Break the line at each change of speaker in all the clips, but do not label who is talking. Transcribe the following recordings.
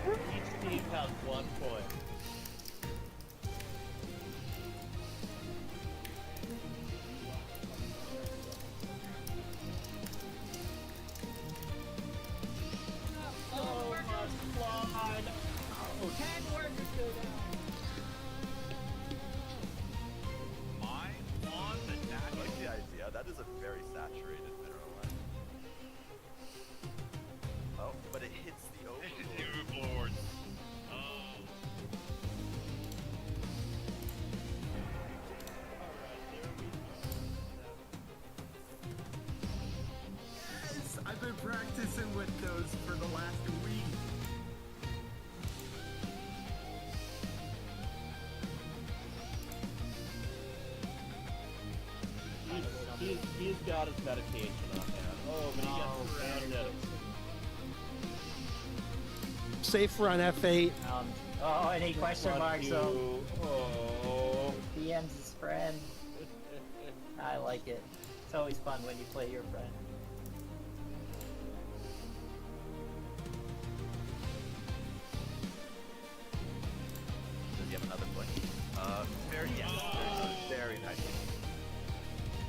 Each team has 1 point. Oh, must fly. Oh, 10 workers go down.
Mine on the dash. I like the idea. That is a very saturated mineral line. Oh, but it hits the overlord. Oh.
Yes, I've been practicing with those for the last week.
He's got his medication on hand. Oh, but he gets surrounded.
Safe run F8.
Oh, any question marks though.
Oh.
DM's his friend. I like it. It's always fun when you play your friend.
Does he have another point? Very, very nice.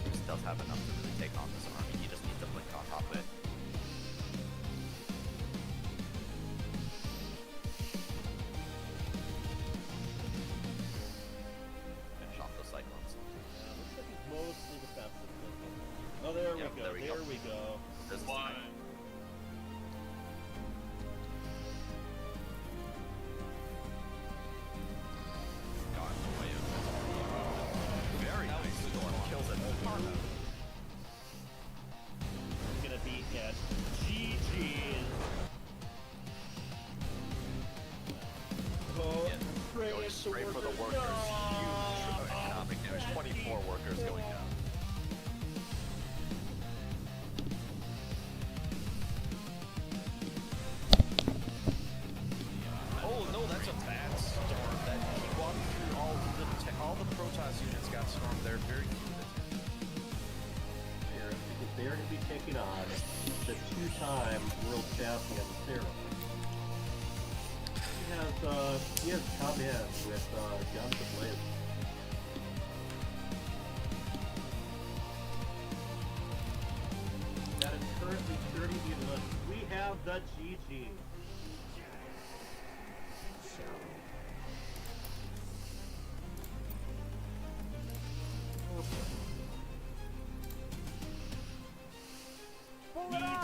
Bruce does have enough to really take on this army. He just needs to blink on top of it. Finish off those cyclones.
Looks like he's mostly defensive. Oh, there
Yep,
we go.
there we go. This is
One.
nice. Gone away. Very nice. Kills it.
He's gonna be hit. GG's. Oh,
Going straight for the workers. Huge economic damage. 24 workers going down.
Oh no, that's a bad storm. That he walked through all the Protoss units got stormed there. Very cute.
Because they're going to be taking on the 2-time world champion Sarah. He has come in with guns ablaze. That is currently 30 units. We have the GG.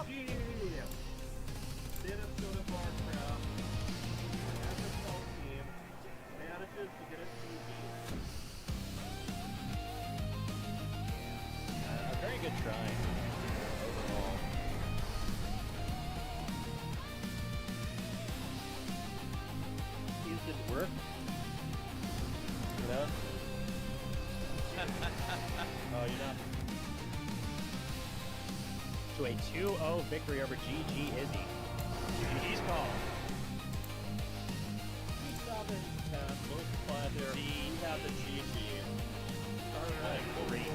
GG! Minnesota Warcraft, FSL team, manages to get a GG. A very good try overall. These didn't work. You know? Oh, you're not.
To a 2-0 victory over GG Izzy. GG's call.
We saw the multiply there. We have the GG. Alright,
Great.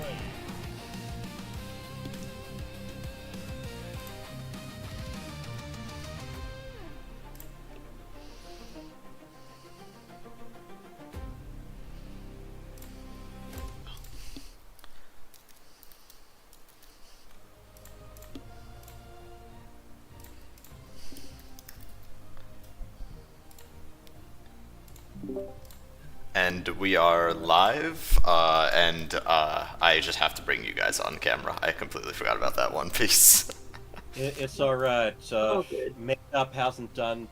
And we are live, and I just have to bring you guys on camera. I completely forgot about that one piece.
It's alright. Makeup hasn't done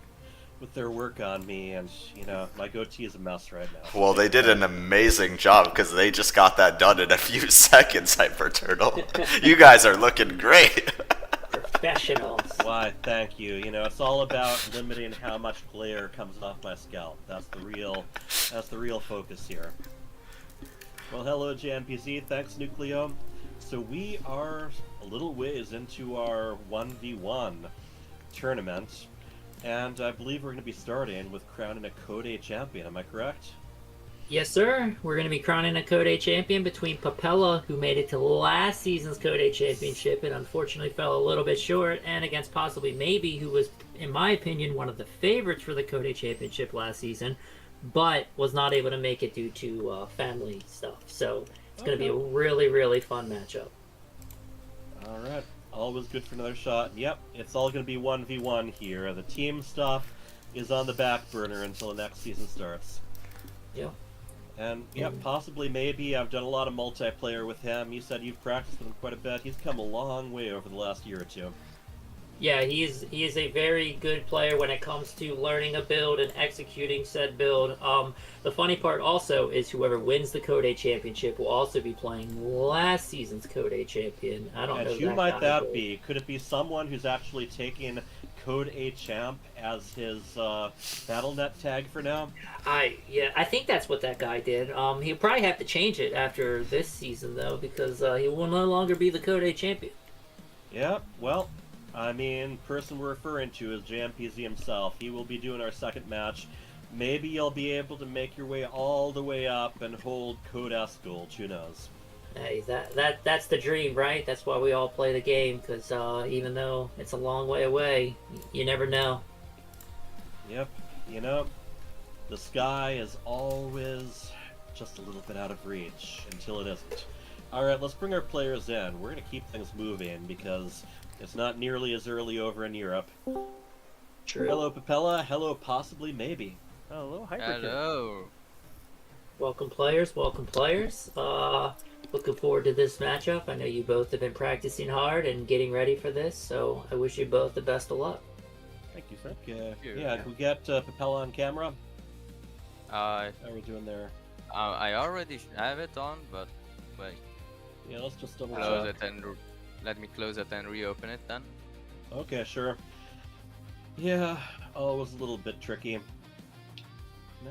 with their work on me, and, you know, my goatee is a mess right now.
Well, they did an amazing job, because they just got that done in a few seconds, Hyper Turtle. You guys are looking great.
Professionals.
Why, thank you. You know, it's all about limiting how much glare comes off my scalp. That's the real focus here. Well, hello, JMPZ. Thanks, Nucleo. So we are a little ways into our 1v1 tournament, and I believe we're going to be starting with crowning a Code A champion. Am I correct?
Yes, sir. We're going to be crowning a Code A champion between Papella, who made it to last season's Code A championship and unfortunately fell a little bit short, and against PossiblyMayB, who was, in my opinion, one of the favorites for the Code A championship last season, but was not able to make it due to family stuff. So it's going to be a really, really fun matchup.
All right. Always good for another shot. Yep, it's all going to be 1v1 here. The team stuff is on the back burner until the next season starts.
Yeah.
And, yep, PossiblyMayB. I've done a lot of multiplayer with him. You said you've practiced with him quite a bit. He's come a long way over the last year or two.
Yeah, he is a very good player when it comes to learning a build and executing said build. The funny part also is whoever wins the Code A championship will also be playing last season's Code A champion. I don't
And
know.
who might that be? Could it be someone who's actually taking Code A champ as his BattleNet tag for now?
I think that's what that guy did. He'll probably have to change it after this season though, because he will no longer be the Code A champion.
Yeah, well, I mean, person we're referring to is JMPZ himself. He will be doing our second match. Maybe you'll be able to make your way all the way up and hold Code S gold. Who knows?
Hey, that's the dream, right? That's why we all play the game, because even though it's a long way away, you never know.
Yep, you know, the sky is always just a little bit out of reach until it isn't. Alright, let's bring our players in. We're going to keep things moving because it's not nearly as early over in Europe.
True.
Hello, Papella. Hello, PossiblyMayB.
Hello, Hyperkid.
Hello.
Welcome, players. Welcome, players. Looking forward to this matchup. I know you both have been practicing hard and getting ready for this, so I wish you both the best of luck.
Thank you, sir.
Okay.
you.
Yeah, can we get Papella on camera?
Uh,
How are we doing there?
I already have it on, but wait.
Yeah, let's just double
Close
check.
it and let me close it and reopen it then.
Okay, sure. Yeah, always a little bit tricky.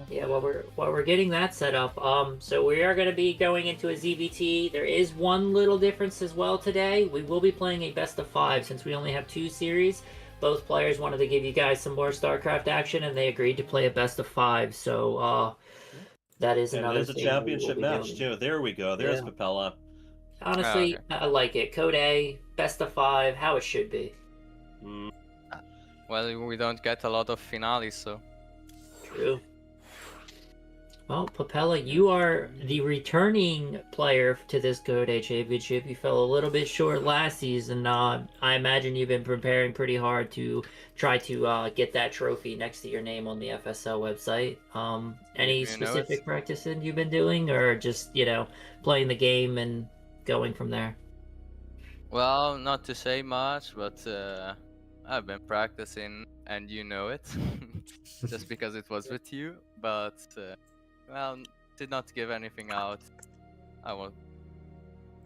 Yeah, while we're getting that set up, so we are going to be going into a ZBT. There is one little difference as well today. We will be playing a best of 5 since we only have 2 series. Both players wanted to give you guys some more StarCraft action, and they agreed to play a best of 5. So that is
And
another.
there's a
thing
championship
we will be
match
doing.
too. There we go. There's
Yeah.
Papella.
Honestly,
okay.
I like it. Code A, best of 5, how it should be.
Mm.
Well, we don't get a lot of finales, so.
True. Well, Papella, you are the returning player to this Code A championship. You fell a little bit short last season. I imagine you've been preparing pretty hard to try to get that trophy next to your name on the FSL website. Any
You know
specific practicing you've been doing, or just, playing the game and going from there?
Well, not to say much, but I've been practicing, and you know it, just because it was with you. But well, did not give anything out. I won't.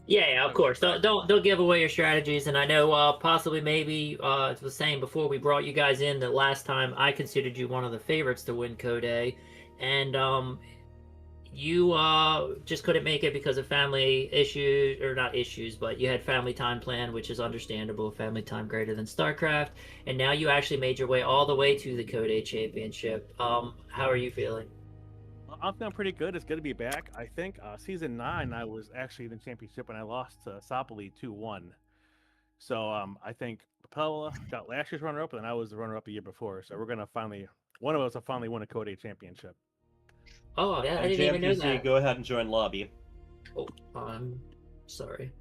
Yeah, of course. Don't give away your strategies. And I know PossiblyMayB was saying before we brought you guys in that last time I considered you one of the favorites to win Code A, and you just couldn't make it because of family issues, or not issues, but you had family time planned, which is understandable. Family time greater than StarCraft, and now you actually made your way all the way to the Code A championship. How are you feeling?
I'm feeling pretty good. It's good to be back. I think season 9, I was actually in the championship and I lost to Sopley 2-1. So I think Papella got last year's runner-up, and then I was the runner-up a year before. So we're gonna one of us will finally win a Code A championship.
Oh, yeah, I
And
didn't even know
JMPZ,
that.
go ahead and join lobby.
Oh, I'm sorry.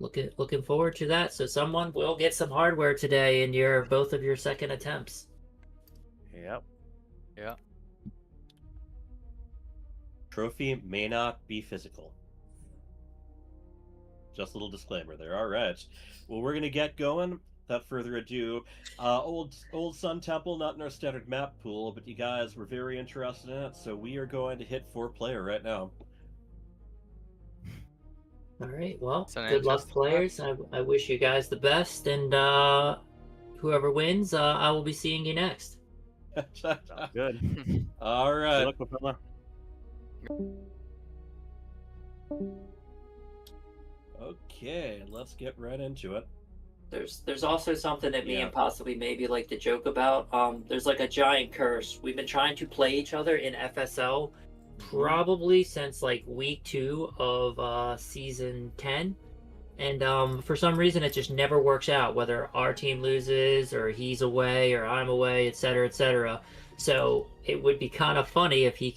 Looking forward to that. So someone will get some hardware today in both of your second attempts.
Yep.
Yeah.
Trophy may not be physical. Just a little disclaimer there. All right. Well, we're going to get going. Without further ado, old Sun Temple, not in our standard map pool, but you guys were very interested in it, so we are going to hit 4-player right now.
All right. Well,
It's an
good luck,
interesting
players. I wish you guys the best, and whoever wins, I will be seeing you next.
Sounds good.
All right.
Good luck, Papella.
Okay, let's get right into it.
There's also something that me
Yeah.
and PossiblyMayB like to joke about. There's like a giant curse. We've been trying to play each other in FSL probably since like week 2 of season 10. And for some reason, it just never works out, whether our team loses or he's away or I'm away, etc., etc. So it would be kind of funny if he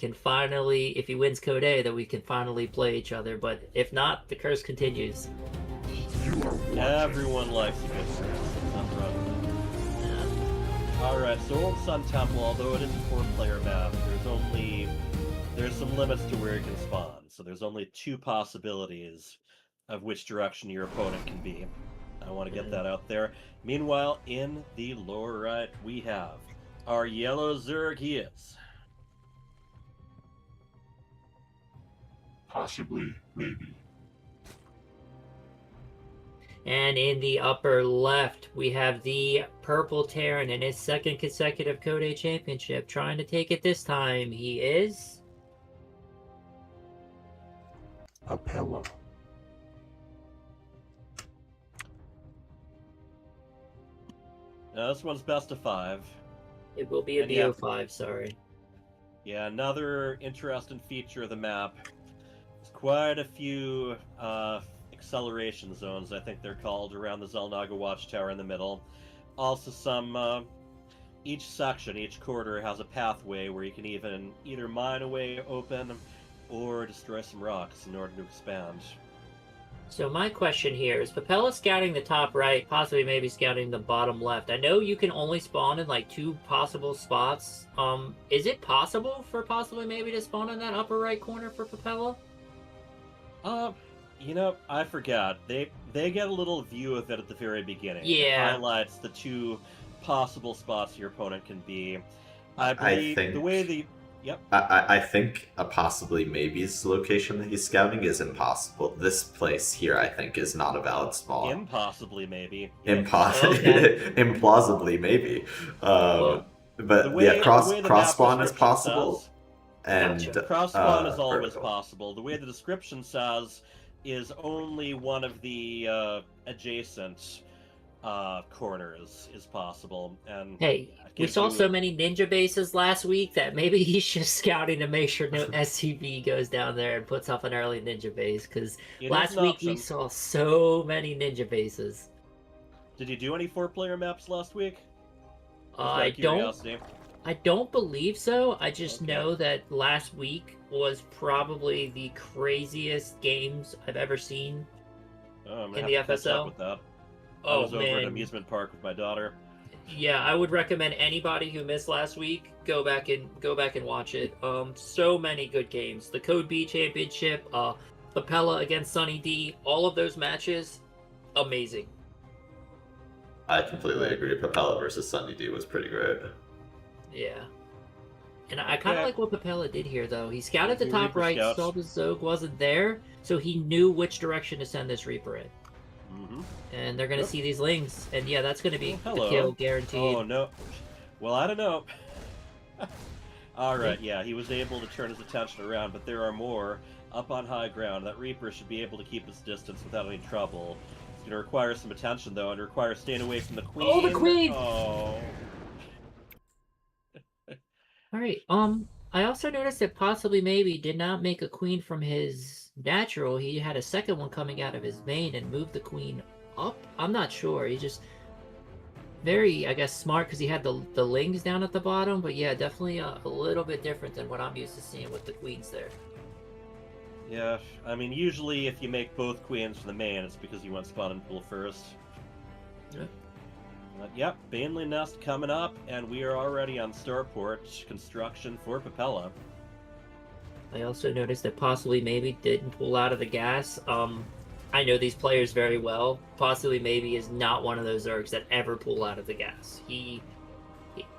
wins Code A, that we can finally play each other. But if not, the curse continues.
Everyone likes a good curse. Alright, so Old Sun Temple, although it is a 4-player map, there's some limits to where you can spawn. So there's only 2 possibilities of which direction your opponent can be. I want to get that out there. Meanwhile, in the lower right, we have our yellow Zerg. He is
Possibly, maybe.
And in the upper left, we have the purple Terran in his 2nd consecutive Code A championship, trying to take it this time. He is
Papella.
this one's best of 5.
It will be a
And yeah.
BO5, sorry.
Yeah, another interesting feature of the map. There's quite a few acceleration zones, I think they're called, around the Zelnaga Watchtower in the middle. Also some, each section, each quarter has a pathway where you can either mine a way open or destroy some rocks in order to expand.
So my question here is, Papella scouting the top right, possibly maybe scouting the bottom left. I know you can only spawn in like 2 possible spots. Is it possible for possibly maybe to spawn in that upper right corner for Papella?
You know, I forgot. They get a little view of it at the very beginning.
Yeah.
It highlights the 2 possible spots your opponent can be. I believe
think
the way the Yep.
I think a possibly maybe's location that he's scouting is impossible. This place here, I think, is not a valid spawn.
Impossibly, maybe.
Implausibly, maybe. Cross spawn is possible.
Cross spawn is always possible. The way the description says is only one of the adjacent corners is possible. And
hey, we saw so many ninja bases last week that maybe he's just scouting to make sure no SCV goes down there and puts up an early ninja base, because last week we saw so many ninja bases.
Did you do any 4-player maps last week?
I don't believe so. I just know that last week was probably the craziest games I've ever seen in the FSL.
With that. I was over at an amusement park with my daughter.
Yeah, I would recommend anybody who missed last week go back and watch it. So many good games. The Code B Championship, Papella against Sunny D, all of those matches, amazing.
I completely agree. Papella versus Sunny D was pretty great.
Yeah. And I kind of like what Papella did here, though. He scouted the top right, saw the Zog wasn't there, so he knew which direction to send this Reaper in.
Mm-hmm.
And they're going to see these lings, and yeah, that's going to be the kill guaranteed.
Oh, no. Well, I don't know. Alright, yeah, he was able to turn his attention around, but there are more up on high ground. That Reaper should be able to keep his distance without any trouble. It's going to require some attention, though, and require staying away from the Queen.
Oh, the Queen!
Oh.
Alright, I also noticed that possibly maybe did not make a Queen from his natural. He had a second one coming out of his main and moved the Queen up. I'm not sure. He just very, I guess, smart because he had the lings down at the bottom. But yeah, definitely a little bit different than what I'm used to seeing with the Queens there.
Yeah, I mean, usually if you make both Queens from the main, it's because you went spawn and pool first.
Yeah.
Yep, Baneley Nest coming up, and we are already on Starport construction for Papella.
I also noticed that possibly maybe didn't pull out of the gas. I know these players very well. Possibly maybe is not one of those Zergs that ever pull out of the gas. He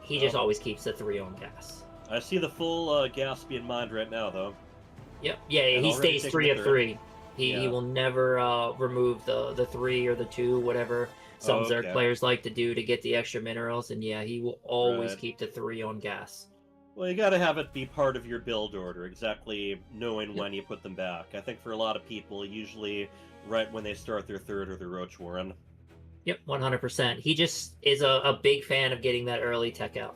just always keeps the 3 on gas.
I see the full gas being mined right now, though.
Yep, yeah, he stays 3 of 3. He will never remove the 3 or the 2, whatever some Zerg players like to do to get the extra minerals, and yeah, he will always keep the 3 on gas.
Well, you gotta have it be part of your build order, exactly knowing when you put them back. I think for a lot of people, usually right when they start their 3rd or their Roach Warren.
Yep, 100%. He just is a big fan of getting that early tech out.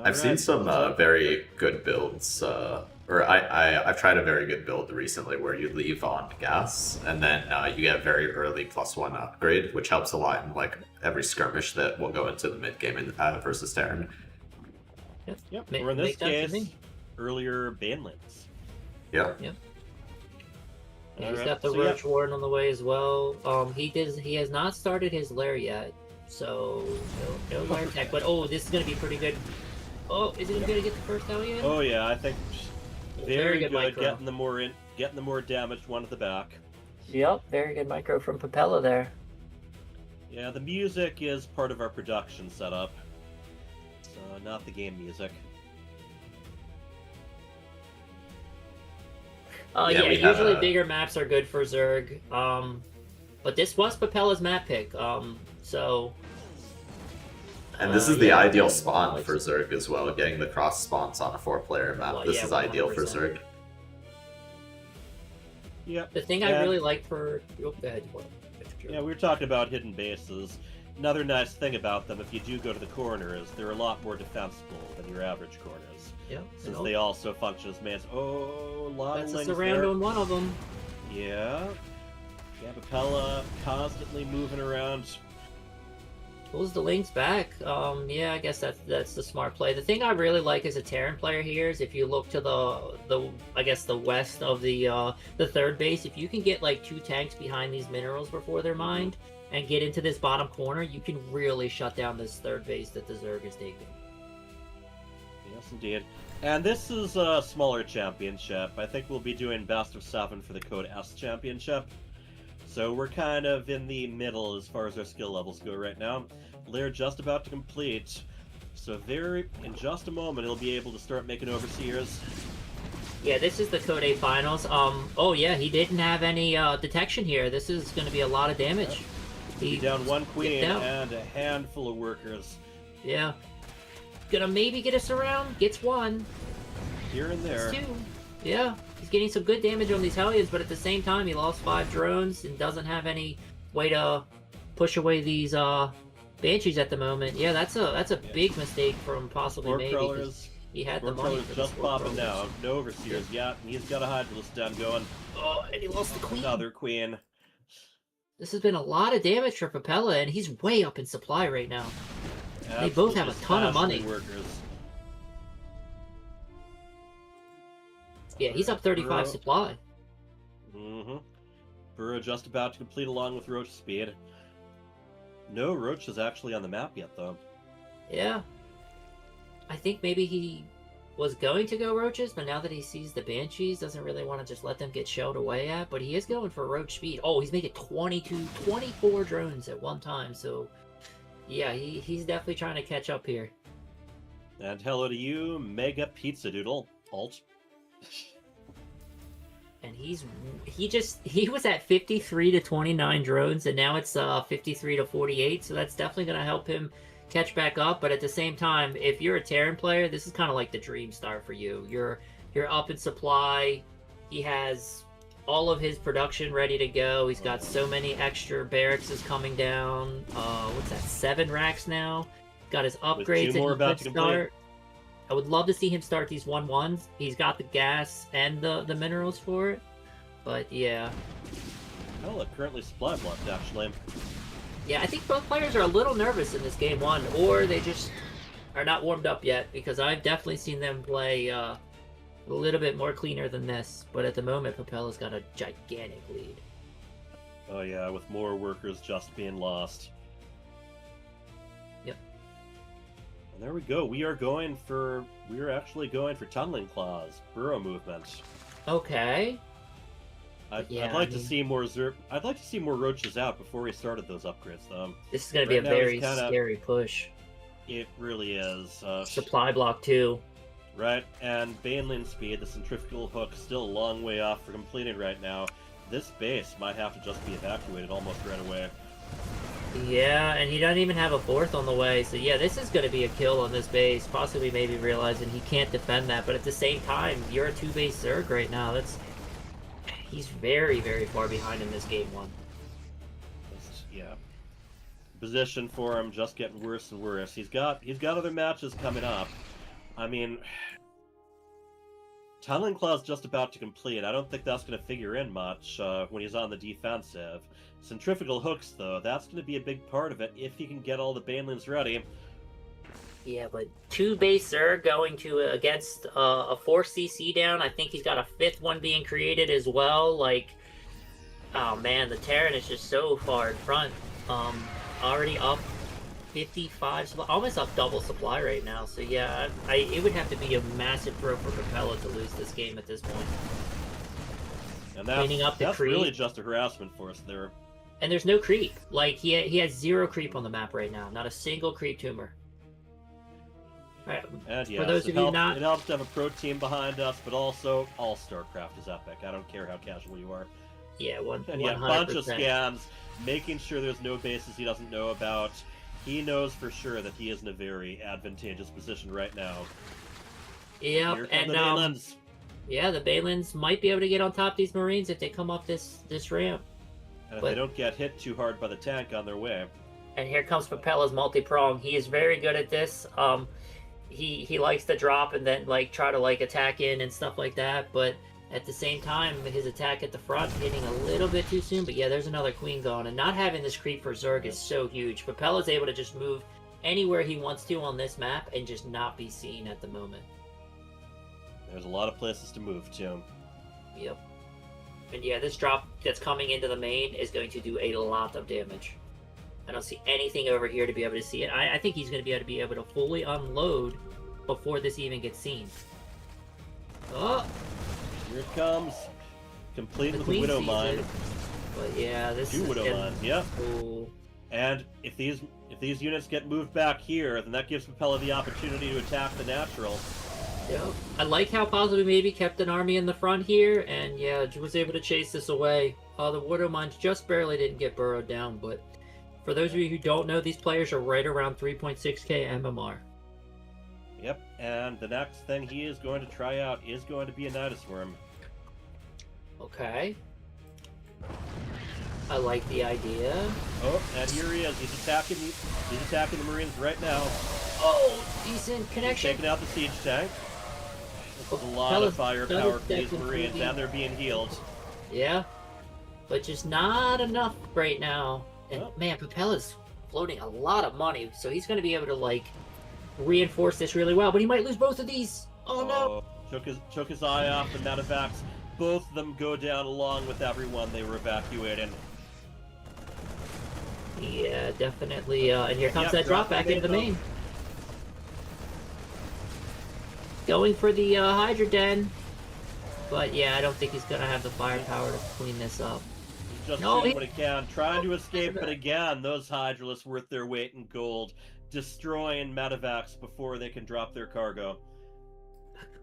I've seen some very good builds, or I've tried a very good build recently where you leave on gas, and then you get very early +1 upgrade, which helps a lot in like every skirmish that will go into the mid game in, versus Terran.
Yep. Or in this case, earlier Banelings.
Yeah.
Yep. He's got the Roach Warden on the way as well. He has not started his lair yet, so no lair tech. But this is gonna be pretty good. Oh, is it gonna get the first out yet?
Oh yeah, I think very good
micro.
getting the more damaged one at the back.
Yep, very good micro from Papella there.
Yeah, the music is part of our production setup, so not the game music.
Usually bigger maps are good for Zerg. But this was Papella's map pick. So.
And this is the ideal spawn for Zerg as well, getting the cross spawns on a 4-player map. This is ideal for Zerg.
Yeah.
The thing I really like for... Oh, go ahead.
Yeah, we were talking about hidden bases. Another nice thing about them, if you do go to the corner, is they're a lot more defensible than your average corners.
Yeah.
Since they also function as mains. Oh, a lot
That's
of lings
a surround
there.
on one of them.
Yeah. Yeah, Papella constantly moving around.
Pulls the links back. Yeah, I guess that's the smart play. The thing I really like as a Terran player here is if you look to the west of the third base, if you can get like 2 tanks behind these minerals before they're mined and get into this bottom corner, you can really shut down this third base that the Zerg is taking.
Yes, indeed. And this is a smaller championship. I think we'll be doing best of 7 for the Code S championship. So we're kind of in the middle as far as our skill levels go right now. They're just about to complete. So in just a moment, he'll be able to start making overseers.
Yeah, this is the Code A finals. Oh yeah, he didn't have any detection here. This is going to be a lot of damage.
He down 1 queen and a handful of workers.
Yeah. Gonna maybe get us around. Gets 1.
Here and there.
Gets 2. Yeah. He's getting some good damage on these Hellions, but at the same time, he lost 5 drones and doesn't have any way to push away these Banshees at the moment. Yeah, that's a big mistake from PossiblyMayB. He had the money for
just popping now. No overseers yet, and he's got a Hydralisk down going.
Oh, and he lost the queen.
Another queen.
This has been a lot of damage for Papella, and he's way up in supply right now. They both have a ton of money.
Workers.
Yeah, he's up 35 supply.
Mm-hmm. Burrow just about to complete along with Roach speed. No Roach is actually on the map yet, though.
Yeah. I think maybe he was going to go Roaches, but now that he sees the Banshees, doesn't really want to just let them get shelled away at, but he is going for Roach speed. Oh, he's making 24 drones at one time, so yeah, he's definitely trying to catch up here.
And hello to you, Mega Pizza Doodle. Alt.
And he was at 53 to 29 drones, and now it's 53 to 48, so that's definitely going to help him catch back up. But at the same time, if you're a Terran player, this is kind of like the dream start for you. You're up in supply. He has all of his production ready to go. He's got so many extra barracks coming down. What's that, 7 racks now? Got his upgrades that he could start. I would love to see him start these 1-1s. He's got the gas and the minerals for it. But yeah.
Well, currently supply blocked, actually.
Yeah, I think both players are a little nervous in this game 1, or they just are not warmed up yet, because I've definitely seen them play a little bit more cleaner than this. But at the moment, Papella's got a gigantic lead.
Oh yeah, with more workers just being lost.
Yep.
And there we go. We are actually going for tunneling claws, burrow movement.
Okay.
I'd like to see more I'd like to see more Roaches out before we started those upgrades, though.
This is going to be a very scary push.
It really is.
Supply block too.
Right, and Baneling speed, the centrifugal hook, still a long way off for completing right now. This base might have to just be evacuated almost right away.
Yeah, and he doesn't even have a 4th on the way, so yeah, this is going to be a kill on this base. Possibly maybe realizing he can't defend that, but at the same time, you're a 2-base Zerg right now. He's very, very far behind in this game 1.
Yeah. Position for him just getting worse and worse. He's got other matches coming up, I mean, Tunneling Claw's just about to complete. I don't think that's going to figure in much when he's on the defensive. Centrifugal hooks, though, that's going to be a big part of it if he can get all the Banelings ready.
Yeah, but 2 base Zerg going to against a 4 CC down. I think he's got a 5th one being created as well. Like, oh man, the Terran is just so far in front. Already up 55 supply, almost up double supply right now. So yeah, it would have to be a massive throw for Papella to lose this game at this point.
And
Cleaning up the
that's
creep.
really just a harassment force there.
And there's no creep. Like, he has 0 creep on the map right now. Not a single creep tumor. Right.
And yes,
For those of you
it
not,
helps to have a pro team behind us, but also all StarCraft is epic. I don't care how casual you are.
yeah,
And yeah,
100%.
bunch of scams, making sure there's no bases he doesn't know about. He knows for sure that he is in a very advantageous position right now. Here
Yep,
come
and
the Banelings.
yeah, the Balins might be able to get on top of these Marines if they come up this ramp.
And if
but-
they don't get hit too hard by the tank on their way.
And here comes Papella's multi-prong. He is very good at this. He likes to drop and then like try to like attack in and stuff like that, but at the same time his attack at the front hitting a little bit too soon. But yeah, there's another queen gone, and not having this creep for Zerg is so huge. Papella's able to just move anywhere he wants to on this map and just not be seen at the moment.
There's a lot of places to move to.
Yep. And yeah, this drop that's coming into the main is going to do a lot of damage. I don't see anything over here to be able to see it. I think he's going to be able to fully unload before this even gets seen. Oh!
Here it comes. Complete with a
Queen
Widow
sees
Mine.
it. But yeah, this
2
is
Widow
getting
Mines, yep.
cool.
And if these units get moved back here, then that gives Papella the opportunity to attack the natural.
Yep. I like how PossiblyMayB kept an army in the front here, and yeah, was able to chase this away. The Widow Mines just barely didn't get burrowed down, but for those of you who don't know, these players are right around 3.6k MMR.
Yep, and the next thing he is going to try out is going to be a Nidus Worm.
Okay. I like the idea.
Oh, and here he is. He's attacking the Marines right now.
Oh, decent
He's
connection.
taking out the siege tank. This is a lot of firepower for these Marines, and they're being healed.
Yeah, but just not enough right now. And
Oh.
man, Papella's floating a lot of money, so he's going to be able to like reinforce this really well. But he might lose both of these. Oh no!
Took his eye off the medevacs. Both of them go down along with everyone they were evacuating.
Yeah, definitely. And here comes
Yep,
that drop back into the main. Going for the Hydra Den. But yeah, I don't think he's going to have the firepower to clean this up.
He's just
No,
doing what he can, trying to escape, but again, those Hydralisks worth their weight in gold, destroying medevacs before they can drop their cargo.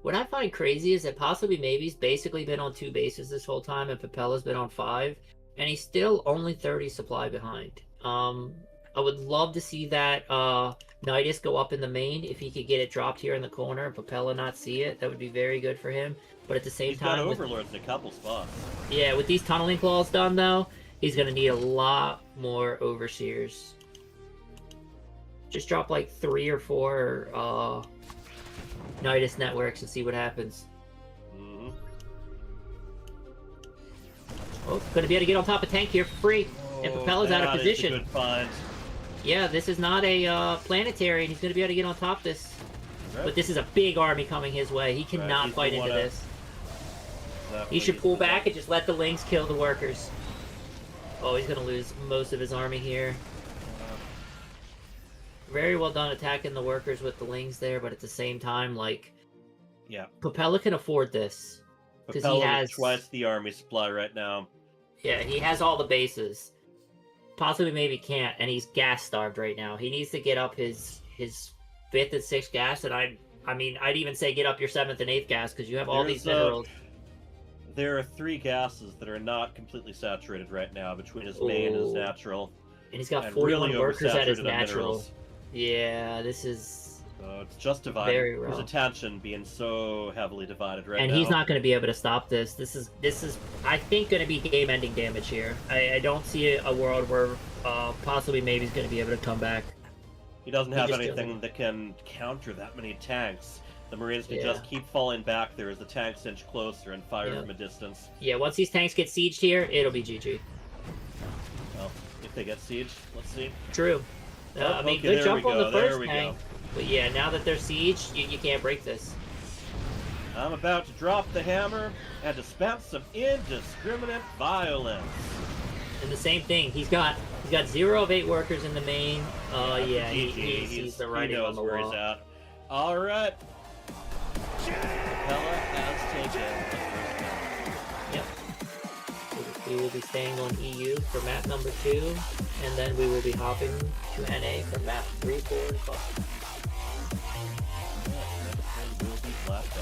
What I find crazy is that PossiblyMayB's basically been on 2 bases this whole time, and Papella's been on 5, and he's still only 30 supply behind. I would love to see that Nidus go up in the main. If he could get it dropped here in the corner and Papella not see it, that would be very good for him. But at the same
He's got
time,
Overlords in a couple spots.
yeah, with these tunneling claws done though, he's gonna need a lot more overseers. Just drop like 3 or 4 Nidus networks and see what happens.
Mm-hmm.
Oh, gonna be able to get on top of tank here for free. And Papella's out of
That is a
position.
good find.
Yeah, this is not a planetary, and he's going to be able to get on top of this.
Right.
But this is a big army coming his way. He cannot
he's
fight
the
into
one
this.
Exactly.
He should pull back and just let the Lings kill the workers. Oh, he's going to lose most of his army here. Very well done attacking the workers with the Lings there, but at the same time, like,
Yeah.
Papella can afford this. Because he
Papella
has
with twice the army supply right now.
Yeah, he has all the bases. PossiblyMayB can't, and he's gas starved right now. He needs to get up his 5th and 6th gas, and I mean, I'd even say get up your 7th and 8th gas because you have all these minerals.
There are 3 gases that are not completely saturated right now between his main and his
Oh.
natural.
And he's got
and
41
really
workers at his
oversaturated on
natural.
minerals.
Yeah, this is...
It's just divided.
Very
His
rough.
attention being so heavily divided right
and
now.
he's not going to be able to stop this. This is, I think, going to be game-ending damage here. I don't see a world where PossiblyMayB is going to be able to come back.
He doesn't
he
have
just
anything
doesn't.
that can counter that many tanks. The Marines can
Yeah.
just keep falling back there as the tanks inch closer and fire
Yeah.
from a distance.
Yeah, once these tanks get sieged here, it'll be GG.
Well, if they get sieged, let's see.
True.
Oh,
I mean,
okay,
good
there
jump
we
on
go,
the
there
first
we
tank.
go.
But yeah, now that they're sieged, you can't break this.
I'm about to drop the hammer and dispense some indiscriminate violence.
And the same thing, he's got 0 of 8 workers in the main. Yeah,
GG.
he sees the writing
he knows
on the
where
wall.
he's at. All right. Papella has taken the first
Yep. We will be staying on EU for map number 2, and then we will be hopping to NA for map 3, 4, and 5.
will be flat back.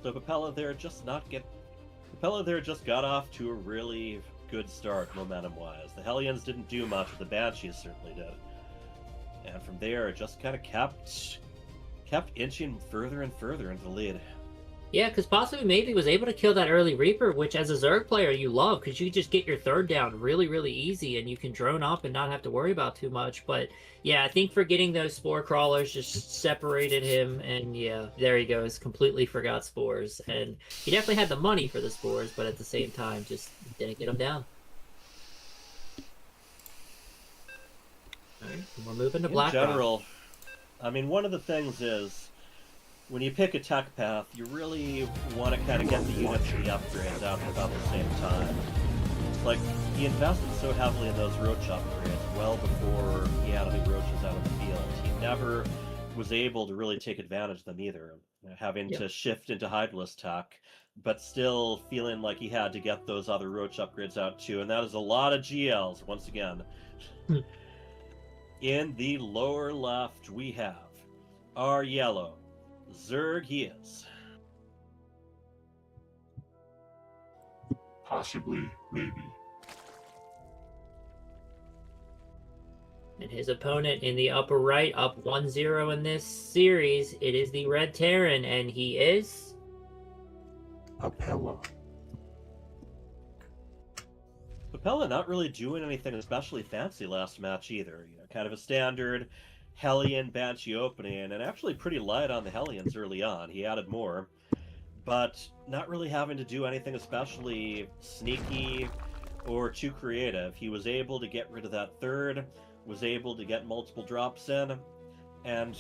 So Papella there just got off to a really good start momentum-wise. The Hellions didn't do much, but the Banshees certainly did. And from there, it just kind of kept inching further and further into the lead.
Yeah, because PossiblyMayB was able to kill that early Reaper, which as a Zerg player you love, because you just get your third down really, really easy, and you can drone up and not have to worry about too much. But yeah, I think for getting those Spore Crawlers just separated him, and yeah, there he goes, completely forgot Spores. And he definitely had the money for the Spores, but at the same time, just didn't get them down. Alright, we're moving to Black
In general, I mean, one of the things is, when you pick a tech path, you really want to kind of get the units and the upgrades out at about the same time. Like, he invested so heavily in those roach upgrades well before he had any roaches out of the field. He never was able to really take advantage of them either, having to shift into Hydralist tech, but still feeling like he had to get those other roach upgrades out too, and that is a lot of GLs, once again. In the lower left, we have our yellow Zerg he is.
Possibly, maybe.
And his opponent in the upper right, up 1-0 in this series, it is the Red Terran, and he is...
Papella.
Papella not really doing anything especially fancy last match either. You know, kind of a standard Hellion Banshee opening, and actually pretty light on the Hellions early on. He added more, but not really having to do anything especially sneaky or too creative. He was able to get rid of that third, was able to get multiple drops in, and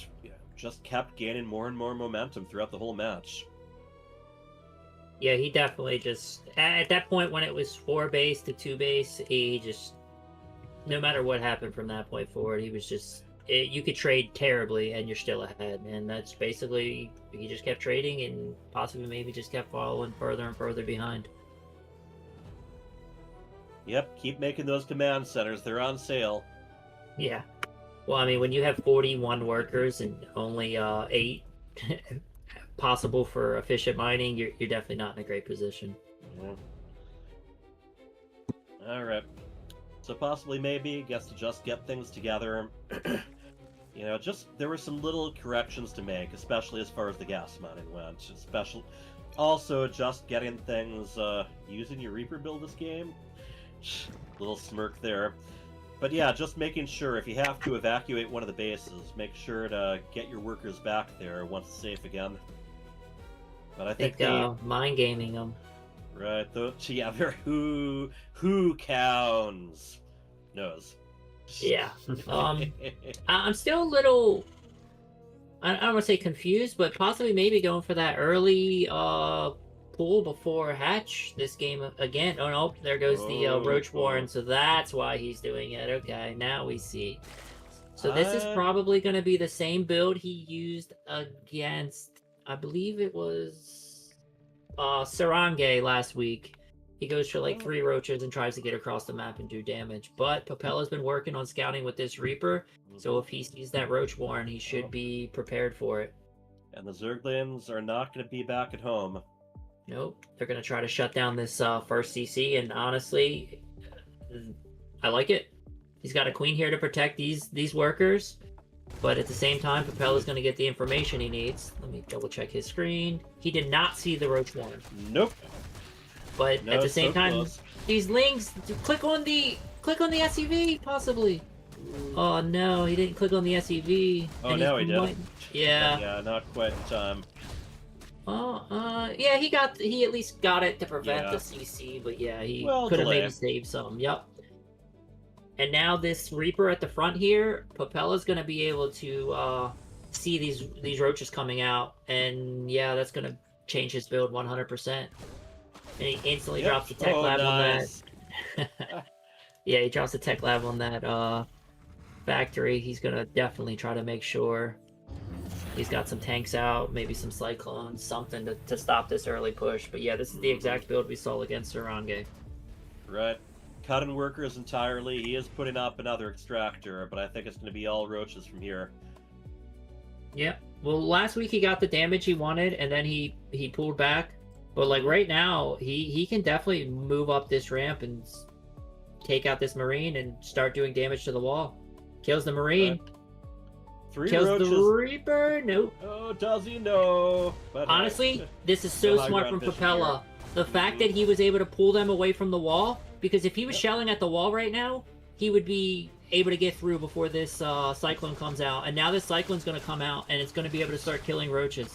just kept gaining more and more momentum throughout the whole match.
Yeah, he definitely just... At that point when it was 4 base to 2 base, he just... No matter what happened from that point forward, he was just... you could trade terribly and you're still ahead, and that's basically... He just kept trading and PossiblyMayB just kept following further and further behind.
Yep, keep making those command centers. They're on sale.
Yeah. Well, I mean, when you have 41 workers and only 8 possible for efficient mining, you're definitely not in a great position.
All right. So PossiblyMayB gets to just get things together. You know, there were some little corrections to make, especially as far as the gas mining went. Also, just getting things, using your Reaper build this game. Little smirk there. But yeah, just making sure if you have to evacuate one of the bases, make sure to get your workers back there once it's safe again. But I think
mind gaming them.
Right, yeah, who counts? Knows.
Yeah. I'm still a little... I don't want to say confused, but PossiblyMayB going for that early pull before hatch this game again. Oh no, there goes the Roach Warren, so that's why he's doing it. Okay, now we see. So this is probably going to be the same build he used against, I believe it was Sarange last week. He goes for like 3 roaches and tries to get across the map and do damage. But Papella's been working on scouting with this Reaper, so if he sees that Roach Warren, he should be prepared for it.
And the Zerglings are not going to be back at home.
Nope, they're going to try to shut down this first CC, and honestly, I like it. He's got a queen here to protect these workers, but at the same time, Papella's going to get the information he needs. Let me double check his screen. He did not see the Roach Warren.
Nope.
But
No,
at the same time,
close.
these links, click on the SUV, possibly. Oh no, he didn't click on the SEV.
Oh,
and
no, he did.
Yeah.
Yeah, not quite in time.
Yeah, he at least got it to prevent
Yeah.
the CC, but yeah, he
Well,
could have
delay.
maybe saved some. Yep. And now this Reaper at the front here, Papella's gonna be able to see these roaches coming out, and yeah, that's gonna change his build 100%. And he instantly
Yep.
drops the tech
Oh,
lab
nice.
on that. Yeah, he drops the tech lab on that factory. He's gonna definitely try to make sure he's got some tanks out, maybe some cyclones, something to stop this early push. But yeah, this is the exact build we saw against Sarange.
Right. Cutting workers entirely. He is putting up another extractor, but I think it's going to be all roaches from here.
Yeah. Well, last week he got the damage he wanted, and then he pulled back. But like right now, he can definitely move up this ramp and take out this Marine and start doing damage to the wall. Kills the Marine.
Right. 3
Kills
roaches.
the Reaper. Nope.
Oh, does he know? But
Honestly, this is so
high
smart
ground
from
vision
Papella. The fact that he was able to pull them away from the wall, because if he was
Yep.
shelling at the wall right now, he would be able to get through before this cyclone comes out. And now this cyclone's going to come out, and it's going to be able to start killing roaches.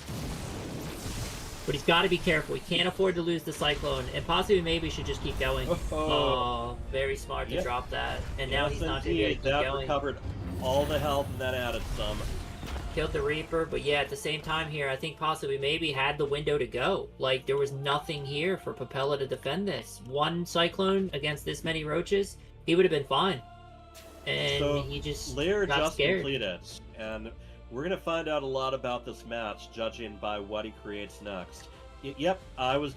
But he's got to be careful. He can't afford to lose the cyclone, and possibly maybe should just keep going.
Oh.
Very smart to
Yep.
drop that. And now
Yes,
he's not going to be able
indeed.
to keep
That
going.
recovered all the health and that added some.
Killed the Reaper, but yeah, at the same time here, I think possibly maybe had the window to go. Like, there was nothing here for Papella to defend this. One Cyclone against this many roaches, he would have been fine. And
So,
he just
Lair
got
just
scared.
completed, and we're going to find out a lot about this match, judging by what he creates next. Yep, I was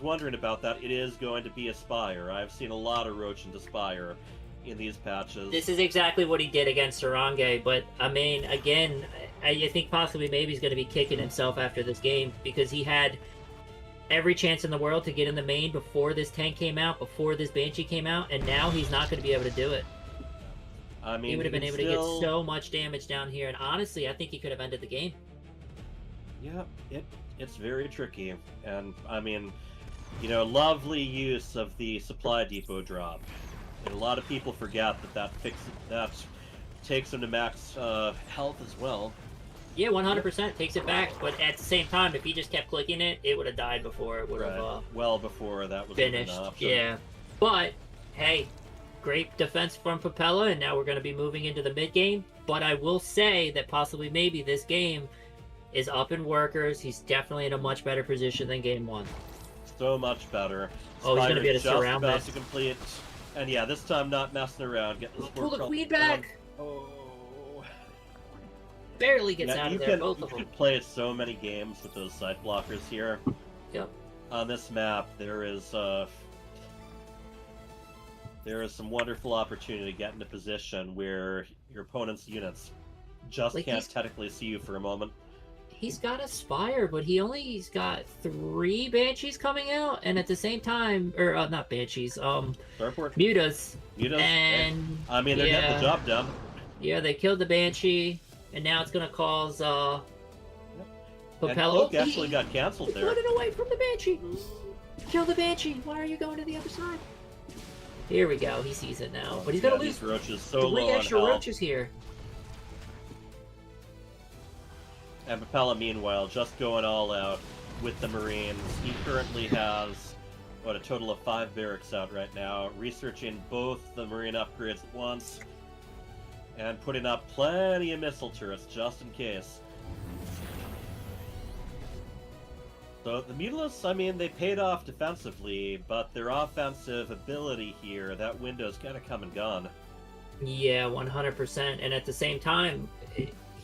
wondering about that. It is going to be Aspire. I've seen a lot of Roach and Aspire in these patches.
This is exactly what he did against Sarange, but I mean, again, I think possibly maybe he's going to be kicking himself after this game because he had every chance in the world to get in the main before this tank came out, before this Banshee came out, and now he's not going to be able to do it.
I mean,
He would have been
can
able to get
still-
so much damage down here, and honestly, I think he could have ended the game.
Yeah, it's very tricky, and I mean, you know, lovely use of the supply depot drop. And a lot of people forget that takes him to max health as well.
Yeah, 100% takes it back, but at the same time, if he just kept clicking it, it would have died before it would have
Right. Well before that was
finished.
an option.
Yeah, but hey, great defense from Papella, and now we're going to be moving into the mid game. But I will say that possibly maybe this game is up in workers. He's definitely in a much better position than game 1.
So much better.
Oh, he's gonna be able to
Spider's just
surround
about
this.
to complete, and yeah, this time not messing around. Get this
Pull the
work
queen
on-
back.
Oh.
Barely gets
Yeah,
out
you
of there,
can
both of them.
play so many games with those side blockers here.
Yep.
On this map, there is some wonderful opportunity to get into position where your opponent's units just
Like,
can't
he's-
technically see you for a moment.
He's got Aspire, but he's got 3 Banshees coming out, and at the same time, or not Banshees,
Starport.
Mutas.
Mutas,
And
I mean, they're getting the job done.
Yeah, they killed the Banshee, and now it's gonna cause
And
Papella.
Cloak actually got cancelled there.
Running away from the Banshee. Kill the Banshee. Why are you going to the other side? Here we go. He sees it now, but he's gonna
Yeah,
lose
these roaches so
3
low on
extra
health.
roaches here.
And Papella, meanwhile, just going all out with the Marines. He currently has, a total of 5 barracks out right now, researching both the Marine upgrades at once, and putting up plenty of missile turrets, just in case. So the Mutilas, I mean, they paid off defensively, but their offensive ability here, that window's kind of come and gone.
Yeah, 100%. And at the same time,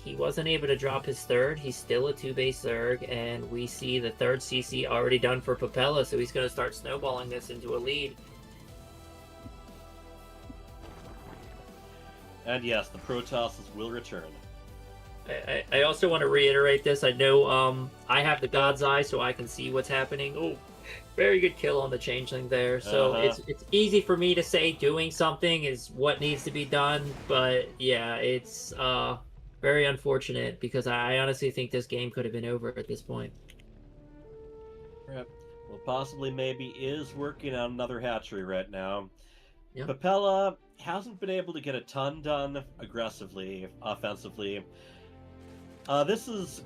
he wasn't able to drop his 3rd. He's still a 2-base Zerg, and we see the 3rd CC already done for Papella, so he's going to start snowballing this into a lead.
And yes, the Protosses will return.
I also want to reiterate this. I know I have the God's Eye, so I can see what's happening. Oh, very good kill on the Changeling there. So it's easy for me to say doing something is what needs to be done, but yeah, it's very unfortunate because I honestly think this game could have been over at this point.
Yep. Well, possibly maybe is working on another hatchery right now.
Yeah.
Papella hasn't been able to get a ton done aggressively, offensively. This is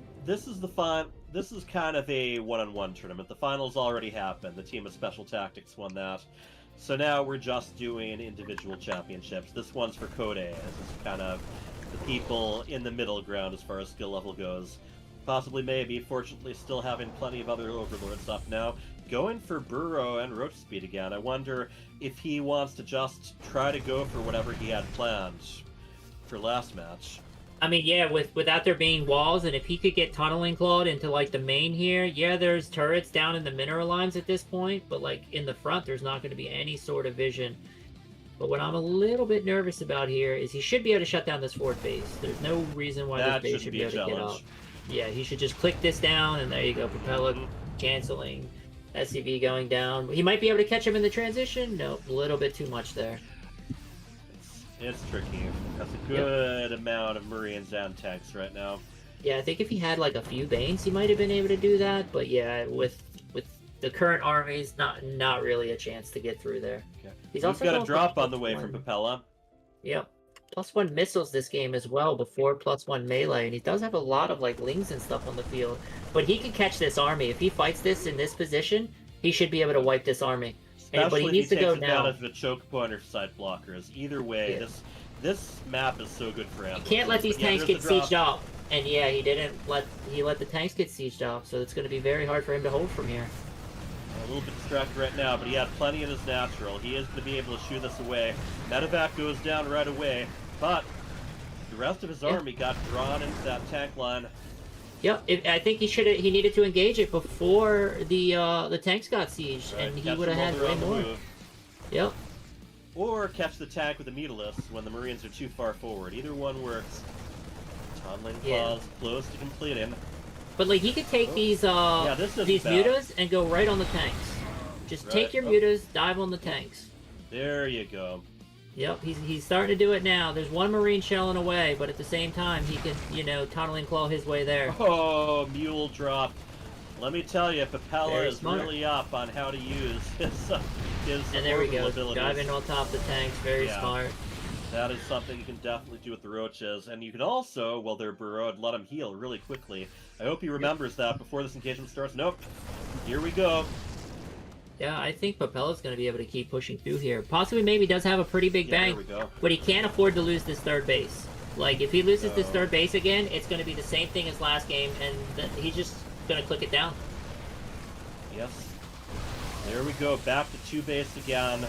kind of a one-on-one tournament. The finals already happened. The team of Special Tactics won that. So now we're just doing individual championships. This one's for Code. This is kind of the people in the middle ground as far as skill level goes. PossiblyMayB, fortunately, still having plenty of other Overlords up now. Going for Burrow and Roach Speed again. I wonder if he wants to just try to go for whatever he had planned for last match.
I mean, yeah, without there being walls, and if he could get tunneling clawed into like the main here, yeah, there's turrets down in the mineral lines at this point, but like in the front, there's not going to be any sort of vision. But what I'm a little bit nervous about here is he should be able to shut down this fort base. There's no reason why
That
this base should be able to get up. Yeah, he should just click this down, and there you go. Papella canceling, SCV going down. He might be able to catch him in the transition. Nope, a little bit too much there.
It's tricky. That's a good amount of Marines and tanks right now.
Yeah, I think if he had like a few Banes, he might have been able to do that. But yeah, with the current armies, not really a chance to get through there.
Okay.
He's
We've
also
got a
going for
drop on the way
+1.
from Papella.
Yep. +1 missiles this game as well before +1 melee, and he does have a lot of like lings and stuff on the field. But he can catch this army. If he fights this in this position, he should be able to wipe this army.
Especially
but he needs to go
takes
now.
advantage of the choke point or side blockers. Either way,
Yeah.
this map is so good for him.
You can't let these tanks get
drop.
sieged off. And yeah, he let the tanks get sieged off, so it's going to be very hard for him to hold from here.
A little bit distracted right now, but he had plenty in his natural. He is going to be able to shoo this away. Medevac goes down right away, but the rest of his army got drawn into that tank line.
Yep, I think he needed to engage it before the tanks got sieged,
Right,
and he
catch
would have
them
had
while
way
they're on the
more.
move.
Yep.
Or catch the tank with the Mutalisk when the Marines are too far forward. Either one works. Tunneling Claws close to completing.
But like he could take these
this isn't
these
bad.
mutas and go right on the tanks. Just
Right.
take your mutas, dive on the tanks.
There you go.
Yep, he's starting to do it now. There's one Marine shelling away, but at the same time he can, tunneling claw his way there.
Oh, mule drop. Let me tell you, Papella
Very
is
smart.
really up on how to use his
And there we go,
abilities.
diving on top of the tanks, very
Yeah.
smart.
That is something you can definitely do with the roaches, and you can also, while they're burrowed, let them heal really quickly. I hope he remembers that before this engagement starts. Nope. Here we go.
Yeah, I think Papella's going to be able to keep pushing through here. PossiblyMayB does have a pretty big
Yeah,
bang,
there we go.
but he can't afford to lose this third base. Like, if he loses this third base again, it's going to be the same thing as last game, and he's just going to click it down.
Yes. There we go. Back to 2 base again.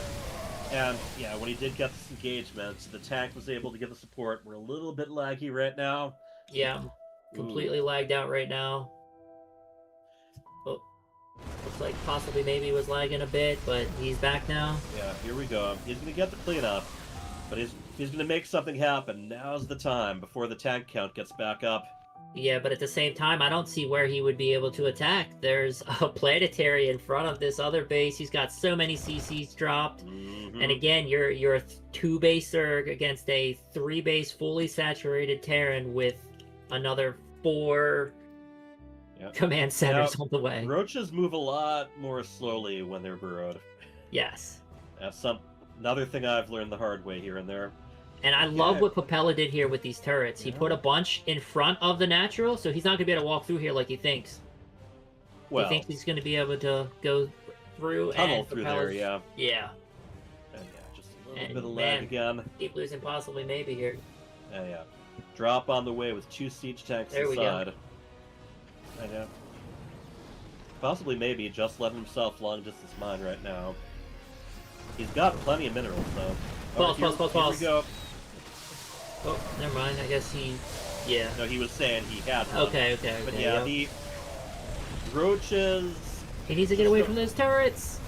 And, yeah, when he did get this engagement, the tank was able to give the support. We're a little bit laggy right now.
Yeah, I'm completely lagged out right now. Oh, looks like PossiblyMayB was lagging a bit, but he's back now.
Yeah, here we go. He's going to get the cleanup, but he's going to make something happen. Now's the time before the tank count gets back up.
Yeah, but at the same time, I don't see where he would be able to attack. There's a planetary in front of this other base. He's got so many CCs dropped. And again, you're a 2-baser against a 3-base fully saturated Terran with another 4 command centers on the way.
Roaches move a lot more slowly when they're burrowed.
Yes.
That's another thing I've learned the hard way here and there.
And I love what Papella did here with these turrets. He put a bunch in front of the natural, so he's not going to be able to walk through here like he thinks.
Well,
he thinks he's going to be able to go through
tunnel
and
through there,
Yeah.
And yeah, just a little
And
bit of lag again.
Keep losing PossiblyMayB here.
Yeah. Drop on the way with 2 siege tanks
There we go.
inside. Yeah. PossiblyMayB just letting himself long distance mine right now. He's got plenty of minerals though.
Pause.
Here we go.
Oh, never mind. I guess yeah.
No, he was saying he had one.
Okay.
But yeah, the roaches.
He needs to get away from those turrets.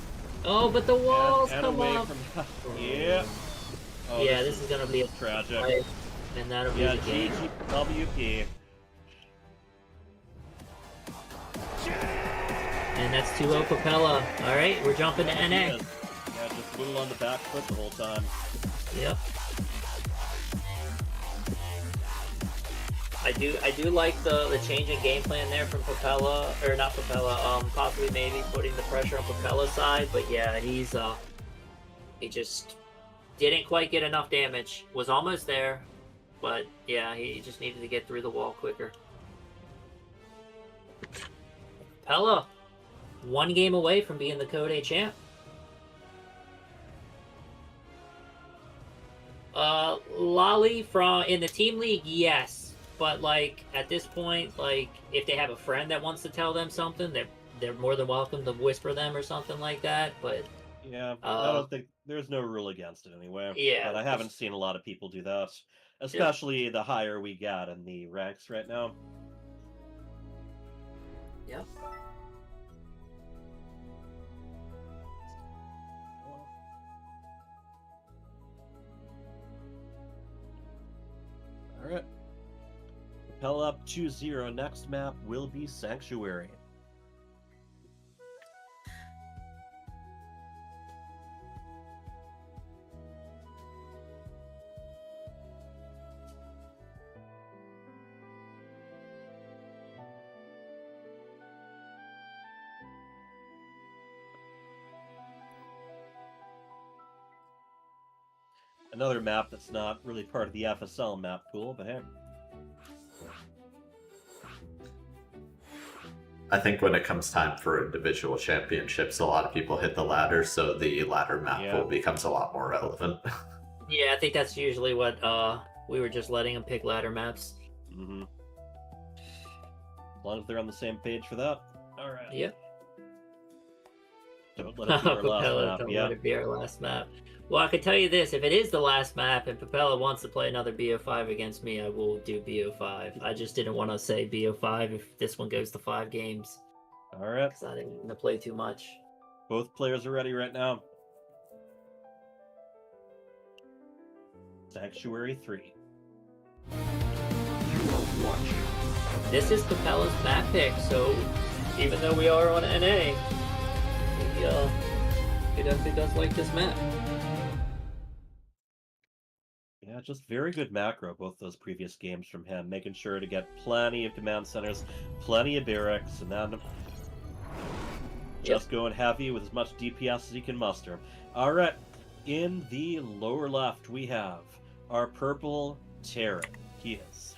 Oh, but the walls
and
come
away
up.
From, yeah. Oh,
Yeah, this is gonna be
tragic.
And that'll be
Yeah,
the game.
GGWP.
And that's 2-0 Papella. All right, we're jumping to NA.
Yeah, just a little on the back foot the whole time.
Yep. I do like the change in game plan there from Papella, or not Papella, PossiblyMayB putting the pressure on Papella's side, but yeah, he Didn't quite get enough damage. Was almost there, but yeah, he just needed to get through the wall quicker. Papella, 1 game away from being the Code A champ. Lolly from in the team league, yes, but like at this point, like if they have a friend that wants to tell them something, they're more than welcome to whisper them or something like that. But
yeah, I don't think there's no rule against it anyway.
Yeah,
but I haven't seen a lot of people do that, especially the higher we get in the ranks right now.
Yep.
All right. Papella up 2-0. Next map will be Sanctuary. Another map that's not really part of the FSL map pool, but hey.
I think when it comes time for individual championships, a lot of people hit the ladder, so the ladder map pool becomes a lot more relevant.
Yeah, I think that's usually what we were just letting them pick ladder maps.
Mm-hmm. As long as they're on the same page for that. All right.
Yep.
Don't let it be our last
Papella,
map.
don't
Yeah.
let it be our last map. Well, I can tell you this: if it is the last map and Papella wants to play another BO5 against me, I will do BO5. I just didn't want to say BO5 if this one goes to 5 games.
All right.
Because I didn't want to play too much.
Both players are ready right now. Sanctuary 3.
This is Papella's map pick, so even though we are on NA, he definitely does like this map.
Yeah, just very good macro, both those previous games from him, making sure to get plenty of command centers, plenty of barracks, and then just going heavy with as much DPS as he can muster. All right, in the lower left, we have our purple Terran. He is.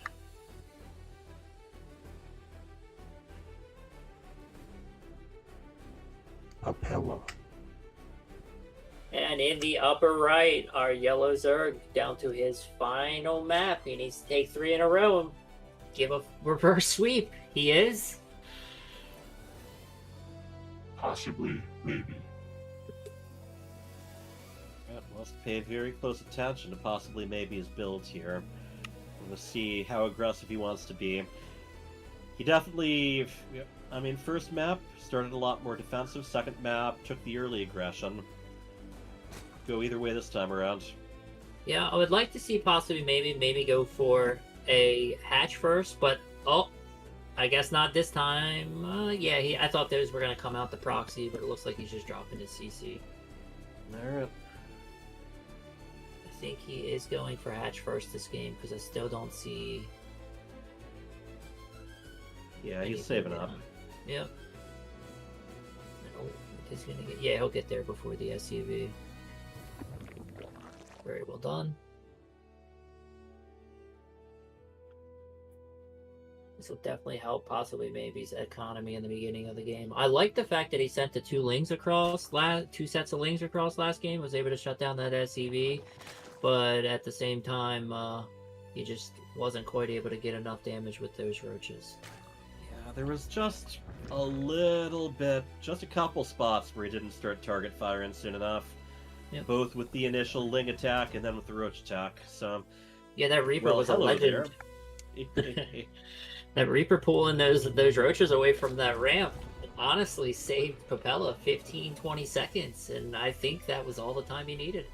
Papella.
And in the upper right, our yellow Zerg down to his final map. He needs to take 3 in a row and give a reverse sweep. He is
Possibly, maybe.
Yeah, must pay very close attention to possibly maybe his builds here. We'll see how aggressive he wants to be. He definitely, I mean, first map started a lot more defensive. Second map took the early aggression. Go either way this time around.
Yeah, I would like to see possibly maybe go for a hatch first, but I guess not this time. Yeah, I thought those were gonna come out the proxy, but it looks like he's just dropping his CC.
Alright.
I think he is going for hatch first this game because I still don't see.
Yeah, he's saving up.
Yep. He's gonna get. Yeah, he'll get there before the SUV. Very well done. This will definitely help possibly maybe's economy in the beginning of the game. I like the fact that he sent the 2 lings across, 2 sets of lings across last game, was able to shut down that SCV, but at the same time, he just wasn't quite able to get enough damage with those roaches.
Yeah, there was just a little bit, just a couple spots where he didn't start target firing soon enough.
Yep.
Both with the initial ling attack and then with the roach attack. So
yeah, that Reaper was a legend. That Reaper pulling those roaches away from that ramp honestly saved Papella 15-20 seconds, and I think that was all the time he needed.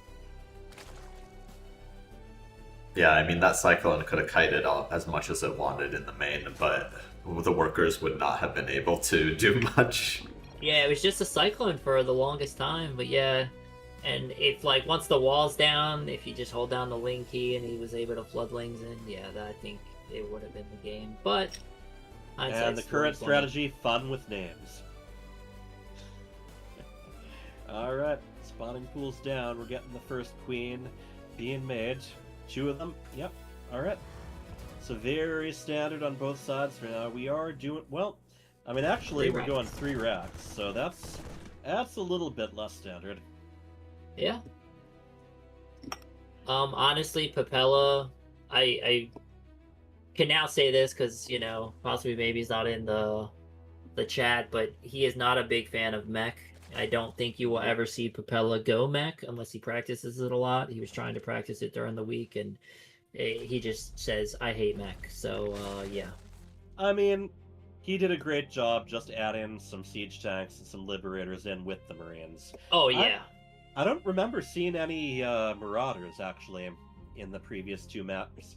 Yeah, I mean, that Cyclone could have kited off as much as it wanted in the main, but the workers would not have been able to do much.
Yeah, it was just a Cyclone for the longest time, but yeah. And if, like, once the wall's down, if you just hold down the ling key and he was able to flood lings in, yeah, I think it would have been the game. But
and the current strategy, fun with names. Alright, spawning pools down. We're getting the first queen being made. 2 of them. Yep. Alright. So very standard on both sides for now. We are doing... Well, I mean, actually,
3
we're
racks.
going 3 racks. So that's a little bit less standard.
Yeah. Honestly, Papella, I can now say this because, you know, possibly maybe he's not in the chat, but he is not a big fan of mech. I don't think you will ever see Papella go mech unless he practices it a lot. He was trying to practice it during the week, and he just says, I hate mech. So, yeah.
I mean, he did a great job just adding some siege tanks and some liberators in with the Marines.
Oh, yeah.
I don't remember seeing any Marauders, actually, in the previous 2 maps.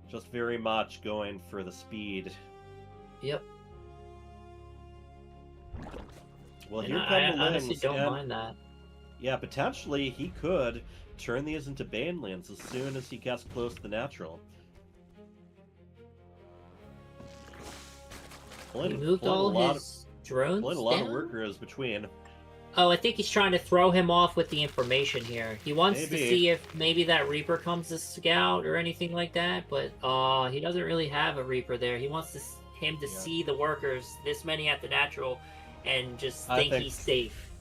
Just very much going for the speed.
Yep.
Well,
And
here
I
come the
honestly
Lings,
don't
and
mind that.
yeah, potentially he could turn these into Banelings as soon as he gets close to the natural.
He moved all his drones
Pulling a lot
down?
of workers between.
Oh, I think he's trying to throw him off with the information here. He wants to
Maybe.
see if maybe that Reaper comes to scout or anything like that, but he doesn't really have a Reaper there. He wants him to see the workers, this many at the natural, and just think he's safe.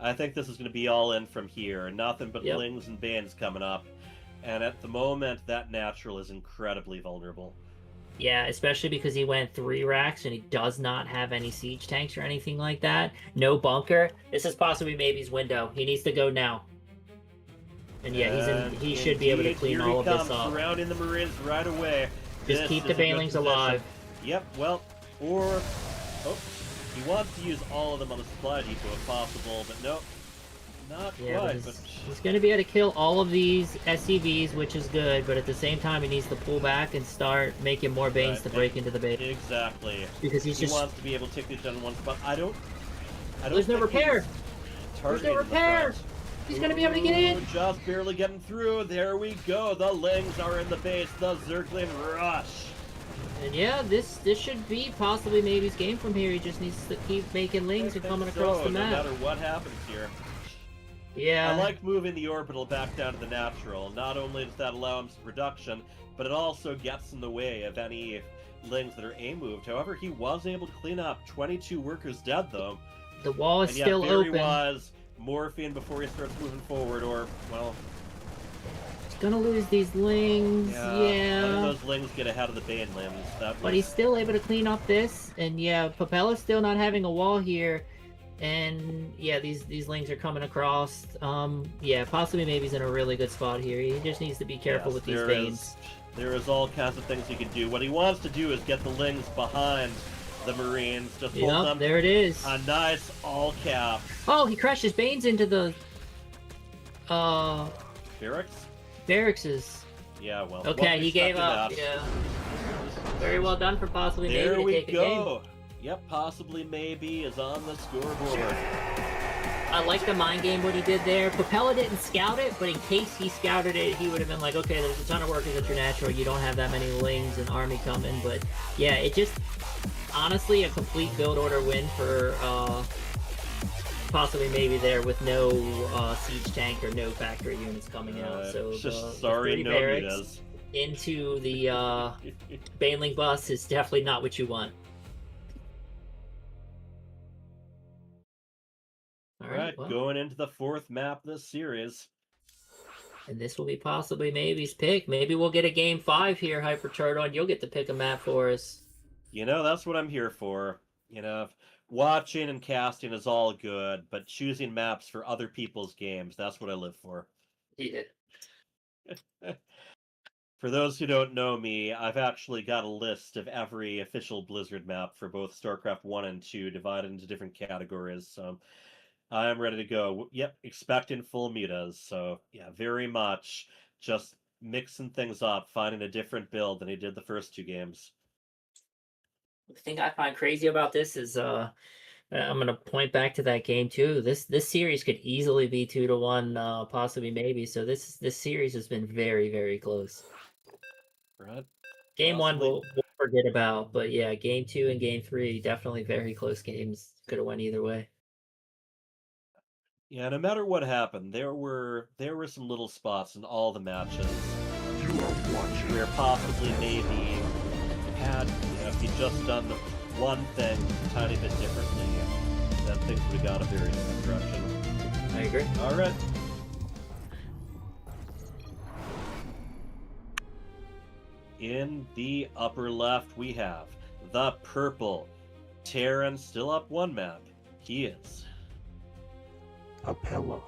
I think this is going to be all in from here. Nothing but
Yep.
Lings and Banes coming up. And at the moment, that natural is incredibly vulnerable.
Yeah, especially because he went 3 racks and he does not have any siege tanks or anything like that. No bunker. This is possibly maybe's window. He needs to go now. And yeah, he should be able to clean all of this up.
Surrounding the Marines right away.
Just
This
keep
is
the
a good
Banelings
position.
alive.
Yep, well, or... Oh, he wants to use all of them on the supply depot if possible, but no. Not
Yeah,
quite,
but
but...
he's going to be able to kill all of these SCVs, which is good, but at the same time, he needs to pull back and start making more Banes to break into the base.
Exactly.
Because he
wants to be able to take these down in one spot. I don't
There's no
think
repair!
he's
There's no
targeting the
repair!
front.
He's going to be able to get in!
Ooh, just barely getting through. There we go. The Lings are in the base. The Zergling rush.
And yeah, this should be possibly maybe's game from here. He just needs to keep making Lings and coming across the map.
No matter what happens here.
Yeah.
I like moving the orbital back down to the natural. Not only does that allow him some reduction, but it also gets in the way of any Lings that are A-moved. However, he was able to clean up 22 workers dead, though.
The wall is
and yet
still
Barry
open.
was morphine before he starts moving forward, or, well...
He's gonna lose these Lings, yeah.
How did those Lings get ahead of the Banelings?
But he's still able to clean up this, and yeah, Papella's still not having a wall here. And yeah, these Lings are coming across. Yeah, possibly maybe he's in a really good spot here. He just needs to be careful with these Banes.
There is all kinds of things he can do. What he wants to do is get the Lings behind the Marines. Just hold them.
There it is.
A nice all cap.
Oh, he crashed his Banes into the
Barracks?
barrackses.
Yeah, well.
Okay,
what
he gave
expected
up.
that.
Yeah. Very well done for possibly maybe
There
to
we
take a game.
go. Yep, possibly maybe is on the scoreboard.
I like the mind game what he did there. Papella didn't scout it, but in case he scouted it, he would have been like, okay, there's a ton of workers at your natural. You don't have that many Lings and army coming. But yeah, it just, honestly, a complete build order win for possibly maybe there with no siege tank or no factory units coming out. So
Just
the
sorry,
30
no
barracks
mutas.
into the Baneling bus is definitely not what you want.
Alright,
well.
going into the 4th map of this series.
And this will be possibly maybe's pick. Maybe we'll get a game 5 here, Hyper Turtle, and you'll get to pick a map for us.
You know, that's what I'm here for. You know, watching and casting is all good, but choosing maps for other people's games, that's what I live for.
Yeah.
For those who don't know me, I've actually got a list of every official Blizzard map for both StarCraft 1 and 2 divided into different categories, so I'm ready to go. Yep, expecting full metas, so yeah, very much just mixing things up, finding a different build than he did the first 2 games.
The thing I find crazy about this is I'm gonna point back to that game too. This series could easily be 2-1, possibly maybe. So this series has been very, very close.
Right.
Game 1 we'll forget about, but yeah, game 2 and game 3 definitely very close games. Could have went either way.
Yeah, no matter what happened, there were some little spots in all the matches
You are watching.
where possibly maybe had, if he'd just done one thing a tiny bit differently, then things would have gone a very different direction.
I agree.
All right. In the upper left, we have the purple. Terran still up one map. He is.
Papella.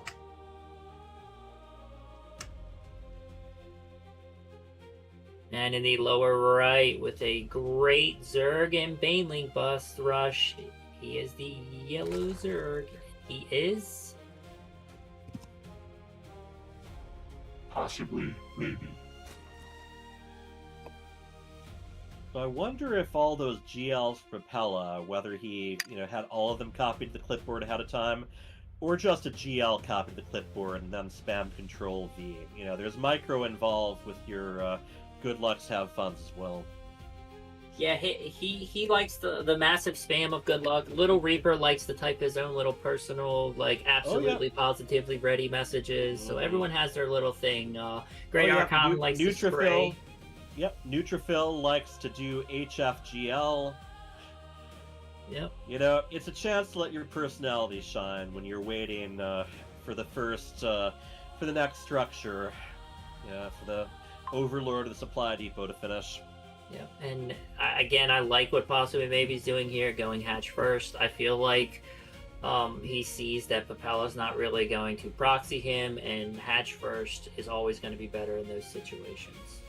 And in the lower right, with a great Zerg and Baneling bust rush, he is the yellow Zerg. He is.
Possibly, maybe.
So I wonder if all those GLs for Papella, whether he, had all of them copied to the clipboard ahead of time, or just a GL copied the clipboard and then spammed Control V. There's micro involved with your good lucks have funs as well.
Yeah, he likes the massive spam of good luck. Little Reaper likes to type his own little personal, absolutely positively ready messages. So everyone has their little thing. Great Archon likes to spray.
Yep, Neutrophil likes to do HFGL.
Yep.
It's a chance to let your personality shine when you're waiting for the next structure. For the Overlord of the Supply Depot to finish.
Yeah, and I like what PossiblyMayB's doing here, going hatch first. I feel like he sees that Papella's not really going to proxy him, and hatch first is always going to be better in those situations.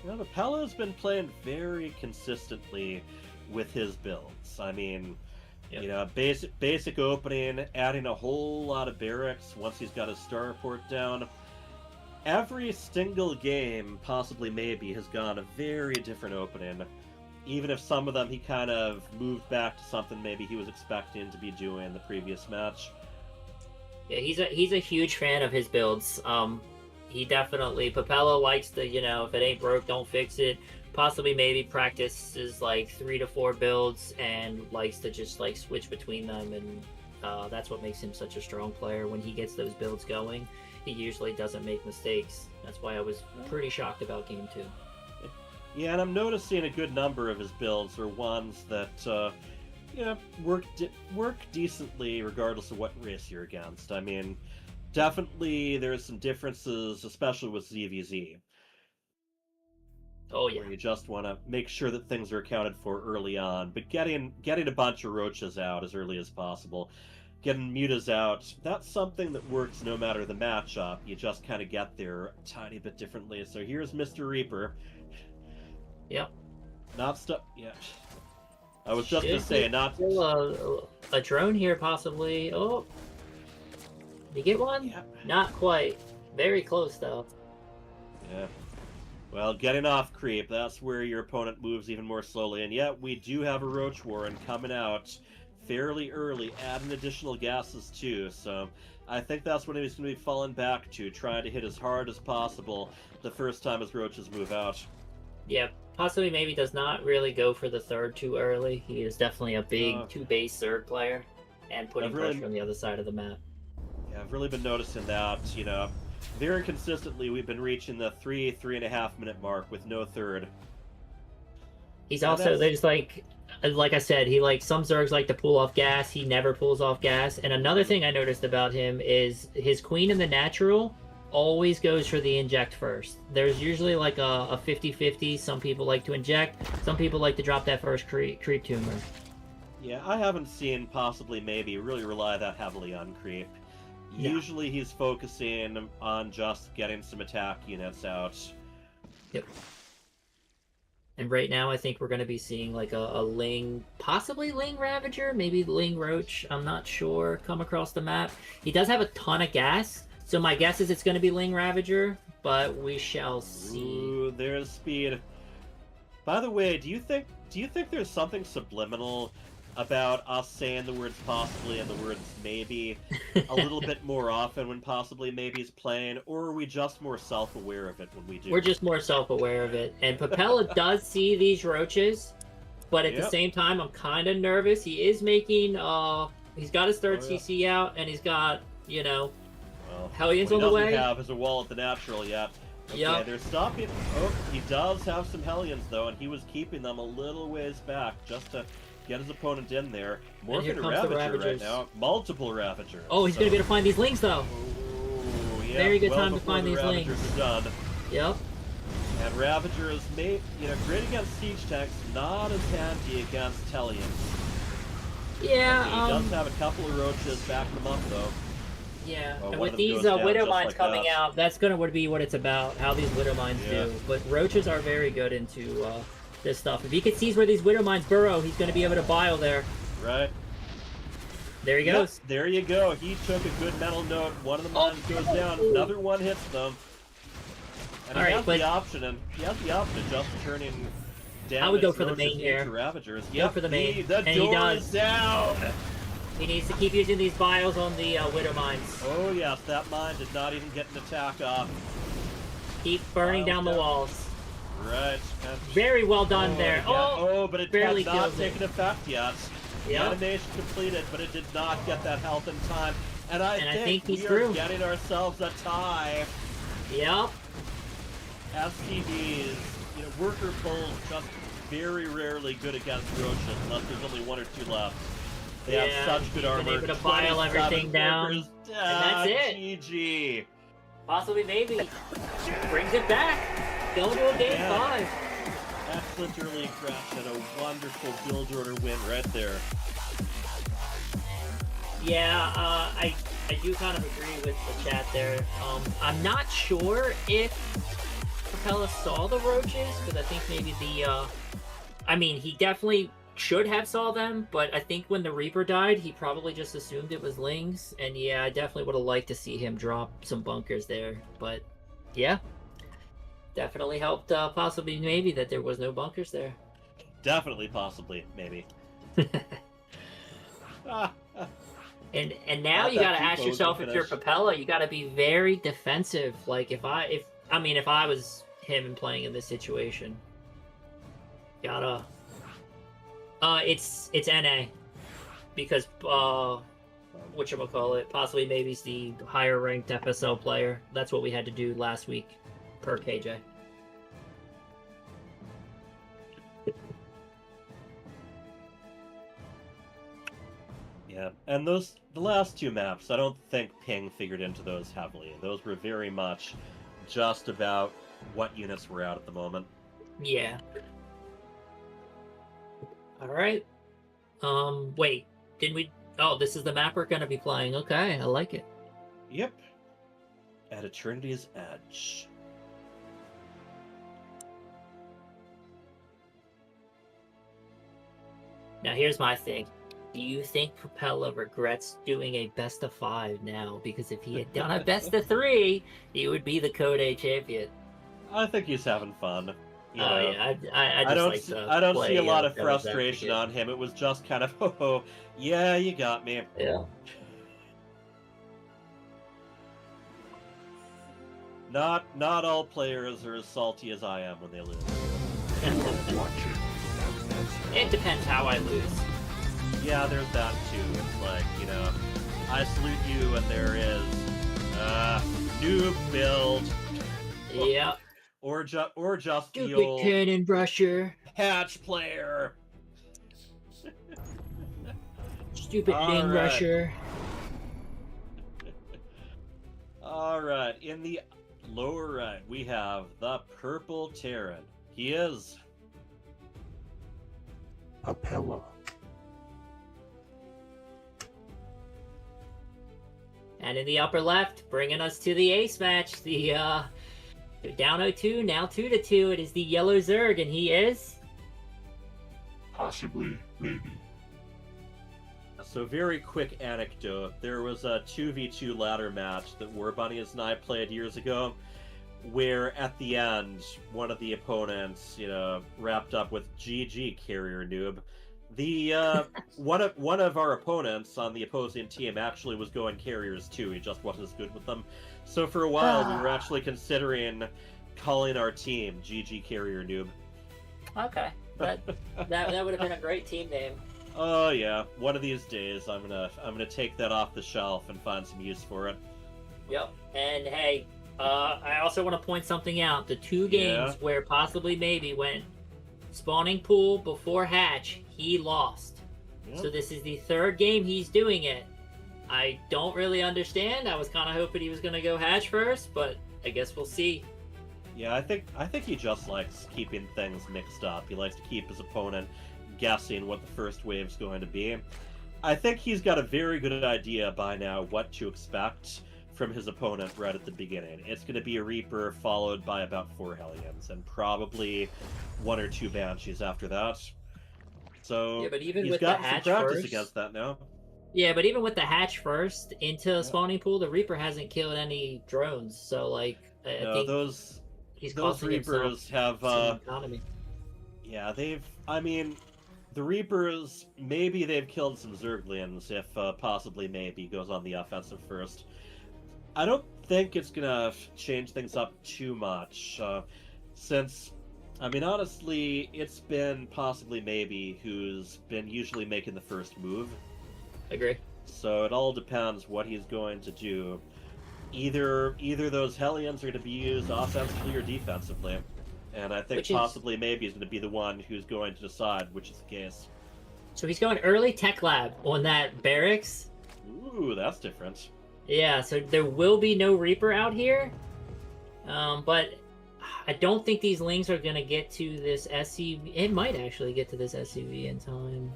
Papella's been playing very consistently with his builds. I mean, basic opening, adding a whole lot of barracks once he's got his star report down. Every single game, PossiblyMayB, has gone a very different opening. Even if some of them he kind of moved back to something maybe he was expecting to be doing the previous match.
Yeah, he's a huge fan of his builds. He definitely, Papella likes the, if it ain't broke, don't fix it. PossiblyMayB practices 3 to 4 builds and likes to just switch between them, and that's what makes him such a strong player. When he gets those builds going, he usually doesn't make mistakes. That's why I was pretty shocked about Game 2.
Yeah, and I'm noticing a good number of his builds are ones that, work decently regardless of what race you're against. I mean, definitely there's some differences, especially with ZVZ.
Oh yeah.
Where you just want to make sure that things are accounted for early on, but getting a bunch of roaches out as early as possible, getting mutas out, that's something that works no matter the matchup. You just kind of get there a tiny bit differently. So here's Mr. Reaper.
Yep.
Not stuck. Yeah. I was just gonna say, not
a drone here possibly. Oh, did you get one?
Yeah.
Not quite. Very close though.
Yeah. Well, getting off creep, that's where your opponent moves even more slowly. And yet, we do have a Roach Warren coming out fairly early, adding additional gases too. So I think that's what he's going to be falling back to, trying to hit as hard as possible the first time his Roaches move out.
Yeah, PossiblyMayB does not really go for the third too early. He is definitely a big two-base third player and putting pressure on the other side of the map.
Yeah, I've really been noticing that, very consistently we've been reaching the 3.5 minute mark with no third.
He's also, there's like I said, some Zergs like to pull off gas. He never pulls off gas. And another thing I noticed about him is his queen in the natural always goes for the inject first. There's usually a 50-50. Some people like to inject. Some people like to drop that first creep tumor.
Yeah, I haven't seen PossiblyMayB really rely that heavily on creep.
Yeah.
Usually he's focusing on just getting some attack units out.
Yep. And right now I think we're going to be seeing a Ling, possibly Ling Ravager, maybe Ling Roach, I'm not sure, come across the map. He does have a ton of gas, so my guess is it's going to be Ling Ravager, but we shall see.
Ooh, there's speed. By the way, do you think there's something subliminal about us saying the words possibly and the words maybe a little bit more often when PossiblyMayB's playing, or are we just more self-aware of it when we do?
We're just more self-aware of it. And Papella does see these roaches, but at the same time, I'm kind of nervous. He is making, he's got his third CC out, and he's got you know,
Well,
Hellions
what
on
he
the
doesn't
way.
have is a wall at the natural yet. Okay,
Yep.
they're stopping. Oh, he does have some Hellions though, and he was keeping them a little ways back just to get his opponent in there.
And here
Morphing
comes the
Ravager right
Ravagers.
now. Multiple Ravagers.
Oh, he's gonna be able to find these lings though.
Ooh, yeah,
Very good
well
time to
before
find
the
these
Ravagers
lings.
are done.
Yep.
And Ravager is great against siege tanks, not as handy against Hellions.
Yeah.
He does have a couple of roaches backing him up though.
Yeah,
Well,
and
one
with
of them
these
goes down
Widow
just
Mines
like
coming
that.
out, that's going to be what it's about, how these Widow Mines
Yeah.
do. But roaches are very good into this stuff. If he can seize where these Widow Mines burrow, he's going to be able to bile there.
Right.
There he
Yep,
goes.
there you go. He took a good mental note. One of the mines goes down. Another one hits them. And
All
he
right,
has
but-
the option, and he has the option of just turning damage
I would go for the
roaches
main here.
into Ravagers.
Go
Yep,
for the main,
The
and he
door
does.
is down.
He needs to keep using these biles on the Widow Mines.
Oh yes, that mine did not even get an attack off.
Keep burning
Biles
down the
down.
walls.
Right. And
Very well done there.
yeah.
Oh,
but it
barely
had not
kills it.
taken effect yet. The
Yep.
animation completed, but it did not get that health in time. And I think
he's
we are
through.
getting ourselves a tie.
Yep.
SCDs, worker bulls just very rarely good against roaches unless there's only one or two left. They
Yeah,
have such good
he's
armor.
been able to bile
27
everything down,
workers.
and that's it.
GG.
Possibly maybe. Brings it back. Going to a game
Yeah.
5.
Excellent early crash and a wonderful build order win right there.
Yeah, I do kind of agree with the chat there. I'm not sure if Papella saw the roaches, because I think maybe he definitely should have saw them, but I think when the Reaper died, he probably just assumed it was Lings, and yeah, I definitely would have liked to see him drop some bunkers there, but yeah. Definitely helped possibly maybe that there was no bunkers there.
Definitely, possibly, maybe.
And now
Not
you
that
gotta
deep
ask
was
yourself,
the
if you're
finish.
Papella, you gotta be very defensive. Like if I was him and playing in this situation, gotta it's NA because whatchamacallit, possibly maybe's the higher ranked FSL player. That's what we had to do last week per KJ.
Yeah, and the last two maps, I don't think ping figured into those heavily. Those were very much just about what units were out at the moment.
Yeah. All right. Wait, didn't we? Oh, this is the map we're gonna be playing. Okay, I like it.
Yep. At Eternity's Edge.
Now here's my thing. Do you think Papella regrets doing a best of 5 now? Because if he had done a best of 3, he would be the Code A champion.
I think he's having fun. You
Oh
know,
yeah, I just
don't
like
s-
to
I don't
play,
see a lot of
devil's
frustration
advocate.
on him. It was just kind of, oh, yeah, you got me.
Yeah.
Not all players are as salty as I am when they lose.
It depends how I lose.
Yeah, there's that too. It's like, I salute you and there is noob build
Yeah.
or just the
Stupid
old
cannon brusher.
patch player.
Stupid
All
Ling
right.
rusher.
All right, in the lower right, we have the Purple Terran. He is
Papella.
And in the upper left, bringing us to the ace match, the down 0-2, now 2-2. It is the Yellow Zerg, and he is
Possibly, maybe.
So very quick anecdote. There was a 2v2 ladder match that War Bunnies and I played years ago, where at the end, one of the opponents, wrapped up with GG carrier noob. The one of our opponents on the opposing team actually was going carriers too. He just wasn't as good with them. So for a while, we were actually considering calling our team GG carrier noob.
okay. That would have been a great team name.
Oh yeah, one of these days I'm gonna take that off the shelf and find some use for it.
Yep. And hey, I also want to point something out. The 2 games where PossiblyMayB went spawning pool before hatch, he lost.
Yep.
So this is the 3rd game he's doing it. I don't really understand. I was kind of hoping he was going to go hatch first, but I guess we'll see.
Yeah, I think he just likes keeping things mixed up. He likes to keep his opponent guessing what the first wave's going to be. I think he's got a very good idea by now what to expect from his opponent right at the beginning. It's going to be a Reaper followed by about 4 Hellions and probably 1 or 2 Banshees after that. So
yeah, but even
he's
with
got
the
some
hatch
practice
first,
against that now.
Yeah, but even with the hatch first into spawning pool, the Reaper hasn't killed any drones. So like, I think
those
costing
Reapers have
some economy.
yeah, I mean, the Reapers, maybe they've killed some Zerglians if PossiblyMayB goes on the offensive first. I don't think it's gonna change things up too much, since, I mean, honestly, it's been PossiblyMayB who's been usually making the first move.
Agree.
So it all depends what he's going to do. Either those Hellions are going to be used offensively or defensively. And I think PossiblyMayB is going to be the one who's going to decide which is the case.
So he's going early tech lab on that barracks.
Ooh, that's different.
Yeah, so there will be no Reaper out here. But I don't think these Lings are going to get to this SCV. It might actually get to this SCV in time.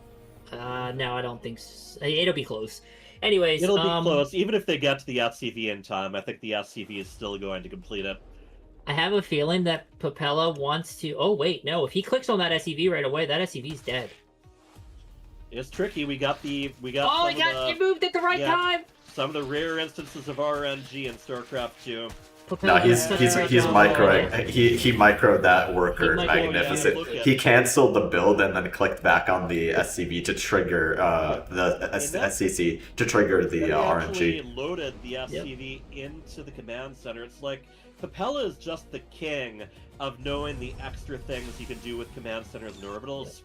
No, I don't think so. It'll be close. Anyways,
it'll be close. Even if they get to the SCV in time, I think the SCV is still going to complete it.
I have a feeling that Papella wants to... Oh, wait, no. If he clicks on that SCV right away, that SCV's dead.
It's tricky. We got
he moved at the right time!
Some of the rare instances of RNG in StarCraft II.
No, he's microing. He microed that worker magnificent. He canceled the build and then clicked back on the SCV to trigger the SCC to trigger the RNG.
Actually loaded the SCV into the command center. It's like Papella is just the king of knowing the extra things you can do with command centers and orbitals.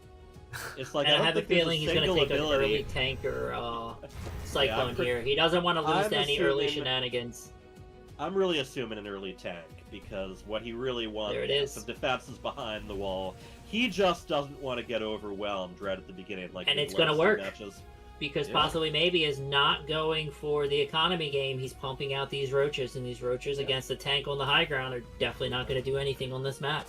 It's like
I have a feeling he's going to take an early tank or cyclone here. He doesn't want to lose to any early shenanigans.
I'm really assuming an early tank, because what he really wants is some defenses behind the wall. He just doesn't want to get overwhelmed right at the beginning.
And it's going to work, because PossiblyMayB is not going for the economy game. He's pumping out these roaches, and these roaches against the tank on the high ground are definitely not going to do anything on this map.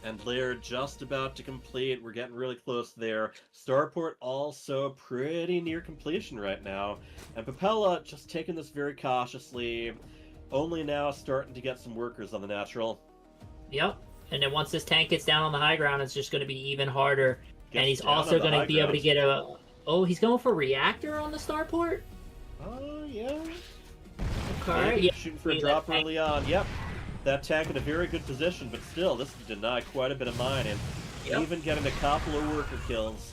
And they're just about to complete. We're getting really close there. Starport also pretty near completion right now. And Papella just taking this very cautiously. Only now starting to get some workers on the natural.
Yep. And then once this tank gets down on the high ground, it's just going to be even harder. And he's also going to be able to get a... Oh, he's going for reactor on the starport?
Oh, yeah.
Okay. Yeah.
Shooting for a drop early on. Yep. That tank in a very good position, but still, this would deny quite a bit of mining. Even getting a couple of worker kills.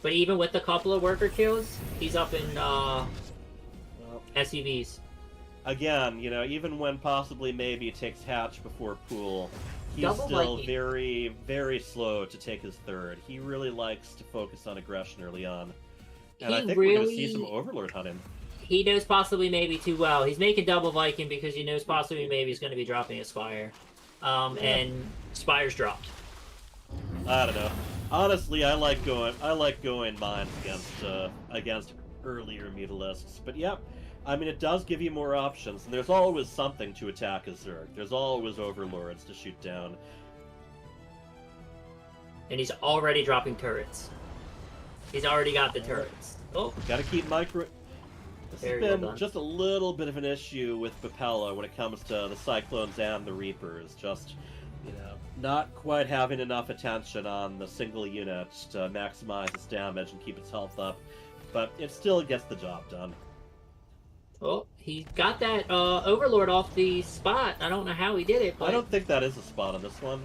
But even with the couple of worker kills, he's up in SCVs.
Again, you know, even when PossiblyMayB takes hatch before pool, he's still very, very slow to take his third. He really likes to focus on aggression early on. And I think we're going to see some Overlord hunting.
He knows PossiblyMayB too well. He's making double Viking because he knows PossiblyMayB is going to be dropping a Spire. And Spire's dropped.
I don't know. Honestly, I like going mines against earlier Mutalisks. But yep, I mean, it does give you more options, and there's always something to attack a Zerg. There's always Overlords to shoot down.
And he's already dropping turrets. He's already got the turrets. Oh,
gotta keep micro... This has been just a little bit of an issue with Papella when it comes to the Cyclones and the Reapers. Just, you know, not quite having enough attention on the single unit to maximize its damage and keep its health up. But it still gets the job done.
Oh, he got that Overlord off the spot. I don't know how he did it, but...
I don't think that is a spot on this one.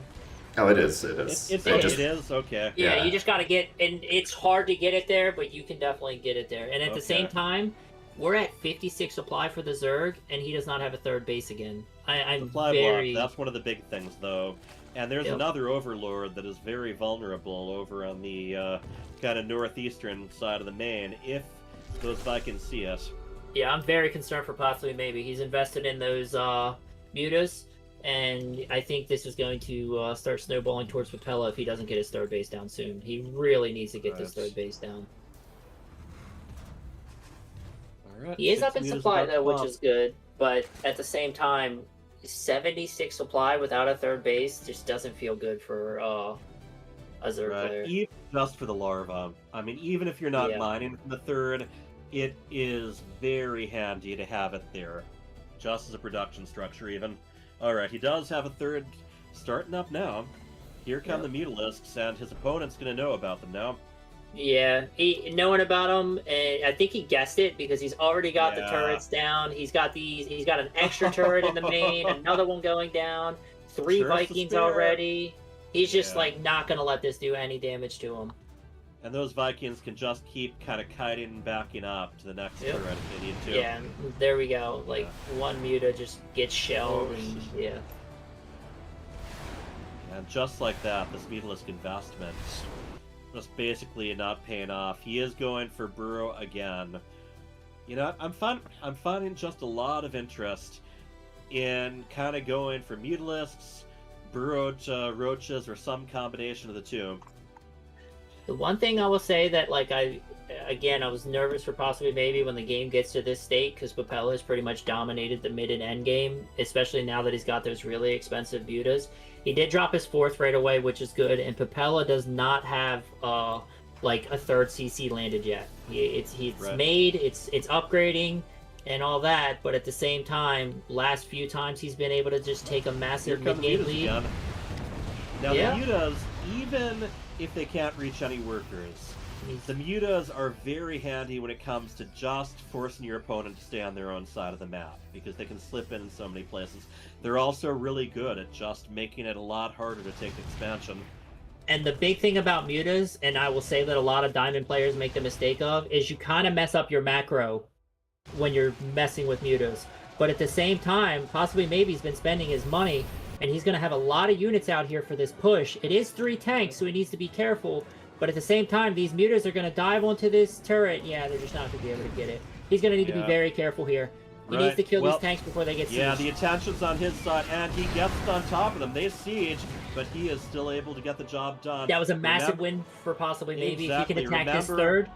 Oh, it is. It is.
It is? Okay.
Yeah, you just gotta get... And it's hard to get it there, but you can definitely get it there. And at the same time... We're at 56 supply for the Zerg, and he does not have a third base again. I'm
supply
very...
block, that's one of the big things, though. And there's
Yep.
another overlord that is very vulnerable over on the kind of northeastern side of the main, if those Vikings see us.
Yeah, I'm very concerned for PossiblyMayB. He's invested in those mutas, and I think this is going to start snowballing towards Papella if he doesn't get his third base down soon. He really needs to get this
Right.
third base down.
Alright,
He is
6
up in
meters
supply
above
though, which
top.
is good, but at the same time, 76 supply without a third base just doesn't feel good for a Zerg player.
Right, even just for the larva. I mean, even if you're not
Yeah.
mining from the third, it is very handy to have it there. Just as a production structure, even. Alright, he does have a third starting up now. Here come
Yep.
the Mutalisks, and his opponent's going to know about them now.
Yeah, knowing about him, and I think he guessed it because he's already got the
Yeah.
turrets down. He's got an extra turret in the main, another one going down, 3
Turrets to
Vikings
spare.
already. He's just
Yeah.
like not gonna let this do any damage to him.
And those Vikings can just keep kind of kiting and backing up to the next
Yep.
turret if they need to.
Yeah, and there we go. Like one muta just gets shelled,
Oh,
and yeah.
And just like that, this Mutalisk investment just basically not paying off. He is going for Burrow again. You know, I'm finding just a lot of interest in kind of going for Mutalisks, burrowed roaches, or some combination of the two.
The one thing I will say that, like, I was nervous for PossiblyMayB when the game gets to this state, because Papella has pretty much dominated the mid and end game, especially now that he's got those really expensive butas. He did drop his 4th right away, which is good, and Papella does not have like a 3rd CC landed yet. It's
Right.
made, it's upgrading and all that, but at the same time, last few times he's been able to just take a
Here
massive
come the
mid-game
Mutas
lead.
again. Now
Yeah.
the Mutas, even if they can't reach any workers, the Mutas are very handy when it comes to just forcing your opponent to stay on their own side of the map, because they can slip in so many places. They're also really good at just making it a lot harder to take expansion.
And the big thing about mutas, and I will say that a lot of diamond players make the mistake of, is you kind of mess up your macro when you're messing with mutas. But at the same time, PossiblyMayB's been spending his money, and he's going to have a lot of units out here for this push. It is 3 tanks, so he needs to be careful. But at the same time, these mutas are going to dive onto this turret. Yeah, they're just not going to be able to get it. He's going to need to be
Yeah.
very careful here. He
Right.
needs to kill
Well,
these tanks before they get sieged.
Yeah, the attention's on his side, and he gets on top of them. They siege, but he is still able to get the job done.
That was a massive
Remember-
win for PossiblyMayB.
Exactly.
If he can attack this
Remember-
3rd.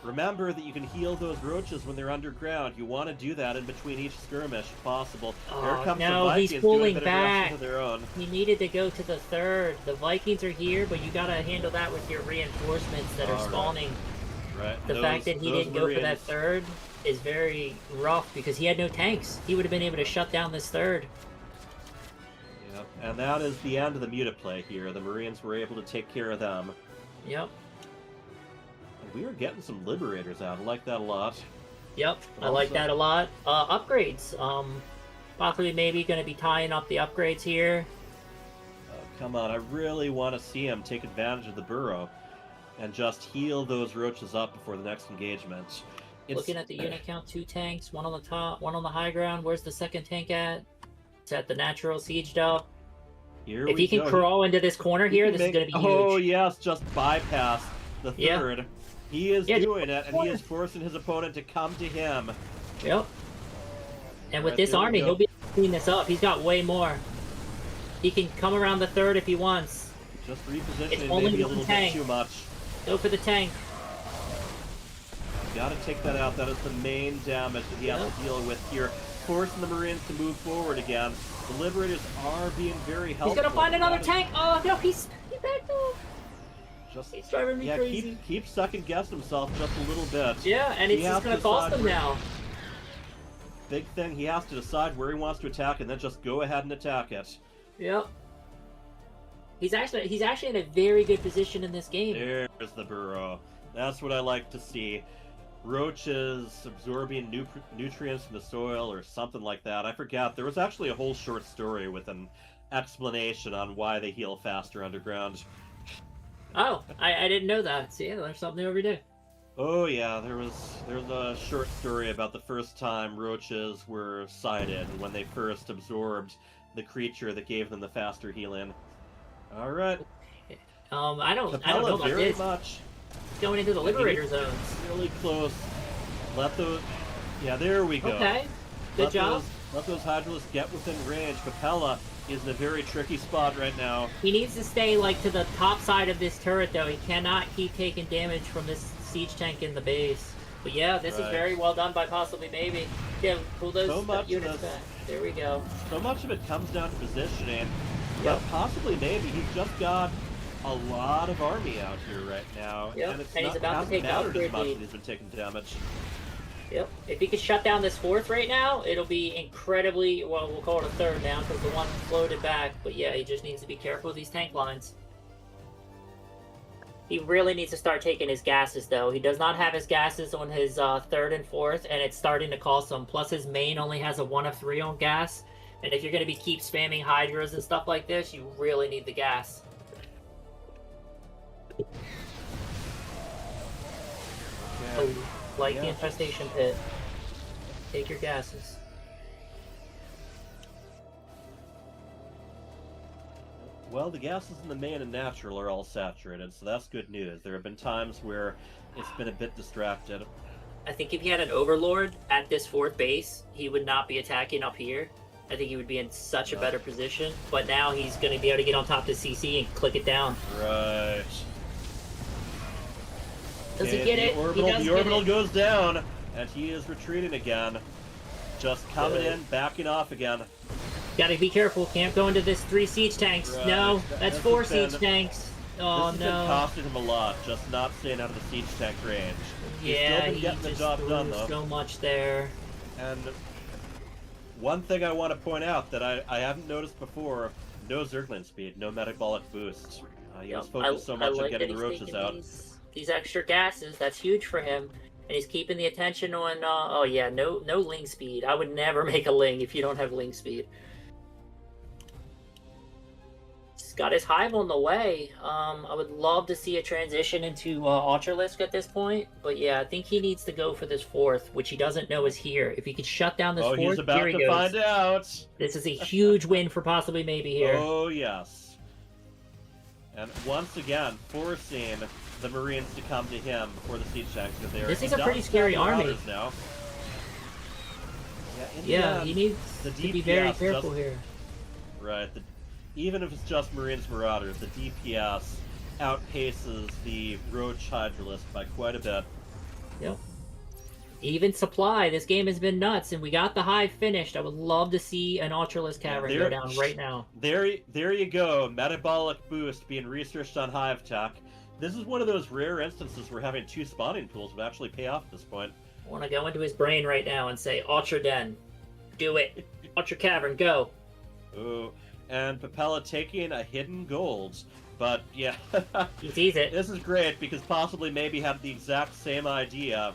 Remember that you can heal those roaches when they're underground. You want to do that in between each skirmish if possible. Here
Oh,
comes
no,
the
he's
Vikings doing a
pulling
bit of aggression
back.
of their own.
He needed to go to the 3rd. The Vikings are here, but you gotta handle that with your reinforcements that are
All right.
spawning.
Right.
The fact that he
those
didn't go for that
Marines-
3rd is very rough because he had no tanks. He would have been able to shut down this 3rd.
Yep. And that is the end of the muta play here. The Marines were able to take care of them.
Yep.
And we are getting some Liberators out. I like that a lot.
Yep.
But
I like
also-
that a lot. Upgrades. PossiblyMayB gonna be tying up the upgrades here.
Come on, I really want to see him take advantage of the burrow and just heal those roaches up before the next engagement.
Looking at the unit count, 2 tanks, 1 on the top, 1 on the high ground. Where's the 2nd tank at? It's at the natural sieged up.
Here
If
we
he can
go.
crawl into this corner
He
here,
can
this
make-
is gonna be
Oh
huge.
yes, just bypass the
Yeah.
third. He is
Yeah, just-
doing it, and he is forcing his opponent to come to him.
Yep. And with
Alright,
this
there we
army,
go.
he'll be able to clean this up. He's got way more. He can come around the 3rd if he wants.
Just
It's
repositioning
only
maybe a
one
little
tank.
bit too much.
Go for the tank.
Gotta take that out. That is the main damage that he has
Yep.
to deal with here. Forcing the Marines to move forward again. The Liberators are being very helpful.
He's gonna find another
That is
tank. Oh no, he's backed off.
Just,
He's driving me
yeah,
crazy.
keep second guessing himself just a little bit.
Yeah, and
He
it's
has
just gonna
to
cost
decide
him
where-
now.
Big thing, he has to decide where he wants to attack and then just go ahead and attack it.
Yep. He's actually in a very good position in this game.
There's the burrow. That's what I like to see. Roaches absorbing nutrients from the soil or something like that. I forgot. There was actually a whole short story with an explanation on why they heal faster underground.
Oh, I didn't know that. See, there's something new every day.
Oh yeah, there's a short story about the first time roaches were sighted when they first absorbed the creature that gave them the faster healing. All right.
I don't know
Papella
about
very
this.
much.
Going into the Liberator zones.
Really close. Let those. Yeah, there we go.
Okay. Good job.
Let those Hydralisks get within range. Papella is in a very tricky spot right now.
He needs to stay like to the top side of this turret though. He cannot keep taking damage from this siege tank in the base. But yeah, this is very well done by PossiblyMayB. Yeah, pull those units back. There we go.
So much of it comes down to positioning. But PossiblyMayB, he's just got a lot of army out here right now.
Yep.
And it's
And he's about to take the
mattered as
upgrade
much
lead.
that he's been taking damage.
Yep. If he could shut down this fourth right now, it'll be incredibly, well, we'll call it a third now because the one floated back. But yeah, he just needs to be careful with these tank lines. He really needs to start taking his gases, though. He does not have his gases on his third and fourth, and it's starting to cost him. Plus, his main only has a 1 of 3 on gas. And if you're going to be keep spamming Hydras and stuff like this, you really need the gas. Oh, like the infestation pit. Take your gases.
Well, the gases in the main and natural are all saturated, so that's good news. There have been times where it's been a bit distracted.
I think if he had an Overlord at this fourth base, he would not be attacking up here. I think he would be in such a better position. But now he's going to be able to get on top of the CC and click it down.
Right.
Does he get it?
The orbital goes down, and he is retreating again. Just coming in, backing off again.
Gotta be careful. Can't go into this 3 siege tanks.
Right.
No, that's 4 siege tanks. Oh
this
no.
has been costing him a lot, just not staying out of the siege tank range.
Yeah,
He's still been getting the job done, though.
so much there.
And one thing I want to point out that I haven't noticed before, no Zergling speed, no metabolic boost. He was focused so much on getting the roaches out.
These extra gases, that's huge for him. And he's keeping the attention on, oh yeah, no Ling speed. I would never make a Ling if you don't have Ling speed. He's got his Hive on the way. I would love to see a transition into Ultralisk at this point. But yeah, I think he needs to go for this fourth, which he doesn't know is here. If he could shut down this fourth,
he's about
here he
to
goes.
find out.
This is a huge win for PossiblyMayB here.
Oh yes. And once again, forcing the Marines to come to him before the siege tanks get there.
This is a pretty scary army.
Now.
Yeah, he needs to be very careful here.
Right. Even if it's just Marines Marauders, the DPS outpaces the Roach Hydralisk by quite a bit.
Yep. Even supply, this game has been nuts, and we got the Hive finished. I would love to see an Ultralisk Cavern go down right now.
There you go. Metabolic boost being researched on Hive Tech. This is one of those rare instances where having 2 spawning pools would actually pay off at this point.
I want to go into his brain right now and say, Ultra Den, do it. Ultra Cavern, go.
Ooh, and Papella taking a hidden gold. But yeah,
he sees it.
This is great because PossiblyMayB had the exact same idea.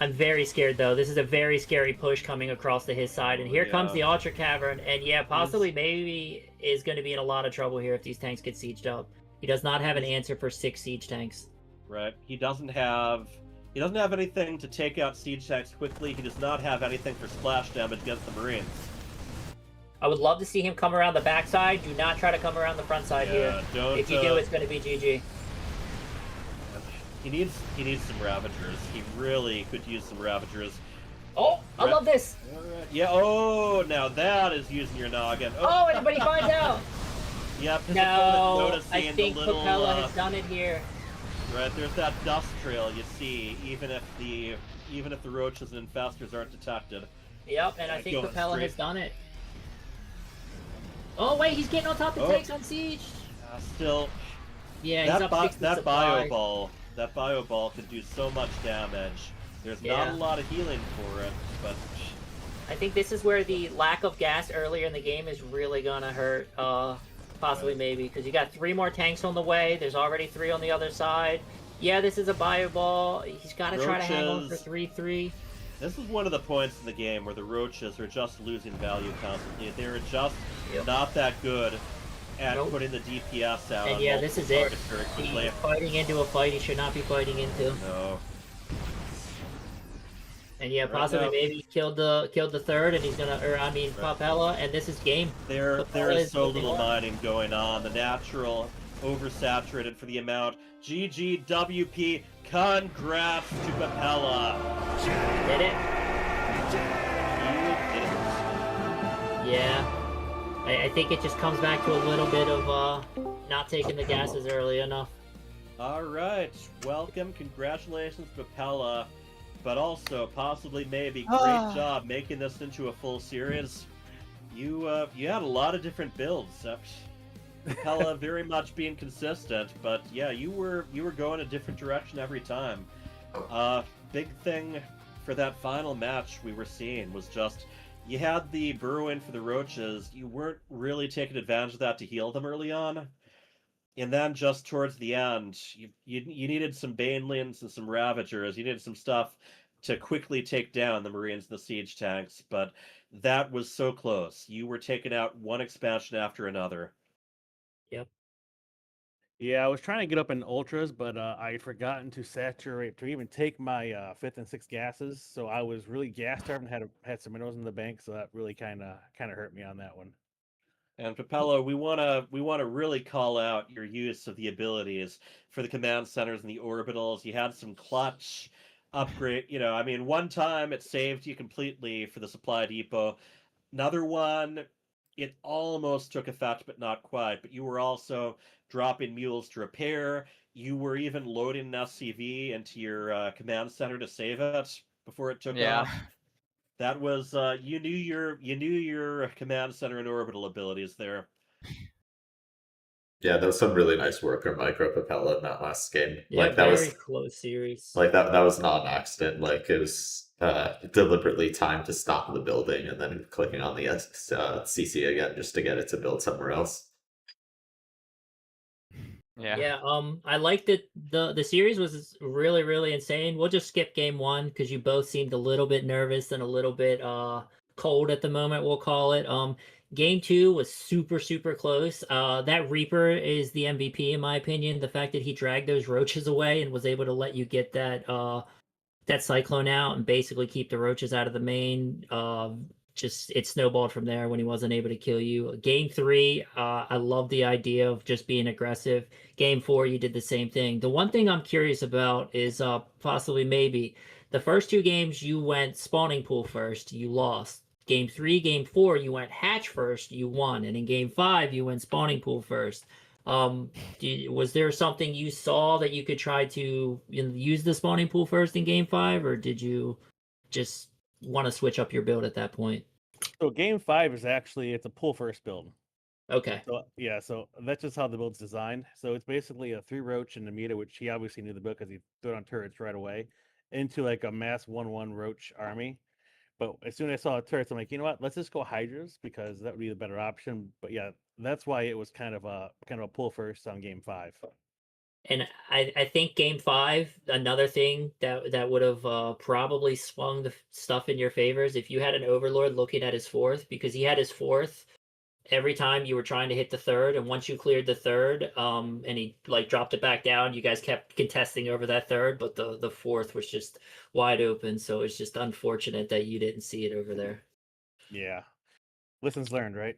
I'm very scared though. This is a very scary push coming across to his side, and here comes the Ultra Cavern. And yeah, PossiblyMayB is going to be in a lot of trouble here if these tanks get sieged up. He does not have an answer for 6 siege tanks.
Right. He doesn't have anything to take out siege tanks quickly. He does not have anything for splash damage against the Marines.
I would love to see him come around the backside. Do not try to come around the front side here. If you do, it's going to be GG.
He needs some Ravagers. He really could use some Ravagers.
Oh, I love this.
Yeah. Oh, now that is using your noggin.
Oh, everybody finds out.
Yep.
No, I think Papella has done it here.
Right, there's that dust trail you see, even if the roaches and infestors aren't detected.
Yep, and I think Papella has done it. Oh wait, he's getting on top of tanks on siege.
Still.
Yeah, he's up 60
that
supply.
bio ball can do so much damage. There's not a lot of healing for it, but
I think this is where the lack of gas earlier in the game is really gonna hurt. PossiblyMayB, because you got 3 more tanks on the way. There's already 3 on the other side. Yeah, this is a bio ball. He's got to try to hang on for 3-3.
This is one of the points in the game where the roaches are just losing value constantly. They're just not that good at putting the DPS out.
And yeah, this is it. He's fighting into a fight he should not be fighting into.
No.
And yeah,
Right
possibly
now-
maybe killed the third, and he's gonna, or I mean,
Right.
Papella, and this is game.
There
Papella
is so
moving
little
on.
mining going on. The natural oversaturated for the amount. GGWP, congrats to Papella.
Did it?
You did it.
Yeah. I think it just comes back to a little bit of not taking the gases early enough.
All right, welcome, congratulations, Papella, but also PossiblyMayB. Great job making this into a full series. You had a lot of different builds. Papella very much being consistent, but yeah, you were going a different direction every time. Big thing for that final match we were seeing was just you had the burrow in for the roaches. You weren't really taking advantage of that to heal them early on. And then just towards the end, you needed some Banelings and some Ravagers. You needed some stuff to quickly take down the Marines and the siege tanks, but that was so close. You were taking out one expansion after another.
Yep.
Yeah, I was trying to get up in ultras, but I had forgotten to saturate to even take my fifth and sixth gases. So I was really gas starved and had some minerals in the bank, so that really kind of hurt me on that one.
And Papella, we wanna really call out your use of the abilities for the command centers and the orbitals. You had some clutch upgrade. I mean, one time it saved you completely for the supply depot. Another one, it almost took effect, but not quite. But you were also dropping mules to repair. You were even loading an SCV into your command center to save it before it took
Yeah.
off. That was you knew your command center and orbital abilities there.
Yeah, that was some really nice work on Micro Papella in that last game.
Yeah,
Like that
very
was
close series.
like that was not an accident. Like it was deliberately timed to stop the building and then clicking on the CC again just to get it to build somewhere else.
Yeah.
Yeah, I liked it. The series was really, really insane. We'll just skip game one because you both seemed a little bit nervous and a little bit cold at the moment, we'll call it. Game two was super, super close. That Reaper is the MVP in my opinion. The fact that he dragged those roaches away and was able to let you get that cyclone out and basically keep the roaches out of the main. Just it snowballed from there when he wasn't able to kill you. Game three, I love the idea of just being aggressive. Game four, you did the same thing. The one thing I'm curious about is PossiblyMayB the first two games you went spawning pool first, you lost. Game three, game four, you went hatch first, you won, and in game five, you went spawning pool first. Was there something you saw that you could try to use the spawning pool first in game five, or did you just want to switch up your build at that point?
So game 5 is actually it's a pull first build.
Okay.
So yeah, so that's just how the build's designed. So it's basically a 3 roach and a Meta, which he obviously knew the build because he threw it on turrets right away, into like a mass 1/1 roach army. But as soon as I saw the turrets, I'm like, you know what? Let's just go hydras because that would be the better option. But yeah, that's why it was kind of a pull first on game 5.
And I think game five, another thing that would have probably swung the stuff in your favors if you had an overlord looking at his fourth, because he had his fourth every time you were trying to hit the third, and once you cleared the third, and he like dropped it back down, you guys kept contesting over that third, but the fourth was just wide open, so it's just unfortunate that you didn't see it over there.
Yeah. Lessons learned, right?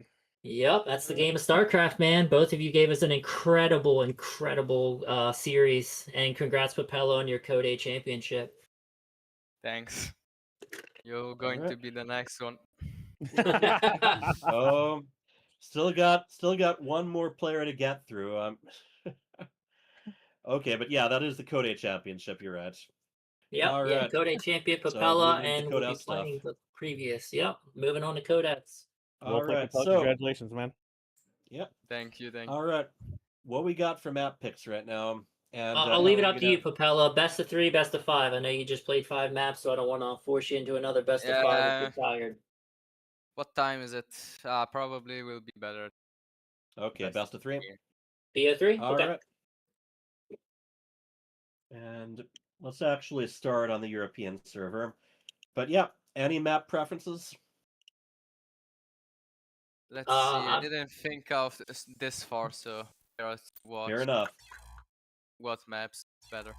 Yep, that's the game of StarCraft, man. Both of you gave us an incredible, incredible series, and congrats, Papella, on your Code A championship.
Thanks. You're going to be the next one.
Still got one more player to get through. Okay, but yeah, that is the Code A championship. You're right.
Yep,
All
yeah,
right.
Code A champion
So,
Papella,
moving into
and we'll be
Codex stuff.
playing the previous. Yep, moving on to Codex.
All right, so
congratulations, man.
Yep.
Thank you.
All right, what we got for map picks right now? And
I'll leave it up to you, Papella. Best of 3, best of 5. I know you just played 5 maps, so I don't want to force you into another best of 5 if you're tired.
What time is it? Probably will be better.
Okay, best of 3.
BO3?
All
okay.
right. And let's actually start on the European server. But yeah, any map preferences?
Let's see. I didn't think of this far, so
Fair enough.
What maps better?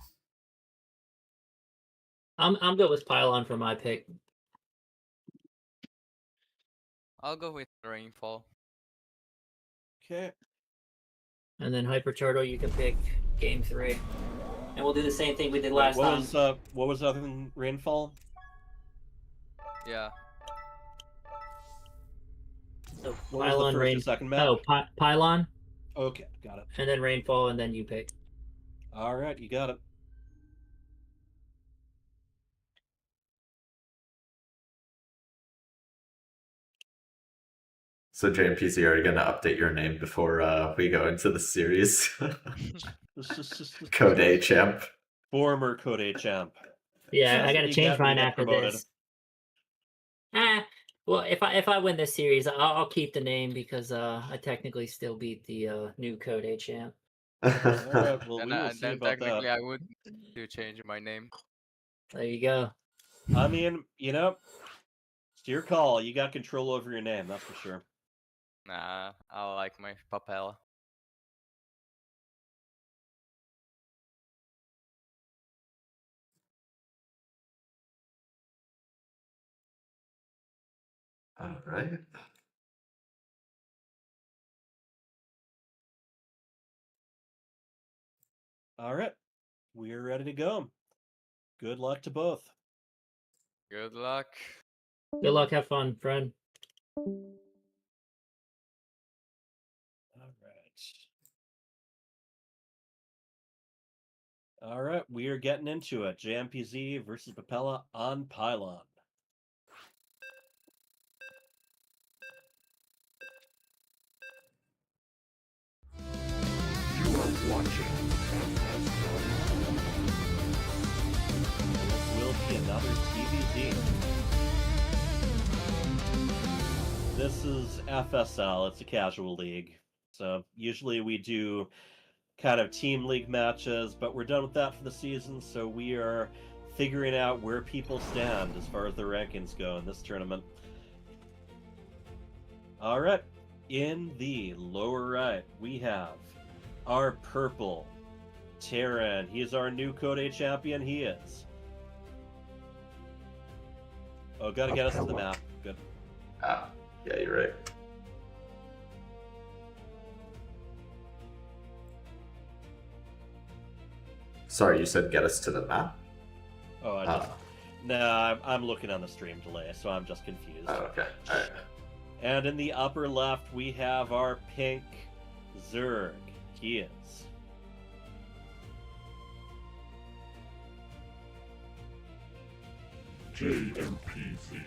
I'm good with Pylon for my pick.
I'll go with Rainfall.
Okay.
And then Hyper Turtle, you can pick game 3. And we'll do the same thing we did
Wait,
last time.
what was other than Rainfall?
Yeah.
So
What was the
Pylon,
first and second map?
Oh, Pylon,
Okay, got it.
and then Rainfall, and then you pick.
All right, you got it.
So JMPZ, are you going to update your name before we go into the series? Code A champ.
Former Code A champ.
Yeah,
Yes,
I gotta
you
change
got-
mine
you got
after
promoted.
this. Well, if I win this series, I'll keep the name because I technically still beat the new Code A champ.
All right, well,
And
we will see
then
about
technically
that.
I would do change my name.
There you go.
I mean, it's your call. You got control over your name, that's for sure.
Nah, I like my Papella.
All right.
All right, we're ready to go. Good luck to both.
Good luck.
Good luck, have fun, friend.
All right. All right, we are getting into it. JMPZ versus Papella on Pylon.
You are watching FSL.
This will be another TVZ. This is FSL. It's a casual league. So usually we do kind of team league matches, but we're done with that for the season, so we are figuring out where people stand as far as the rankings go in this tournament. All right, in the lower right, we have our purple Terran. He is our new Code A champion. He is. Oh, gotta get us to the map. Good.
Ah, yeah, you're right. Sorry, you said get us to the map?
Oh, I just... No, I'm looking on the stream delay, so I'm just confused.
Oh, okay. All right.
And in the upper left, we have our pink Zerg. He is.
JMPZ.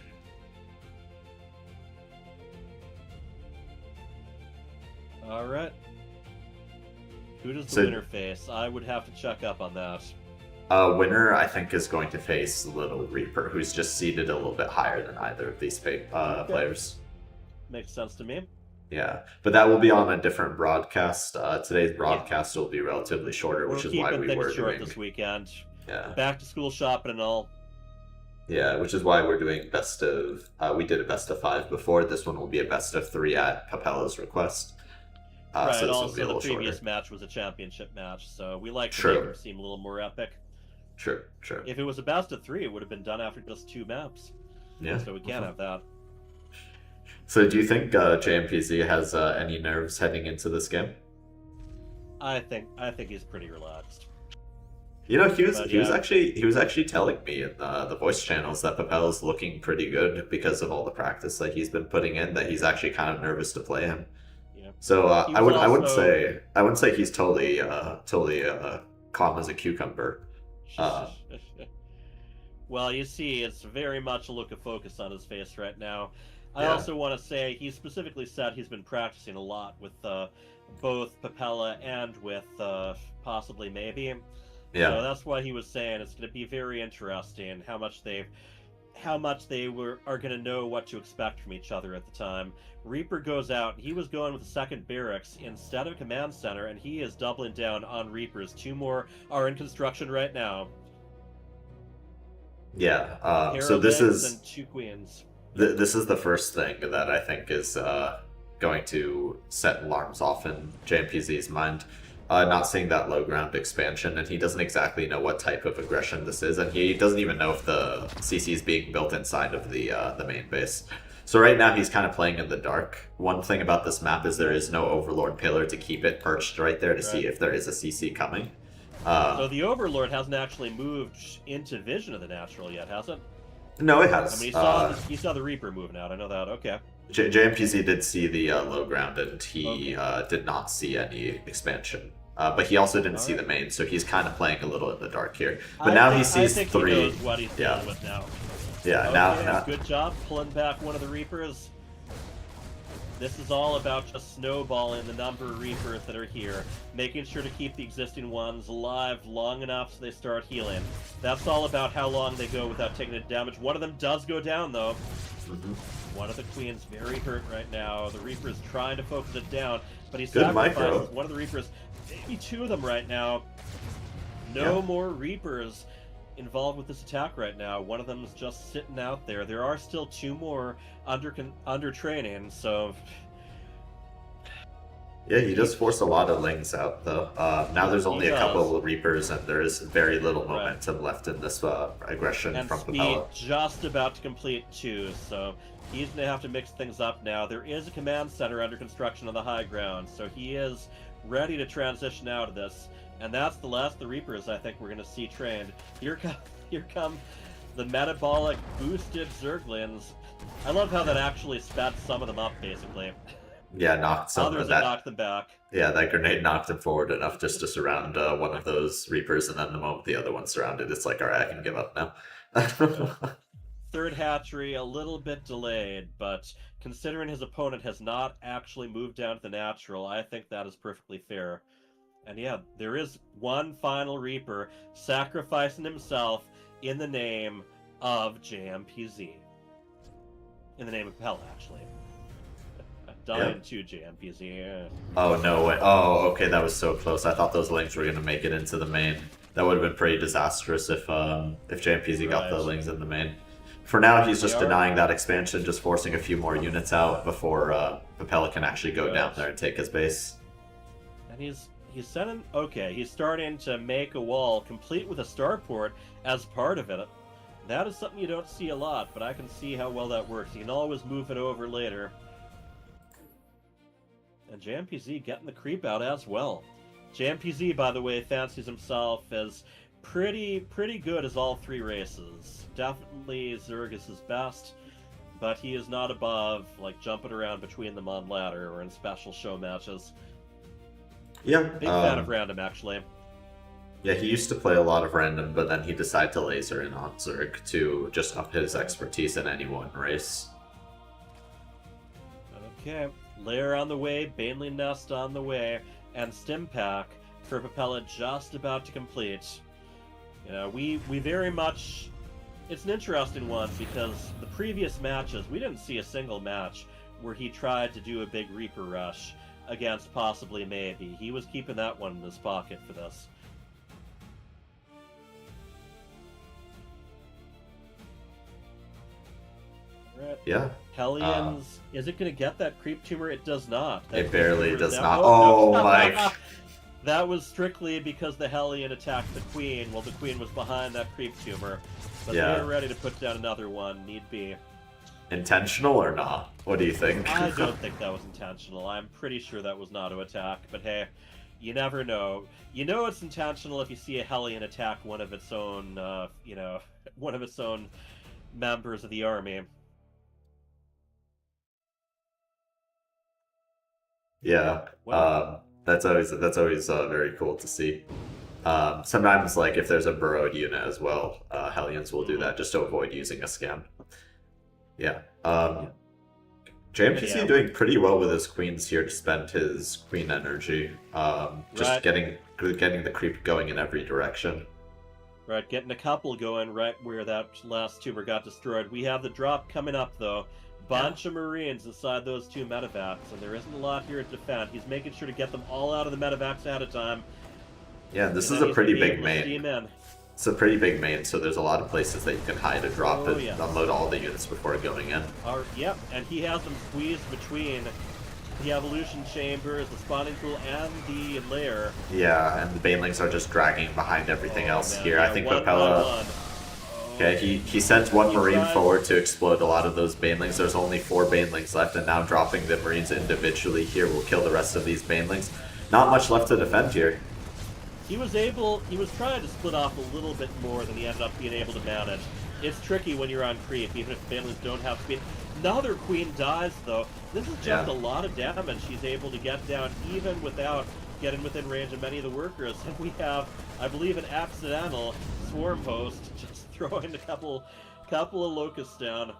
All right. Who does the
So-
winner face? I would have to check up on that.
Winner, I think, is going to face Little Reaper, who's just seated a little bit higher than either of these players.
Makes sense to me.
Yeah, but that will be on a different broadcast. Today's broadcast will be relatively shorter,
We're
which is why
keeping
we
things
were
short
doing.
this weekend.
Yeah,
Back to school shopping and all.
yeah, which is why we're doing best of. We did a best of 5 before. This one will be a best of 3 at Papella's request.
Right.
So this will be
Also,
a
the
little
previous
shorter.
match was a championship match, so we like to
True.
make them seem a little more epic.
True.
If it was a best of 3, it would have been done after just 2 maps.
Yeah.
So we can't have that.
So do you think JMPZ has any nerves heading into this game?
I think he's pretty relaxed.
You know, he was
yeah.
actually telling me in the voice channels that Papella's looking pretty good because of all the practice that he's been putting in. That he's actually kind of nervous to play him.
Yeah.
So
He
I
was
wouldn't
also-
say he's totally calm as a cucumber.
Well, you see, it's very much a look of focus on his face right now. I
Yeah.
also want to say he specifically said he's been practicing a lot with both Papella and with PossiblyMayB.
Yeah.
So that's why he was saying it's going to be very interesting how much they are going to know what to expect from each other at the time. Reaper goes out. He was going with the second barracks instead of command center, and he is doubling down on Reapers. 2 more are in construction right now.
Yeah.
Pair
So
of
this
eggs
is
and 2 queens.
this is the first thing that I think is going to set alarms off in JMPZ's mind. not seeing that low ground expansion, and he doesn't exactly know what type of aggression this is, and he doesn't even know if the CC is being built inside of the main base. So right now he's kind of playing in the dark. One thing about this map is there is no Overlord pillar to keep it perched right there to see if there is a CC coming.
So the Overlord hasn't actually moved into vision of the natural yet, has it?
No, it has.
I mean, he saw the Reaper moving out. I know that. Okay.
JMPZ did see the low ground, and he did not see any expansion. But he also didn't see the main, so he's kind of playing a little in the dark here. But now he sees
I think
3.
He knows what he's dealing with now.
Yeah,
okay,
now.
Good job pulling back one of the Reapers. This is all about just snowballing the number of Reapers that are here, making sure to keep the existing ones alive long enough so they start healing. That's all about how long they go without taking the damage. One of them does go down, though. One of the Queens very hurt right now. The Reaper's trying to focus it down, but he sacrifices one of the Reapers. Maybe 2 of them right now. No more Reapers involved with this attack right now. One of them is just sitting out there. There are still 2 more under training, so
yeah, he does force a lot of Lings out though. Now there's only a couple of Reapers, and there is very little momentum left in this aggression from Papella.
Just about to complete 2, so he's gonna have to mix things up now. There is a command center under construction on the high ground, so he is ready to transition out of this. And that's the last of the Reapers I think we're going to see trained. Here come the metabolic boosted Zerglings. I love how that actually sped some of them up, basically.
Yeah, knocked some
Others
of that.
knocked them back.
Yeah, that grenade knocked him forward enough just to surround one of those Reapers, and then the moment the other one's surrounded, it's like, alright, I can give up now.
Third hatchery, a little bit delayed, but considering his opponent has not actually moved down to the natural, I think that is perfectly fair. And yeah, there is one final Reaper sacrificing himself in the name of JMPZ. In the name of Papella, actually. Dying to JMPZ.
Oh, no way. Oh, okay, that was so close. I thought those Lings were going to make it into the main. That would have been pretty disastrous if JMPZ got the Lings in the main. For now, he's just denying that expansion, just forcing a few more units out before Papella can actually go down there and take his base.
And he's sending... Okay, he's starting to make a wall complete with a starport as part of it. That is something you don't see a lot, but I can see how well that works. You can always move it over later. And JMPZ getting the creep out as well. JMPZ, by the way, fancies himself as pretty good as all 3 races. Definitely Zerg is his best, but he is not above like jumping around between them on ladder or in special show matches.
Yeah.
Big fan of random, actually.
Yeah, he used to play a lot of random, but then he decided to laser in on Zerg to just up his expertise in any one race.
Okay, Lair on the way, Baneling Nest on the way, and Stimpak for Papella just about to complete. You know, we very much... It's an interesting one because the previous matches, we didn't see a single match where he tried to do a big Reaper rush against PossiblyMayB. He was keeping that one in his pocket for this. Right.
Yeah.
Hellions, is it going to get that creep tumor? It does not.
It barely does
down.
not.
Oh,
Oh my...
That was strictly because the Hellion attacked the Queen. Well, the Queen was behind that creep tumor. But they're ready to put down another one, need be.
Intentional or not? What do you think?
I don't think that was intentional. I'm pretty sure that was not an attack. But hey, you never know. You know it's intentional if you see a Hellion attack one of its own, one of its own members of the army.
Yeah, that's always very cool to see. Sometimes, like if there's a burrowed unit as well, Hellions will do that just to avoid using a scam. Yeah. JMPZ doing pretty well with his queens here to spend his queen energy. Just getting the creep going in every direction.
Right, getting a couple going right where that last tumor got destroyed. We have the drop coming up though. Bunch of Marines inside those 2 medevacs, and there isn't a lot here to defend. He's making sure to get them all out of the medevacs ahead of time.
Yeah, this is a pretty big main. It's a pretty big main, so there's a lot of places that you can hide a drop and unload all the units before going in.
Yep, and he has them squeezed between the evolution chambers, the spawning pool, and the lair.
Yeah, and the banelings are just dragging behind everything else
man,
here.
yeah,
I think
one by
Papella.
one.
Okay, he sent one
He
marine
tried.
forward to explode a lot of those banelings. There's only 4 banelings left, and now dropping the marines individually here will kill the rest of these banelings. Not much left to defend here.
He was trying to split off a little bit more than he ended up being able to manage. It's tricky when you're on creep, even if families don't have speed. Another queen dies, though. This is just a lot of damage he's able to get down, even without getting within range of many of the workers. And we have, I believe, an accidental swarm host just throwing a couple of locusts down.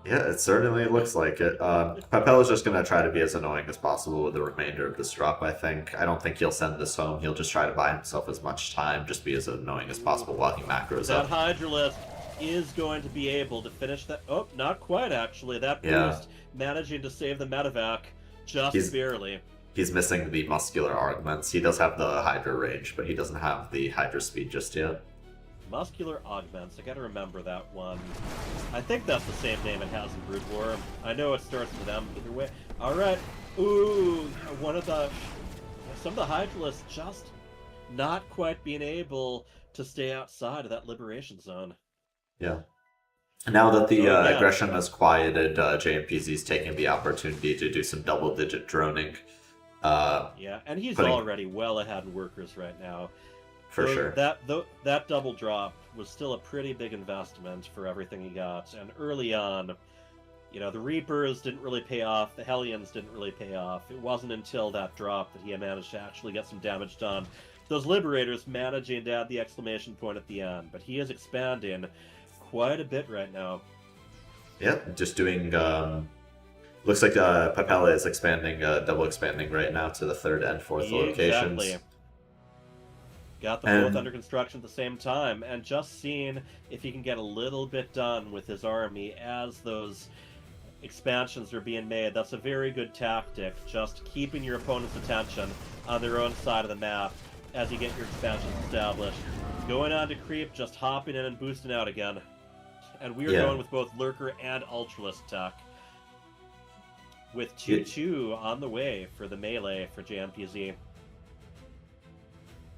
Yeah, it certainly looks like it. Papella's just going to try to be as annoying as possible with the remainder of this drop, I think. I don't think he'll send this home. He'll just try to buy himself as much time, just be as annoying as possible while he macros
That
up.
Hydralisk is going to be able to finish that. Oh, not quite, actually. That boost managing to save the medevac just barely.
He's missing the muscular augments. He does have the Hydra range, but he doesn't have the Hydra speed just yet.
Muscular augments. I gotta remember that one. I think that's the same name it has in Brood War. I know it starts with M either way. Alright. Ooh, some of the Hydralisks just not quite being able to stay outside of that liberation zone.
Yeah. Now that the aggression has quieted, JMPZ's taking the opportunity to do some double-digit droning.
Yeah, and he's already well ahead in workers right now.
For sure.
That double drop was still a pretty big investment for everything he got. And early on, the Reapers didn't really pay off, the Hellions didn't really pay off. It wasn't until that drop that he had managed to actually get some damage done. Those Liberators managing to add the exclamation point at the end, but he is expanding quite a bit right now.
Yeah, just doing... looks like Papella is expanding, double expanding right now to the 3rd and 4th locations.
Exactly. Got them both under construction at the same time, and just seeing if he can get a little bit done with his army as those expansions are being made. That's a very good tactic, just keeping your opponent's attention on their own side of the map as you get your expansions established. Going on to creep, just hopping in and boosting out again. And we are going with both Lurker and Ultralisk tech. With 2-2 on the way for the melee for JMPZ.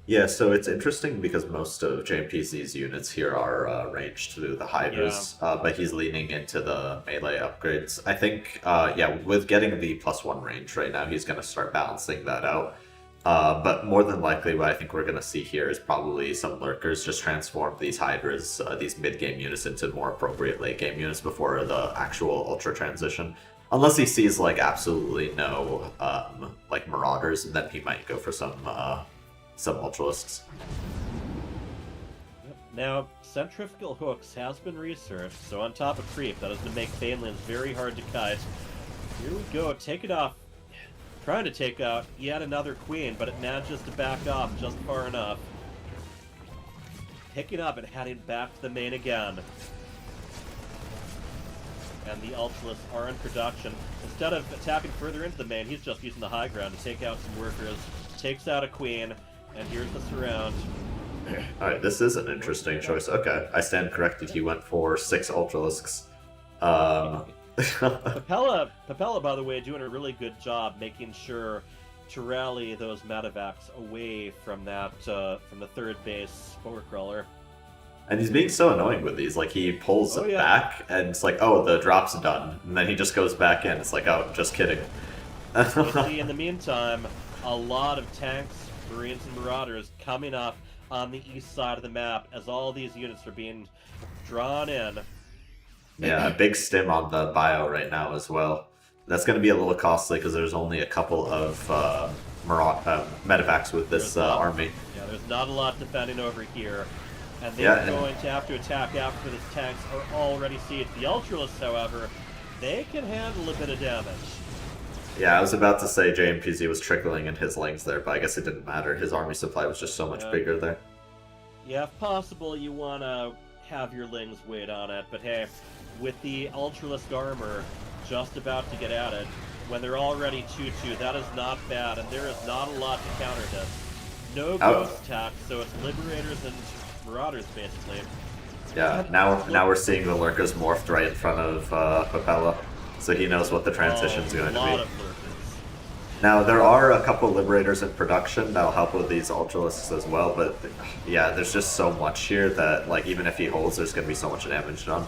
Yeah, so it's interesting because most of JMPZ's units here are ranged through the Hydras, but he's leaning into the melee upgrades. I think, with getting the +1 range right now, he's going to start balancing that out. But more than likely, what I think we're going to see here is probably some Lurkers just transform these Hydras, these mid-game units, into more appropriate late-game units before the actual Ultra transition. Unless he sees, absolutely no, Marauders, and then he might go for some Ultralisks.
Now, centrifugal hooks has been researched, so on top of creep, that is to make Banelings very hard to kite. Here we go, take it off. Trying to take out yet another queen, but it manages to back off just far enough. Picking up and heading back to the main again. And the Ultralisks are in production. Instead of attacking further into the main, he's just using the high ground to take out some workers. Takes out a queen, and here's the surround.
Alright, this is an interesting choice. Okay, I stand corrected. He went for 6 Ultralisks.
Papella, by the way, doing a really good job making sure to rally those medevacs away from that, from the 3rd base Spore Crawler.
And he's being so annoying with these. He pulls back, and it's oh, the drop's done. And then he just goes back in. It's oh, just kidding.
You see, in the meantime, a lot of tanks, Marines, and Marauders coming up on the east side of the map as all these units are being drawn in.
Yeah, a big stim on the bio right now as well. That's going to be a little costly because there's only a couple of medevacs with this army.
Yeah, there's not a lot defending over here. And they're going to have to attack after the tanks are already sieged. The Ultralisks, however, they can handle a bit of damage.
Yeah, I was about to say JMPZ was trickling in his lings there, but I guess it didn't matter. His army supply was just so much bigger there.
Yeah, if possible, you want to have your lings wait on it, but hey, with the Ultralisk armor just about to get added, when they're already 2-2, that is not bad, and there is not a lot to counter this. No ghost attacks, so it's Liberators and Marauders, basically.
Yeah, now we're seeing the Lurkers morphed right in front of Papella, so he knows what the transition's going to be.
A lot of Lurkers.
Now, there are a couple Liberators in production that'll help with these Ultralisks as well, but yeah, there's just so much here that, like, even if he holds, there's going to be so much damage done.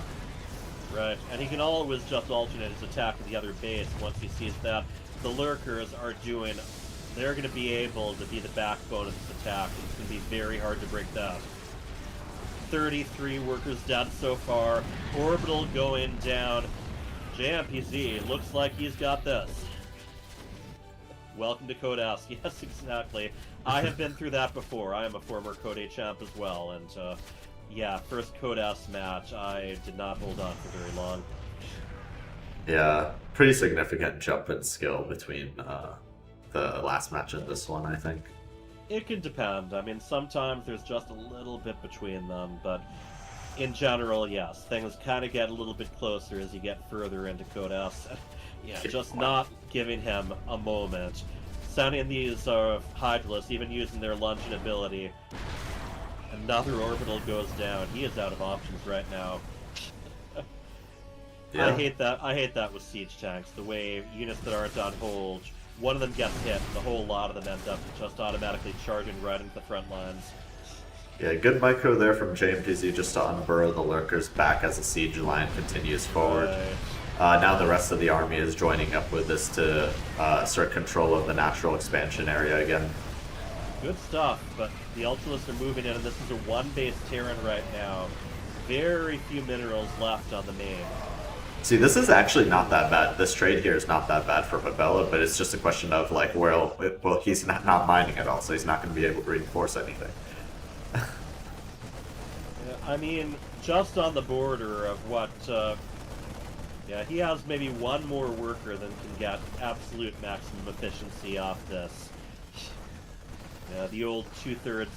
Right, and he can always just alternate his attack with the other base once he sees that the Lurkers are doing... They're going to be able to be the backbone of this attack. It's going to be very hard to break that. 33 workers dead so far. Orbital going down. JMPZ looks like he's got this. Welcome to Code S. Yes, exactly. I have been through that before. I am a former Code A champ as well, and yeah, first Code S match, I did not hold on for very long.
Yeah, pretty significant jump in skill between the last match and this one, I think.
It can depend. I mean, sometimes there's just a little bit between them, but in general, yes, things kind of get a little bit closer as you get further into Code S. Yeah, just not giving him a moment. Sending these Hydralisks, even using their lunging ability. Another orbital goes down. He is out of options right now.
Yeah.
I hate that with siege tanks. The way units that aren't on hold, one of them gets hit, and the whole lot of them end up just automatically charging right into the front lines.
Yeah, good micro there from JMPZ just to unburrow the Lurkers back as the siege line continues forward. Now the rest of the army is joining up with this to assert control of the natural expansion area again.
Good stuff, but the Ultralisks are moving in, and this is a one-base Terran right now. Very few minerals left on the main.
See, this is actually not that bad. This trade here is not that bad for Papella, but it's just a question of, like, well he's not mining at all, so he's not going to be able to reinforce anything.
Yeah, I mean, just on the border of what... yeah, he has maybe one more worker than can get absolute maximum efficiency off this. Yeah, the old 2/3.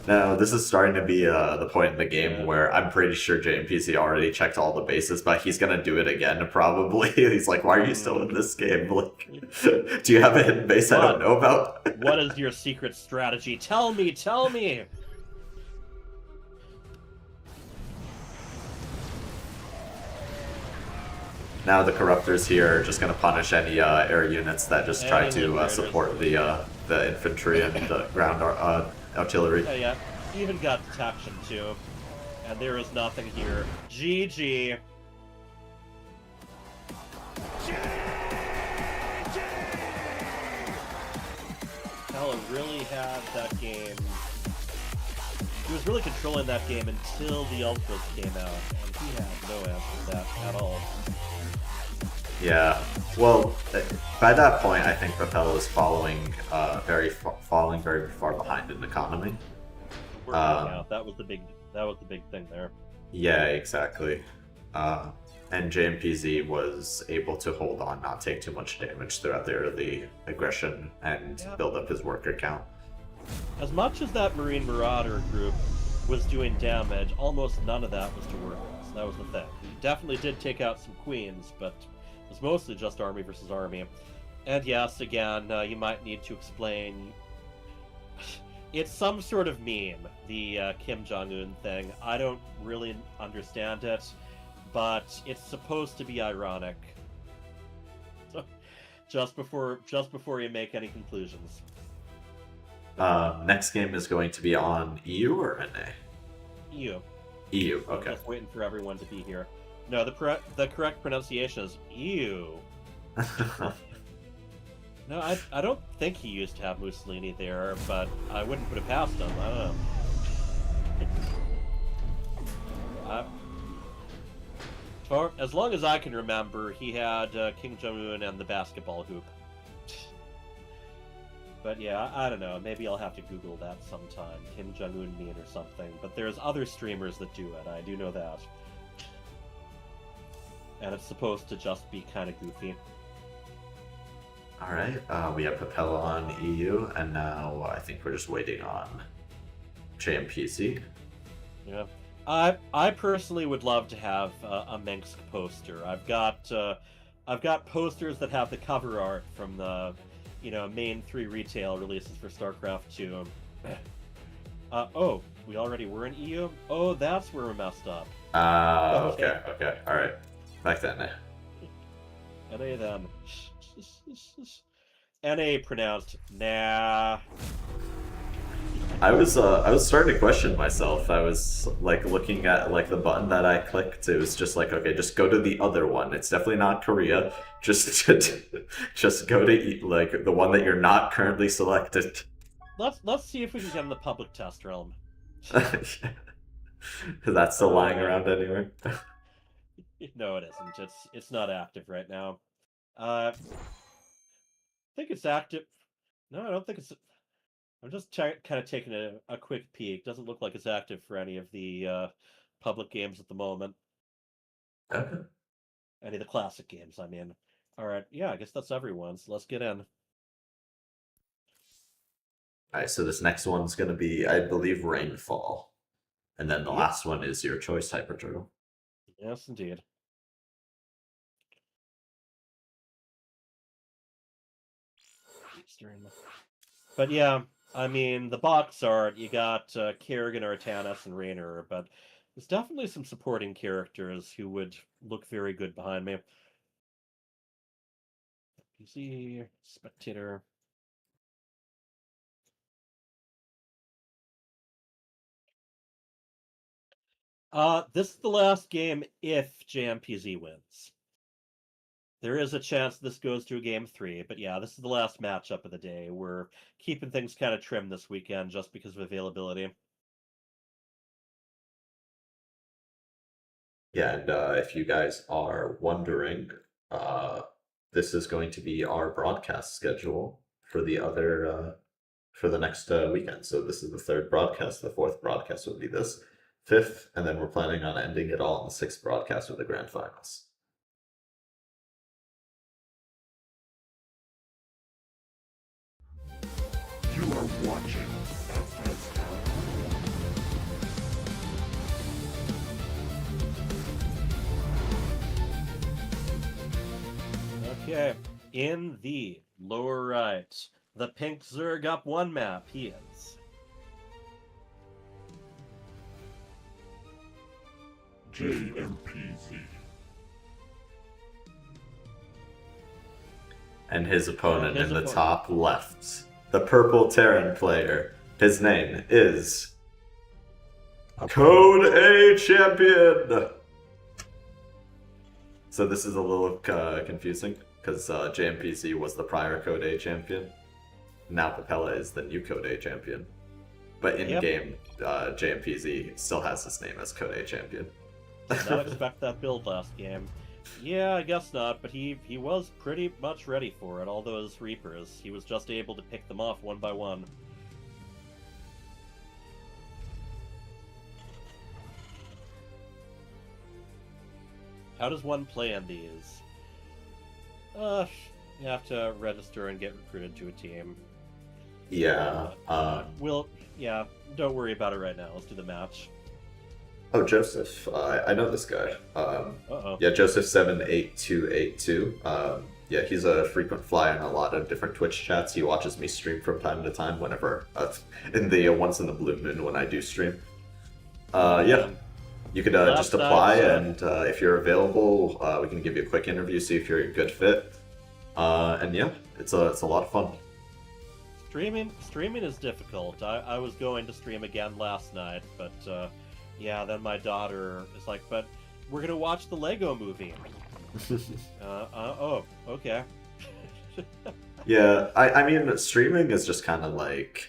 Now, this is starting to be the point in the game where I'm pretty sure JMPZ already checked all the bases, but he's going to do it again, probably. He's like, why are you still in this game? Like, do you have a hidden base I don't know about?
What is your secret strategy? Tell me, tell me!
Now the Corruptors here are just going to punish any air units that just try to support the infantry and the ground artillery.
Yeah, even got detection too. And there is nothing here. GG! Papella really had that game. He was really controlling that game until the Ultras came out, and he had no answer to that at all.
Yeah, well, by that point, I think Papella was falling very far behind in economy.
Working out. That was the big thing there.
Yeah, exactly. And JMPZ was able to hold on, not take too much damage throughout the early aggression, and build up his worker count.
As much as that Marine Marauder group was doing damage, almost none of that was to workers. That was the thing. He definitely did take out some queens, but it was mostly just army versus army. And yes, again, you might need to explain. It's some sort of meme, the Kim Jong-un thing. I don't really understand it, but it's supposed to be ironic. So, just before you make any conclusions.
Next game is going to be on EU or NA?
EU.
EU,
I'm
okay.
just waiting for everyone to be here. No, the correct pronunciation is EU. No, I don't think he used to have Mussolini there, but I wouldn't put it past him. I don't know. As long as I can remember, he had Kim Jong-un and the basketball hoop. But yeah, I don't know. Maybe I'll have to Google that sometime. Kim Jong-un meme or something. But there's other streamers that do it. I do know that. And it's supposed to just be kind of goofy.
Alright, we have Papella on EU, and now I think we're just waiting on JMPZ.
Yeah. I personally would love to have a Minsk poster. I've got posters that have the cover art from the main 3 retail releases for StarCraft II. Oh, we already were in EU? Oh, that's where we messed up.
Okay, alright. Back then.
NA then. NA pronounced nah.
I was starting to question myself. I was like looking at like the button that I clicked. It was just like, okay, just go to the other one. It's definitely not Korea. Just go to like the one that you're not currently selected.
Let's see if we can get in the public test realm.
That's still lying around anywhere.
No, it isn't. It's not active right now. I think it's active. No, I don't think it's. I'm just kind of taking a quick peek. Doesn't look like it's active for any of the public games at the moment.
Okay.
Any of the classic games, I mean. All right, yeah, I guess that's everyone. So let's get in.
All right, so this next one's gonna be, I believe, Rainfall, and then the last one is your choice, Hyper Turtle.
Yes, indeed. But yeah, I mean, the box art, you got Kerrigan, Artanis, and Raynor, but there's definitely some supporting characters who would look very good behind me. PC, Spectator. This is the last game if JMPZ wins. There is a chance this goes to a game 3, but yeah, this is the last matchup of the day. We're keeping things kind of trim this weekend just because of availability.
Yeah, and if you guys are wondering, this is going to be our broadcast schedule for the other for the next weekend. So this is the third broadcast. The fourth broadcast will be this fifth, and then we're planning on ending it all in the sixth broadcast with the grand finals.
You are watching FSL.
Okay, in the lower right, the pink Zerg up 1 map, he is.
JMPZ.
And his opponent in the top left, the purple Terran player. His name is Code A Champion. So this is a little confusing because JMPZ was the prior Code A champion. Now Papella is the new Code A champion. But in game, JMPZ still has his name as Code A champion.
Did not expect that build last game. Yeah, I guess not, but he was pretty much ready for it. All those Reapers, he was just able to pick them off one by one. How does one play on these? You have to register and get recruited to a team.
Yeah.
Yeah, don't worry about it right now. Let's do the match.
Oh, Joseph. I know this guy.
Uh-oh.
Yeah, Joseph78282. Yeah, he's a frequent flyer in a lot of different Twitch chats. He watches me stream from time to time whenever, in the once in the blue moon when I do stream. Yeah, you could just apply, and if you're available, we can give you a quick interview, see if you're a good fit. And yeah, it's a lot of fun.
Streaming is difficult. I was going to stream again last night, but yeah, then my daughter is like, but we're gonna watch the Lego movie. Oh, okay.
Yeah, I mean, streaming is just kind of like...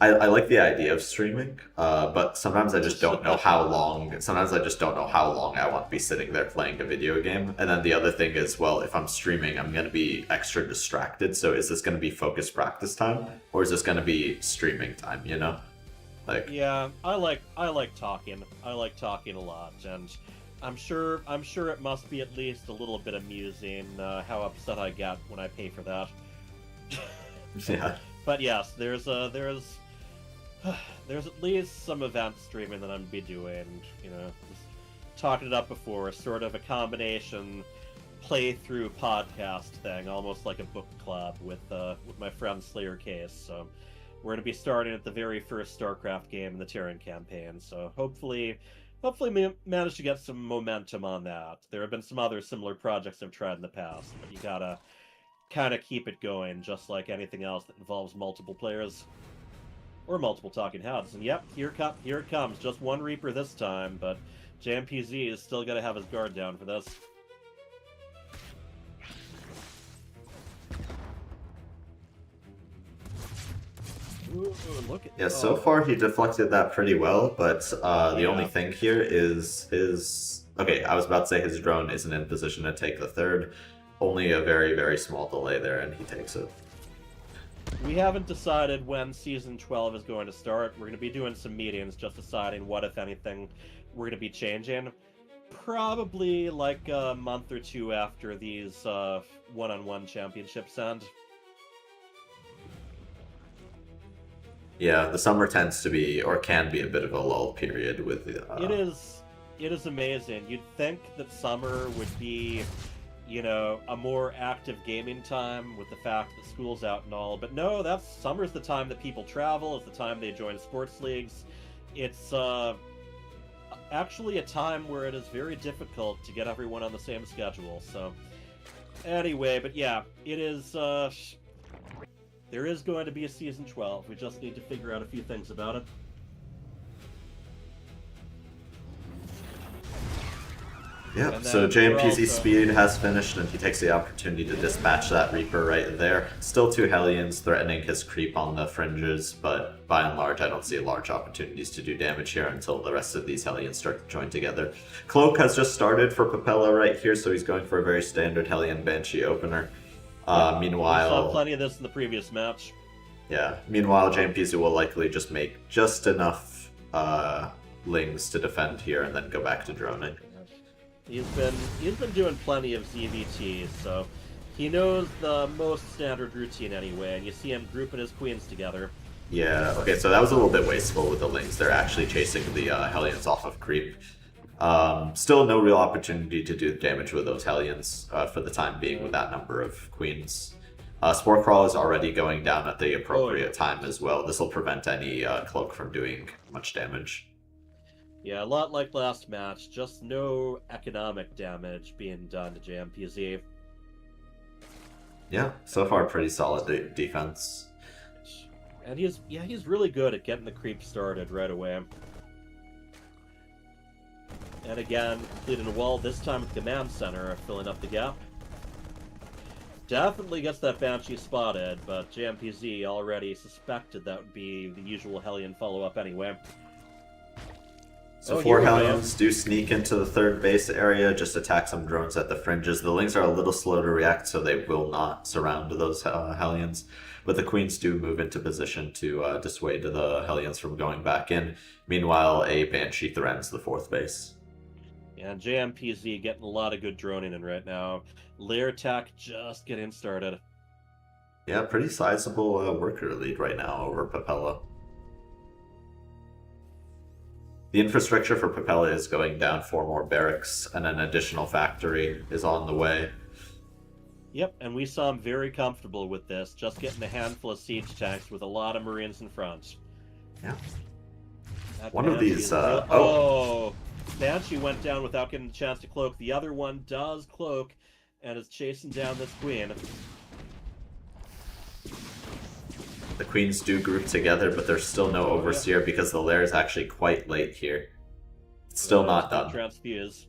I like the idea of streaming, but sometimes I just don't know how long... Sometimes I just don't know how long I want to be sitting there playing a video game. And then the other thing is, well, if I'm streaming, I'm going to be extra distracted. So is this going to be focused practice time? Or is this going to be streaming time, you know? Like...
Yeah, I like talking. I like talking a lot, and I'm sure it must be at least a little bit amusing how upset I get when I pay for that.
Yeah.
But yes, there's at least some event streaming that I'm gonna be doing. You know, just talking it up before, sort of a combination playthrough podcast thing, almost like a book club with my friend Slayer Case. So we're gonna be starting at the very first StarCraft game in the Terran campaign. So hopefully hopefully manage to get some momentum on that. There have been some other similar projects I've tried in the past, but you gotta kind of keep it going, just like anything else that involves multiple players. Or multiple talking heads. And yep, here it comes. Just one Reaper this time, but JMPZ is still gonna have his guard down for this. Ooh, look at,
Yeah, so far he deflected that pretty well, but the only thing here is his... Okay, I was about to say his drone isn't in position to take the third. Only a very, very small delay there, and he takes it.
We haven't decided when Season 12 is going to start. We're going to be doing some meetings, just deciding what, if anything, we're going to be changing. Probably like a month or two after these one-on-one championships end.
Yeah, the summer tends to be, or can be, a bit of a lull period with...
It is amazing. You'd think that summer would be, you know, a more active gaming time with the fact that school's out and all, but no, summer's the time that people travel, it's the time they join sports leagues. It's actually a time where it is very difficult to get everyone on the same schedule, so... Anyway, but yeah, it is, there is going to be a Season 12. We just need to figure out a few things about it.
Yep, so JMPZ speed has finished, and he takes the opportunity to dispatch that Reaper right there. Still two Hellions threatening his creep on the fringes, but by and large I don't see large opportunities to do damage here until the rest of these Hellions start to join together. Cloak has just started for Papella right here, so he's going for a very standard Hellion Banshee opener. Meanwhile...
We saw plenty of this in the previous match.
Yeah, meanwhile JMPZ will likely just make just enough Lings to defend here and then go back to droning.
He's been doing plenty of ZVTs, so he knows the most standard routine anyway, and you see him grouping his queens together.
Yeah, okay, so that was a little bit wasteful with the Lings. They're actually chasing the Hellions off of creep. Still no real opportunity to do damage with those Hellions for the time being with that number of queens. Spore Crawl is already going down at the appropriate time as well. This will prevent any Cloak from doing much damage.
Yeah, a lot like last match, just no economic damage being done to JMPZ.
Yeah, so far pretty solid defense.
And he's really good at getting the creep started right away. And again, completing a wall, this time with Command Center, filling up the gap. Definitely gets that Banshee spotted, but JMPZ already suspected that would be the usual Hellion follow-up anyway.
So four Hellions do sneak into the third base area, just attack some drones at the fringes. The Lings are a little slow to react, so they will not surround those Hellions. But the Queens do move into position to dissuade the Hellions from going back in. Meanwhile, a Banshee threatens the fourth base.
And JMPZ getting a lot of good droning in right now. Lair attack just getting started.
Yeah, pretty sizable worker lead right now over Papella. The infrastructure for Papella is going down, 4 more barracks, and an additional factory is on the way.
Yep, and we saw him very comfortable with this, just getting a handful of siege tanks with a lot of Marines in front.
Yeah.
That
One of these...
Banshee went down without getting a chance to cloak. The other one does cloak, and is chasing down this queen.
The queens do group together, but there's still no overseer because the lair is actually quite late here. It's still not done.
Transfuse.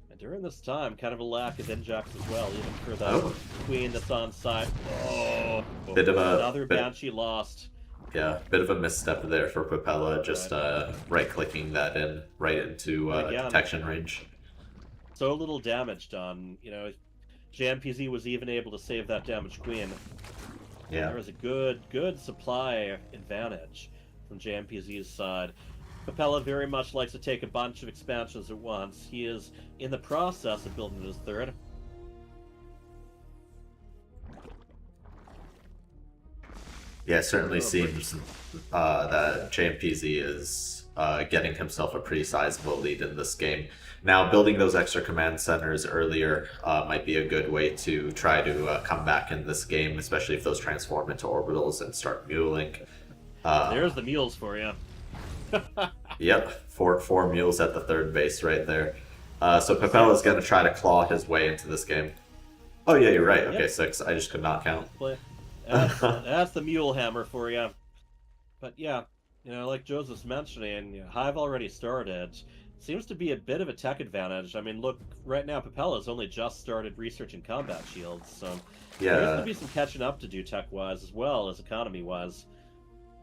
And during this time, kind of a lack of injects as well, even for the queen that's on site.
Bit of
another Banshee lost.
Yeah, bit of a misstep there for Papella, just right-clicking that in right into detection range.
So little damage done, you know. JMPZ was even able to save that damaged queen.
Yeah.
There was a good supply advantage from JMPZ's side. Papella very much likes to take a bunch of expansions at once. He is in the process of building his third.
Yeah, it certainly seems that JMPZ is getting himself a pretty sizable lead in this game. Now, building those extra command centers earlier might be a good way to try to come back in this game, especially if those transform into orbitals and start muling.
There's the mules for you.
Yep, four mules at the third base right there. So Papella's going to try to claw his way into this game. Oh yeah, you're right. Okay, 6. I just could not count.
That's the mule hammer for you. But yeah, like Joseph's mentioning, Hive already started. Seems to be a bit of a tech advantage. I mean, look, right now Papella's only just started researching combat shields, so there's going to be some catching up to do tech-wise as well as economy-wise.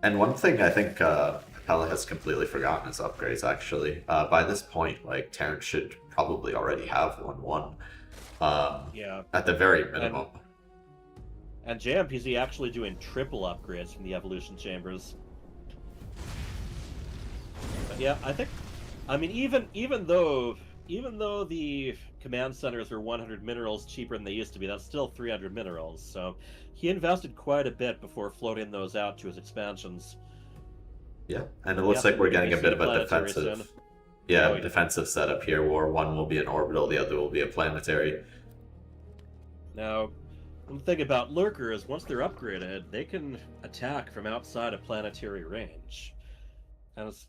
And one thing I think Papella has completely forgotten is upgrades, actually. By this point, like, Terrence should probably already have 1-1.
Yeah.
At the very minimum.
And JMPZ actually doing triple upgrades from the evolution chambers. But yeah, I mean, even though the command centers are 100 minerals cheaper than they used to be, that's still 300 minerals. So he invested quite a bit before floating those out to his expansions.
Yeah, and it looks like we're getting a bit of a defensive, defensive setup here, where one will be an orbital, the other will be a planetary.
Now, one thing about lurkers, once they're upgraded, they can attack from outside of planetary range, and it's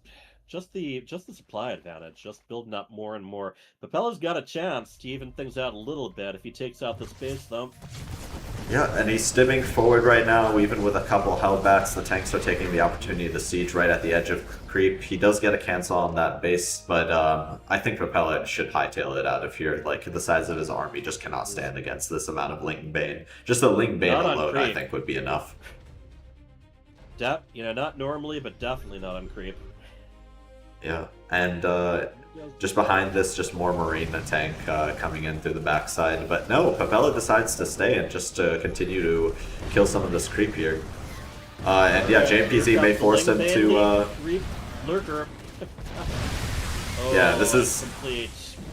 just the supply advantage, just building up more and more. Papella's got a chance to even things out a little bit if he takes out the space, though.
Yeah, and he's stimming forward right now, even with a couple hellbacks. The tanks are taking the opportunity to siege right at the edge of creep. He does get a cancel on that base, but I think Papella should hightail it out if you're, like, the size of his army just cannot stand against this amount of Ling Bane. Just the Ling Bane alone, I think, would be enough.
Not normally, but definitely not on creep.
Yeah, and just behind this, just more Marine tank coming in through the backside. But no, Papella decides to stay and just continue to kill some of this creep here. And yeah, JMPZ may force him to...
Lurker.
Yeah, this is...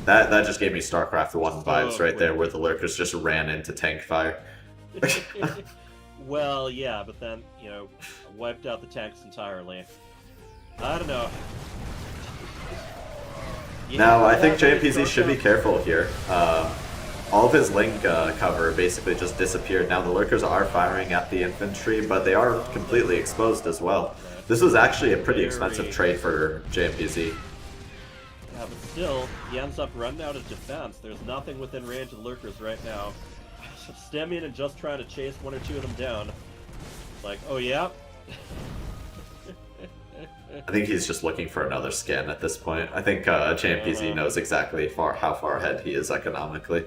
That just gave me StarCraft I vibes right there, where the Lurkers just ran into tank fire.
Well, yeah, but then, wiped out the tanks entirely. I don't know.
Now, I think JMPZ should be careful here. All of his Ling cover basically just disappeared. Now the Lurkers are firing at the infantry, but they are completely exposed as well. This was actually a pretty expensive trade for JMPZ.
Yeah, but still, he ends up running out of defense. There's nothing within range of the Lurkers right now. Stemming and just trying to chase one or two of them down. Like, oh yeah?
I think he's just looking for another scan at this point. I think JMPZ knows exactly how far ahead he is economically.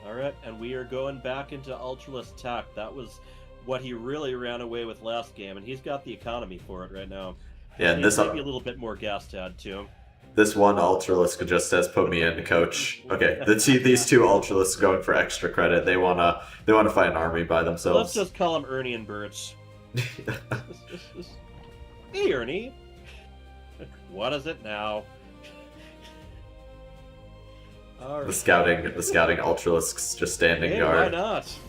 Alright, and we are going back into Ultralist Tech. That was what he really ran away with last game, and he's got the economy for it right now.
Yeah, and this
maybe a little bit more gas to add to him.
This one Ultralisk just says, "Put me in, coach." Okay, these two Ultralisks going for extra credit. They wanna fight an army by themselves.
Let's just call him Ernie and Birch. Hey, Ernie. What is it now?
Right. The scouting Ultralisks just standing guard.
Why not?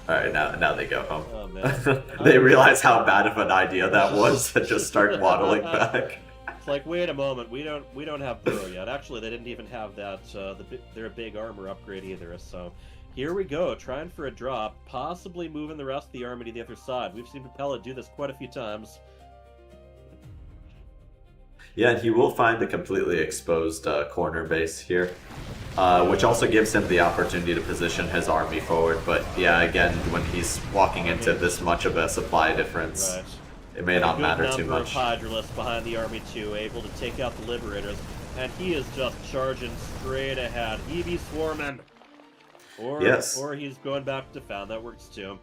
All right, now they go home.
Oh, man.
They realize how bad of an idea that was, and just start waddling back.
It's like, wait a moment, we don't have Burrow yet. Actually, they didn't even have that their big armor upgrade either. So here we go, trying for a drop, possibly moving the rest of the army to the other side. We've seen Papella do this quite a few times.
Yeah, and he will find a completely exposed corner base here, which also gives him the opportunity to position his army forward. But yeah, again, when he's walking into this much of a supply difference, it may not matter too much.
Hydralists behind the army too, able to take out the Liberators, and he is just charging straight ahead. He be swarming, or he's going back to defend. That works too.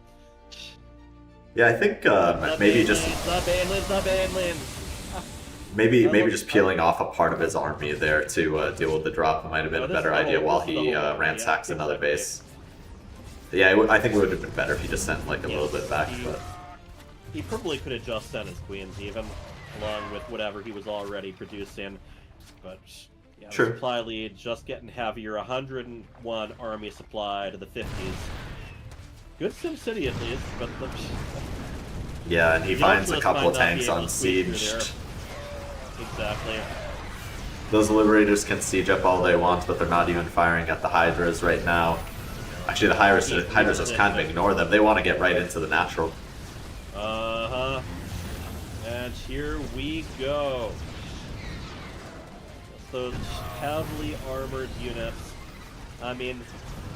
Yeah, I think maybe just maybe just peeling off a part of his army there to deal with the drop might have been a better idea while he ransacks another base. Yeah, I think it would have been better if he just sent like a little bit back. But
he probably could have just sent his queens even, along with whatever he was already producing. But yeah, the supply lead just getting heavier. 101 army supply to the 50s. Good SimCity at least, but
yeah, and he finds a couple of tanks unsieged.
Exactly.
Those Liberators can siege up all they want, but they're not even firing at the Hydras right now. Actually, the Hydras just kind of ignore them. They want to get right into the natural.
And here we go. Those heavily armored units. I mean,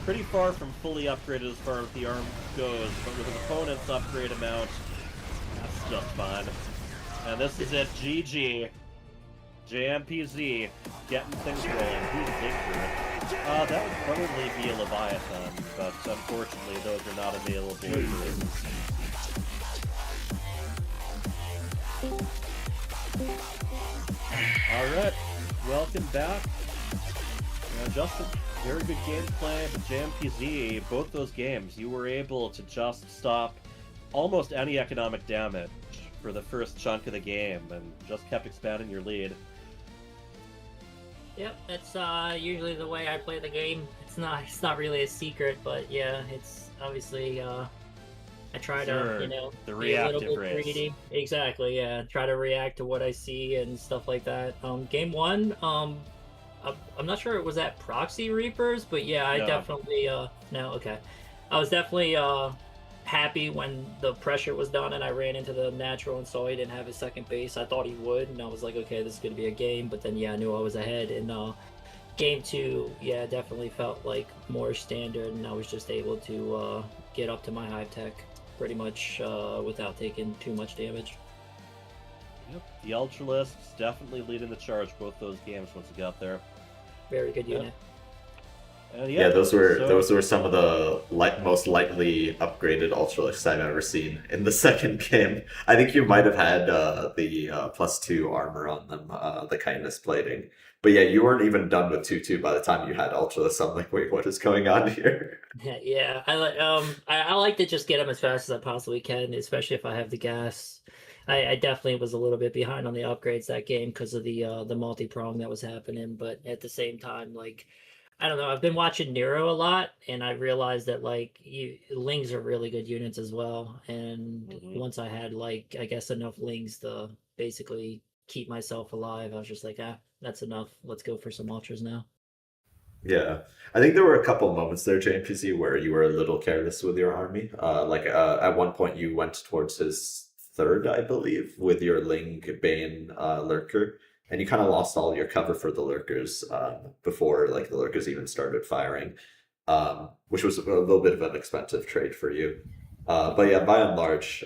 pretty far from fully upgraded as far as the arm goes, but with an opponent's upgrade amount, that's just fine. And this is it, GG. JMPZ, getting things rolling. Who's Victor? That would probably be a Leviathan, but unfortunately those are not available for reasons. Alright, welcome back. Justin, very good gameplay, but JMPZ, both those games, you were able to just stop almost any economic damage for the first chunk of the game, and just kept expanding your lead.
Yep, that's usually the way I play the game. It's not really a secret, but yeah, it's obviously I try to, you know,
the
be a little
reactive
bit
race.
greedy. Exactly, yeah. Try to react to what I see and stuff like that. Game one, I'm not sure it was at Proxy Reapers, but yeah, I definitely no, okay. I was definitely happy when the pressure was done and I ran into the natural and saw he didn't have his second base. I thought he would, and I was like, okay, this is gonna be a game, but then yeah, I knew I was ahead. And game two, yeah, definitely felt like more standard, and I was just able to get up to my hive tech pretty much without taking too much damage.
Yep, the Ultralisks definitely leading the charge both those games once you got there.
Very good unit.
Yeah, those were some of the most lightly upgraded Ultralisks I've ever seen in the second game. I think you might have had the +2 armor on them, the kindness plating. But yeah, you weren't even done with 2-2 by the time you had Ultralisks. I'm like, wait, what is going on here?
Yeah, I like to just get them as fast as I possibly can, especially if I have the gas. I definitely was a little bit behind on the upgrades that game because of the multi-prong that was happening, but at the same time, like, I don't know, I've been watching Nero a lot, and I realized that, like, Lings are really good units as well, and once I had, like, I guess enough Lings to basically keep myself alive, I was just like, that's enough, let's go for some Ultras now.
Yeah, I think there were a couple moments there, JMPZ, where you were a little careless with your army. At one point you went towards his third, I believe, with your Ling Bane Lurker, and you kind of lost all your cover for the Lurkers before like the Lurkers even started firing, which was a little bit of an expensive trade for you. But yeah, by and large,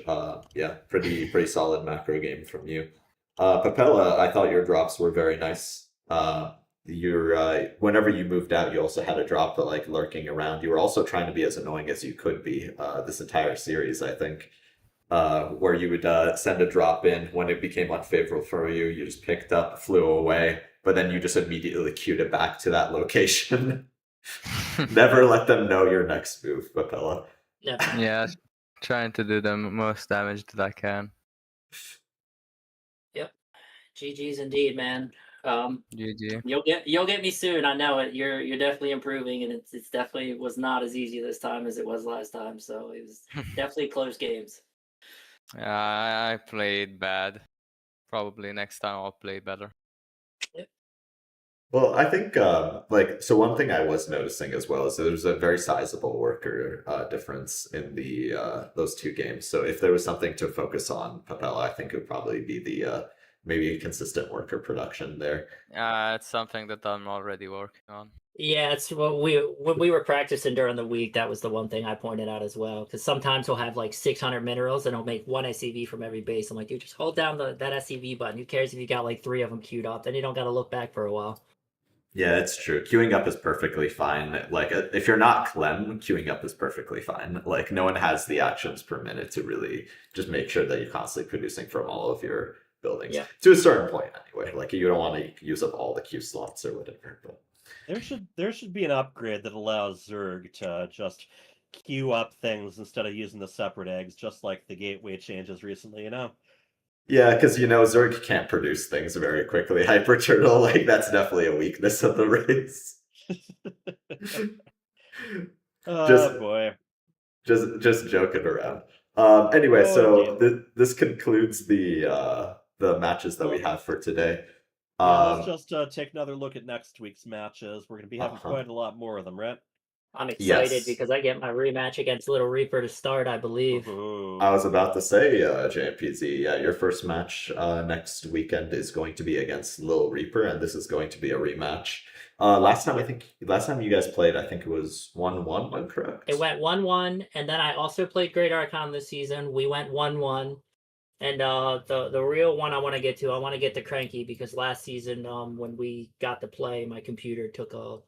yeah, pretty solid macro game from you. Papella, I thought your drops were very nice. Whenever you moved out, you also had a drop like lurking around. You were also trying to be as annoying as you could be this entire series, I think. Where you would send a drop in when it became unfavorable for you, you just picked up, flew away, but then you just immediately queued it back to that location. Never let them know your next move, Papella.
Yeah, trying to do the most damage that I can.
Yep, GG's indeed, man.
GG.
You'll get me soon. I know it. You're definitely improving, and it's definitely was not as easy this time as it was last time. So it was definitely close games.
I played bad. Probably next time I'll play better.
Yep.
Well, I think so one thing I was noticing as well is that there's a very sizable worker difference in the those two games. So if there was something to focus on, Papella, I think it would probably be the maybe a consistent worker production there.
It's something that I'm already working on.
Yeah, it's when we were practicing during the week, that was the one thing I pointed out as well. Because sometimes we'll have like 600 minerals and it'll make one SCV from every base. I'm like, dude, just hold down that SCV button. Who cares if you got like 3 of them queued up? Then you don't got to look back for a while.
Yeah, it's true. Queuing up is perfectly fine. Like, if you're not Clem, queuing up is perfectly fine. Like, no one has the actions per minute to really just make sure that you're constantly producing from all of your buildings.
Yeah.
To a certain point, anyway. Like, you don't want to use up all the queue slots or whatever. But
there should be an upgrade that allows Zerg to just queue up things instead of using the separate eggs, just like the gateway changes recently, you know?
yeah, because, Zerg can't produce things very quickly. Hyper Turtle, like, that's definitely a weakness of the race.
Oh, boy.
Just joking around. Anyway, this concludes the matches that we have for today.
Yeah, let's just take another look at next week's matches. We're going to be having quite a lot more of them, right?
I'm excited
Yes.
because I get my rematch against Little Reaper to start, I believe.
Ooh.
I was about to say, JMPZ, yeah, your first match next weekend is going to be against Lil Reaper, and this is going to be a rematch. Last time you guys played, I think it was 1-1, am I correct?
It went 1-1, and then I also played Great Archon this season. We went 1-1. And the real one I want to get to, I want to get to Cranky because last season, when we got to play, my computer took a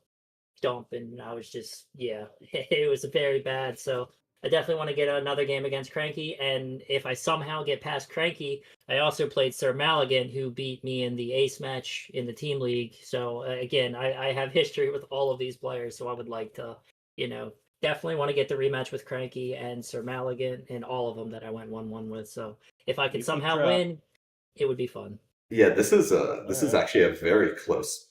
dump, and I was just, yeah, it was very bad. So I definitely want to get another game against Cranky. And if I somehow get past Cranky, I also played Sir Maligan, who beat me in the ace match in the team league. So again, I have history with all of these players, so I would like to, definitely want to get the rematch with Cranky and Sir Maligan and all of them that I went 1-1 with. So if I could somehow win, it would be fun.
Yeah, this is actually a very close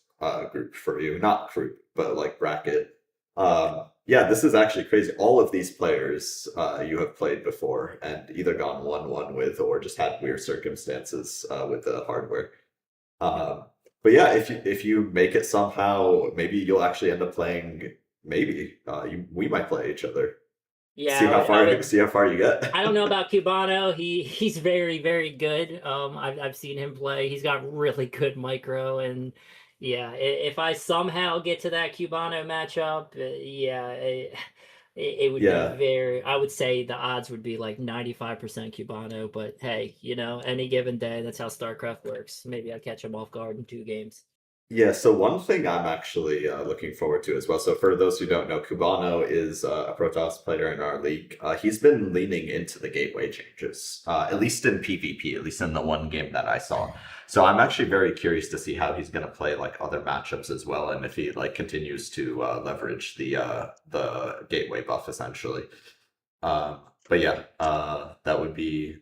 group for you. Not group, but like bracket. Yeah, this is actually crazy. All of these players you have played before and either gone 1-1 with or just had weird circumstances with the hardware. But yeah, if you make it somehow, maybe you'll actually end up playing. Maybe we might play each other.
Yeah,
see how far you get.
I don't know about Cubano. He's very, very good. I've seen him play. He's got really good micro, and yeah, if I somehow get to that Cubano matchup, it would be very. I would say the odds would be like 95% Cubano, but hey, any given day, that's how StarCraft works. Maybe I catch him off guard in 2 games.
Yeah, so one thing I'm actually looking forward to as well. So for those who don't know, Cubano is a Protoss player in our league. He's been leaning into the gateway changes, at least in PvP, at least in the one game that I saw. So I'm actually very curious to see how he's going to play like other matchups as well, and if he like continues to leverage the gateway buff essentially. But yeah, that would be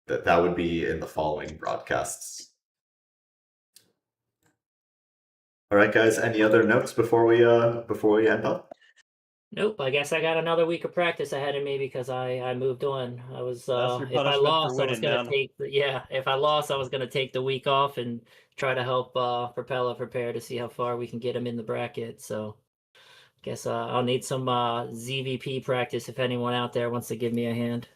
in the following broadcasts. All right, guys. Any other notes before we end up?
Nope. I guess I got another week of practice ahead of me because I moved on. I was if I lost, I was gonna if I lost, I was gonna take the week off and try to help Papella prepare to see how far we can get him in the bracket. So, guess I'll need some ZVP practice if anyone out there wants to give me a hand.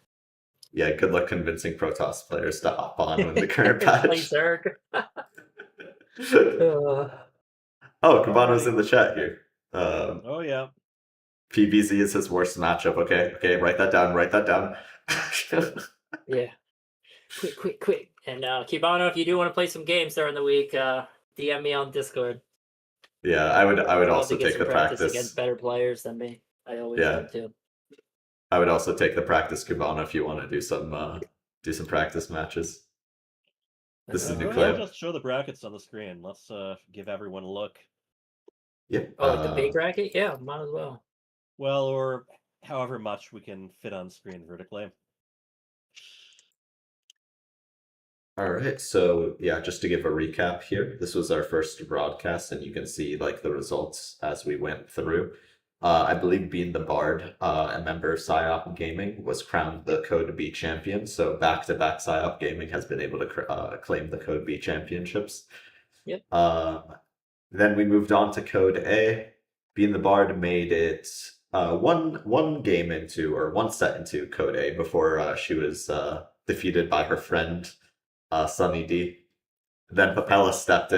Yeah. Good luck convincing Protoss players to hop on with the current patch.
Play Zerg.
Oh, Cubano's in the chat here.
Oh yeah.
PBZ is his worst matchup. Okay, write that down.
Yeah. Quick. And Cubano, if you do want to play some games during the week, DM me on Discord.
Yeah, I would also take the practice
against better players than me. I always like to.
I would also take the practice, Cubano, if you want to do some practice matches. This is new
We'll just show the brackets on the screen. Let's give everyone a look.
Yep.
Oh, like the big bracket? Yeah, might as well.
Well, or however much we can fit on screen vertically.
All right, so yeah, just to give a recap here, this was our first broadcast, and you can see like the results as we went through. I believe Being the Bard, a member of PsyOp Gaming, was crowned the Code B champion. So back-to-back PsyOp Gaming has been able to claim the Code B championships.
Yep.
Then we moved on to Code A. Being the Bard made it one game into, or one set into Code A before she was defeated by her friend Sunny D. Then Papella stepped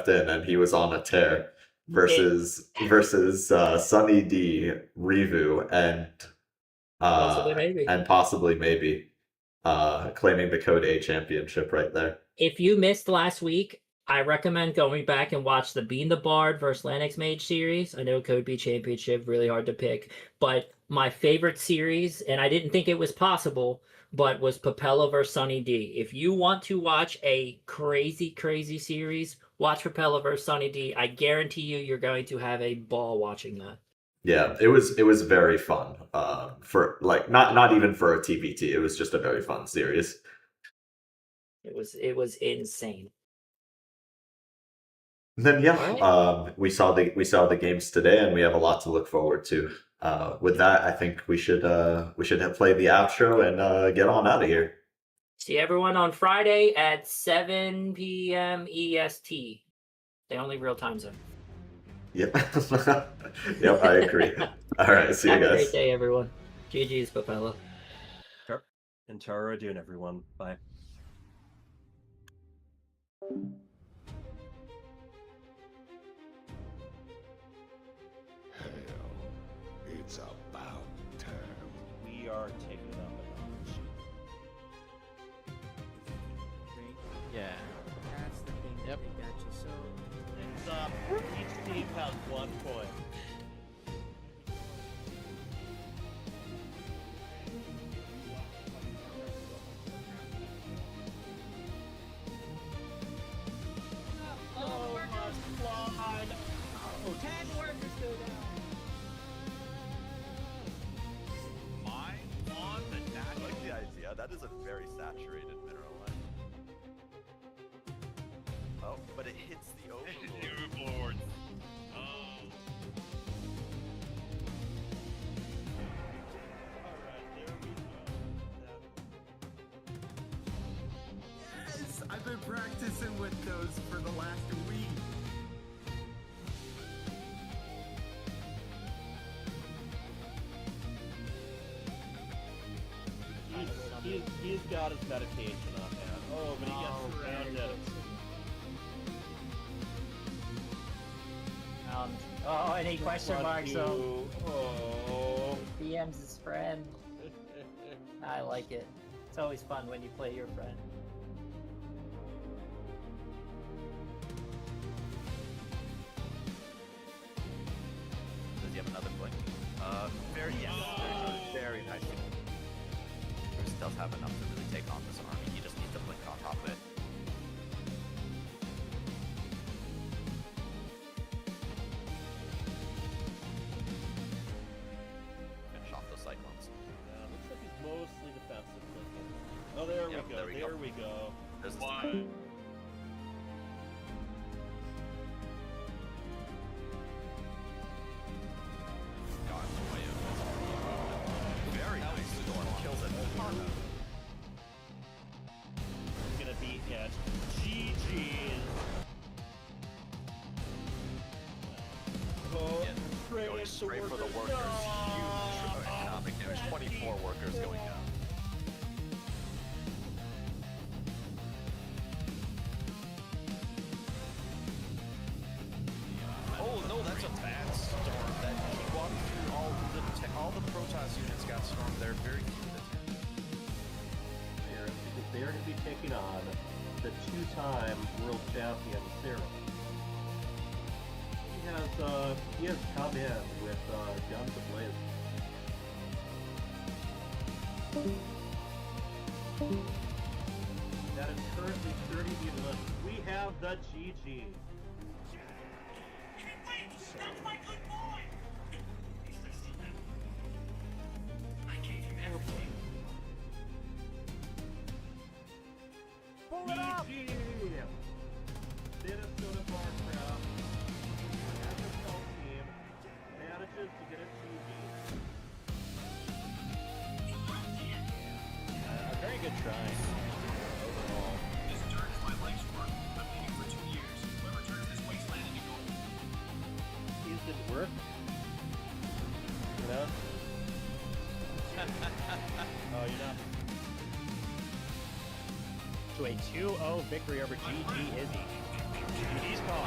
in, and he was on a tear. Versus Sunny D, Revu, and PossiblyMayB, claiming the Code A championship right there.
If you missed last week, I recommend going back and watch the Being the Bard versus Lanix Mage series. I know Code B championship, really hard to pick, but my favorite series, and I didn't think it was possible, but was Papella versus Sunny D. If you want to watch a crazy series, watch Papella versus Sunny D. I guarantee you're going to have a ball watching that.
Yeah, it was very fun. For like not even for a TPT, it was just a very fun series.
It was insane.
And then we saw the games today, and we have a lot to look forward to. With that, I think we should play the outro and get on out of here.
See everyone on Friday at 7 p.m. EST. The only real time zone.
Yep. Yep, I agree. All right, see you
Have a great
guys.
day, everyone. GG's, Papella.
And Tara Dune, everyone. Bye.
Hell, it's about time.
We are taking it up a notch.
Yeah.
That's the thing
Yep.
that they got you. So
It's up. Each team has 1 point. Oh, my God.
oh, 10 workers go down.
Mine on the dash. I like the idea. That is a very saturated mineral line. Oh, but it hits the overlord. Oh.
Alright, there we go.
Yes, I've been practicing with those for the last week.
He's got his medication on hand. Oh, but he gets surrounded.
Oh, any question marks on
Oh.
DM's his friend. I like it. It's always fun when you play your friend.
Does he have another blink? Very very nice. Bruce does have enough to really take on this army. He just needs to blink on top of it. Finish off those cyclones.
Looks like he's mostly defensive looking. Oh, there
Yep,
we go.
there we go.
We go.
There's this
One.
very nice storm. Kills it.
It's gonna be it. GG's. Oh,
Going straight for the workers. Huge economic damage. 24 workers going down.
Oh no, that's a bad storm. That he walked through all the Protoss units got stormed there. Very few of the
They are going to be taking on the 2-time world champion Cyril. He has come in with guns ablaze. That is currently 30 units. We have the GG.
That's my good boy!
Pull it up! Minnesota Barcraft, FSL team, manages to get a GG. Very good try. Overall.
This dirt is my life's work. I've been here for 2 years. Whoever turns this wasteland into gold.
These didn't work. You know? Oh, you're not.
To a 2-0 victory over GG Izzy. GG's call.